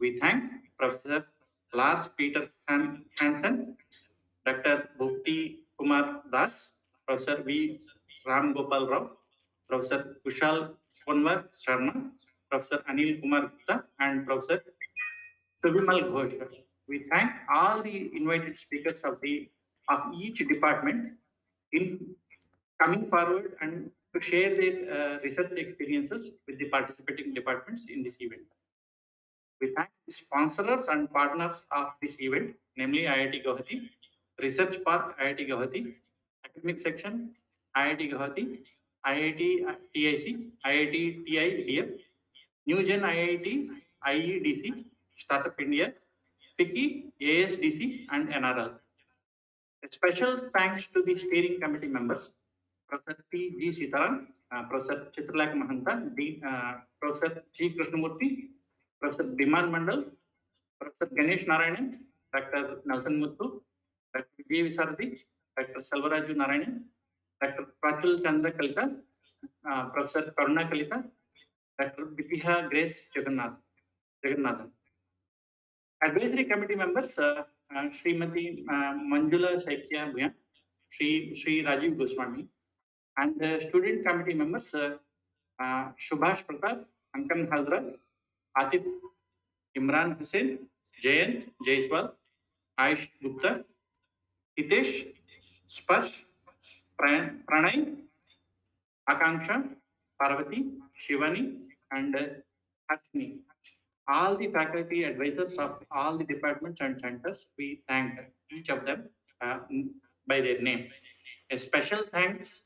we thank Professor Lars Peter Hansen, Dr. Bhukti Kumar Das, Professor V. Ram Gopal Rao, Professor Kushal Konwar Sharma, Professor Anil Kumar Gupta, and Professor Subimal Ghosh. We thank all the invited speakers of each department in coming forward and to share their research experiences with the participating departments in this event. We thank the sponsors and partners of this event, namely IIT Guwahati, Research Park IIT Guwahati, Academic Section IIT Guwahati, IIT TIC, IIT TIDF, New Gen IIT, IEDC, Startup India, FICCI, ASDC, and NRL. A special thanks to the steering committee members, Professor T. G. Sitaram, Professor Chitralak Mahanta, Professor G. Krishnamurthy, Professor Biman Mandal, Professor Ganesh Narayanan, Dr. Nelson Muthu, Dr. J. Visardi, Dr. Salvaraju Narayanan, Dr. Prachul Chandra Kalita, Professor Karuna Kalita, Dr. Vidya Grace Jagannathan. Advisory committee members, Srimati Manjula Saikya Bhuyan, Sri Rajiv Goswami, and student committee members, Subhash Pratap, Ankan Hazra, Atif Imran Hussain, Jayant Jaiswal, Aish Gupta, Hitesh, Sparsh, Pranay, Akanksha, Parvati, Shivani, and Hashni. All the faculty advisors of all the departments and centers, we thank each of them by their name. A special thanks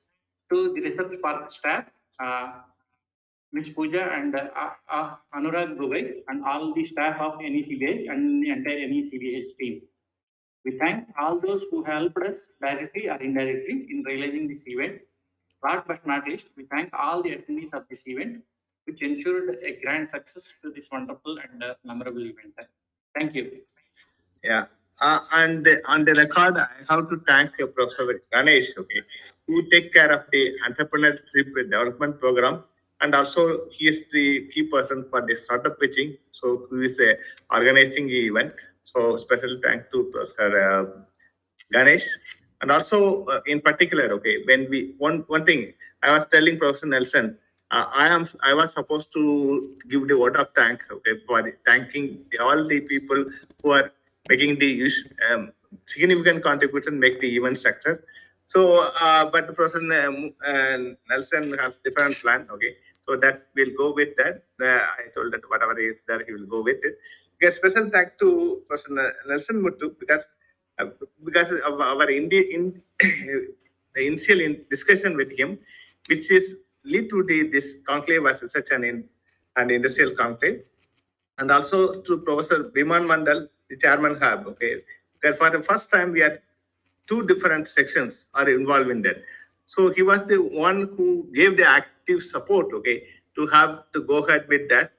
to the Research Park staff, Ms. Pooja and Anurag Dubai, and all the staff of NECBH and the entire NECBH team. We thank all those who helped us directly or indirectly in realizing this event. Last but not least, we thank all the attendees of this event, which ensured a grand success to this wonderful and memorable event. Thank you. Yeah. And on the record, I have to thank Professor Ganesh, who take care of the entrepreneurship development program, and also he is the key person for the startup pitching. So who is organizing the event. So special thank to Professor Ganesh. And also in particular, when we one thing I was telling Professor Nelson, I was supposed to give the word of thank, for thanking all the people who are making the significant contribution make the event success. So, but Professor Nelson has different plan. Okay, so that we'll go with that. I told that whatever is there, he will go with it. Okay, special thanks to Professor Nelson Muttu because of our the initial discussion with him, which is lead to this conclave as such an industrial conclave, and also to Professor Biman Mandal, the chairman hub. Okay, because for the first time we had two different sections are involved in that. So he was the one who gave the active support, okay, to have to go ahead with that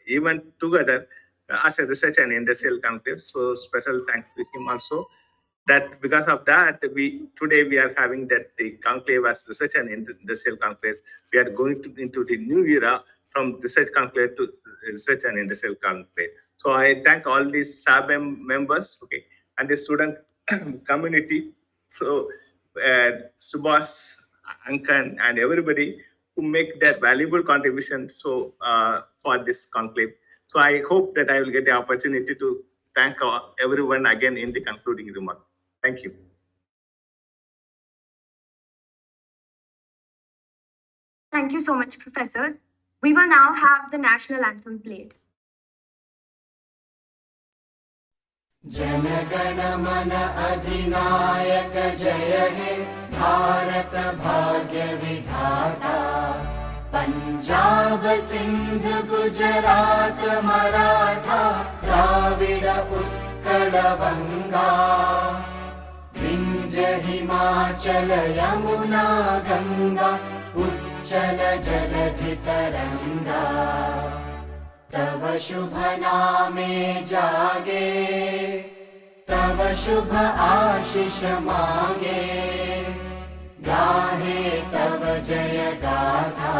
event together as a research and industrial conclave. So special thanks to him also. That because of that, today we are having that the conclave as research and industrial conclave. We are going into the new era from research conclave to research and industrial conclave. So I thank all these SABM members, okay, and the student community. So Subhash, Ankan, and everybody who make their valuable contribution for this conclave. So I hope that I will get the opportunity to thank everyone again in the concluding remark. Thank you. Thank you so much, professors. We will now have the national anthem played. जनगण मन अधिनायक जय हे भारत भाग्य विधाता पंजाब सिंध गुजरात मराठा द्राविड उत्कल बंगा विंध्य हिमाचल यमुना गंगा उच्चल जलधि तरंगा तव शुभ नामे जागे तव शुभ आशीष मांगे गाहे तव जय गाथा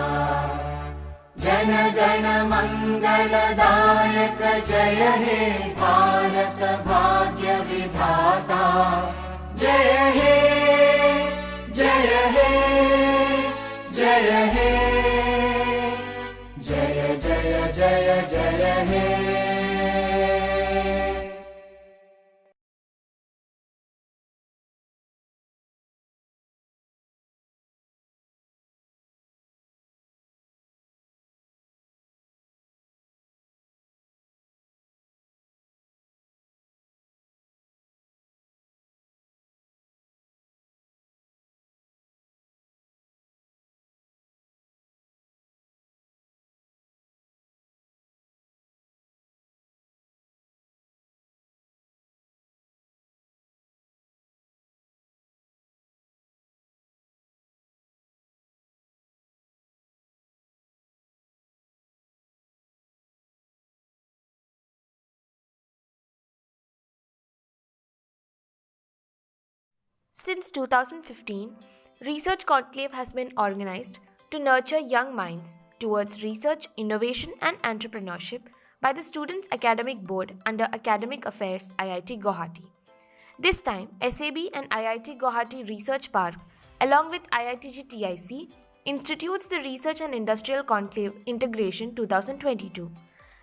जन गण मंगलदायक जय हे भारत भाग्य विधाता जय हे जय हे जय हे जय जय जय जय हे Since 2015, Research Conclave has been organized to nurture young minds towards research, innovation, and entrepreneurship by the Students' Academic Board under Academic Affairs, IIT Guwahati. This time, SAB and IIT Guwahati Research Park, along with IITG TIC, institutes the Research and Industrial Conclave Integration 2022.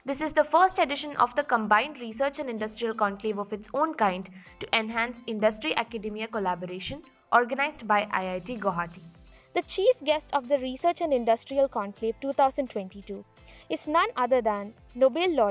This is the first edition of the combined research and industrial conclave of its own kind to enhance industry-academia collaboration organized by IIT Guwahati. The chief guest of the Research and Industrial Conclave 2022 is none other than Nobel laureate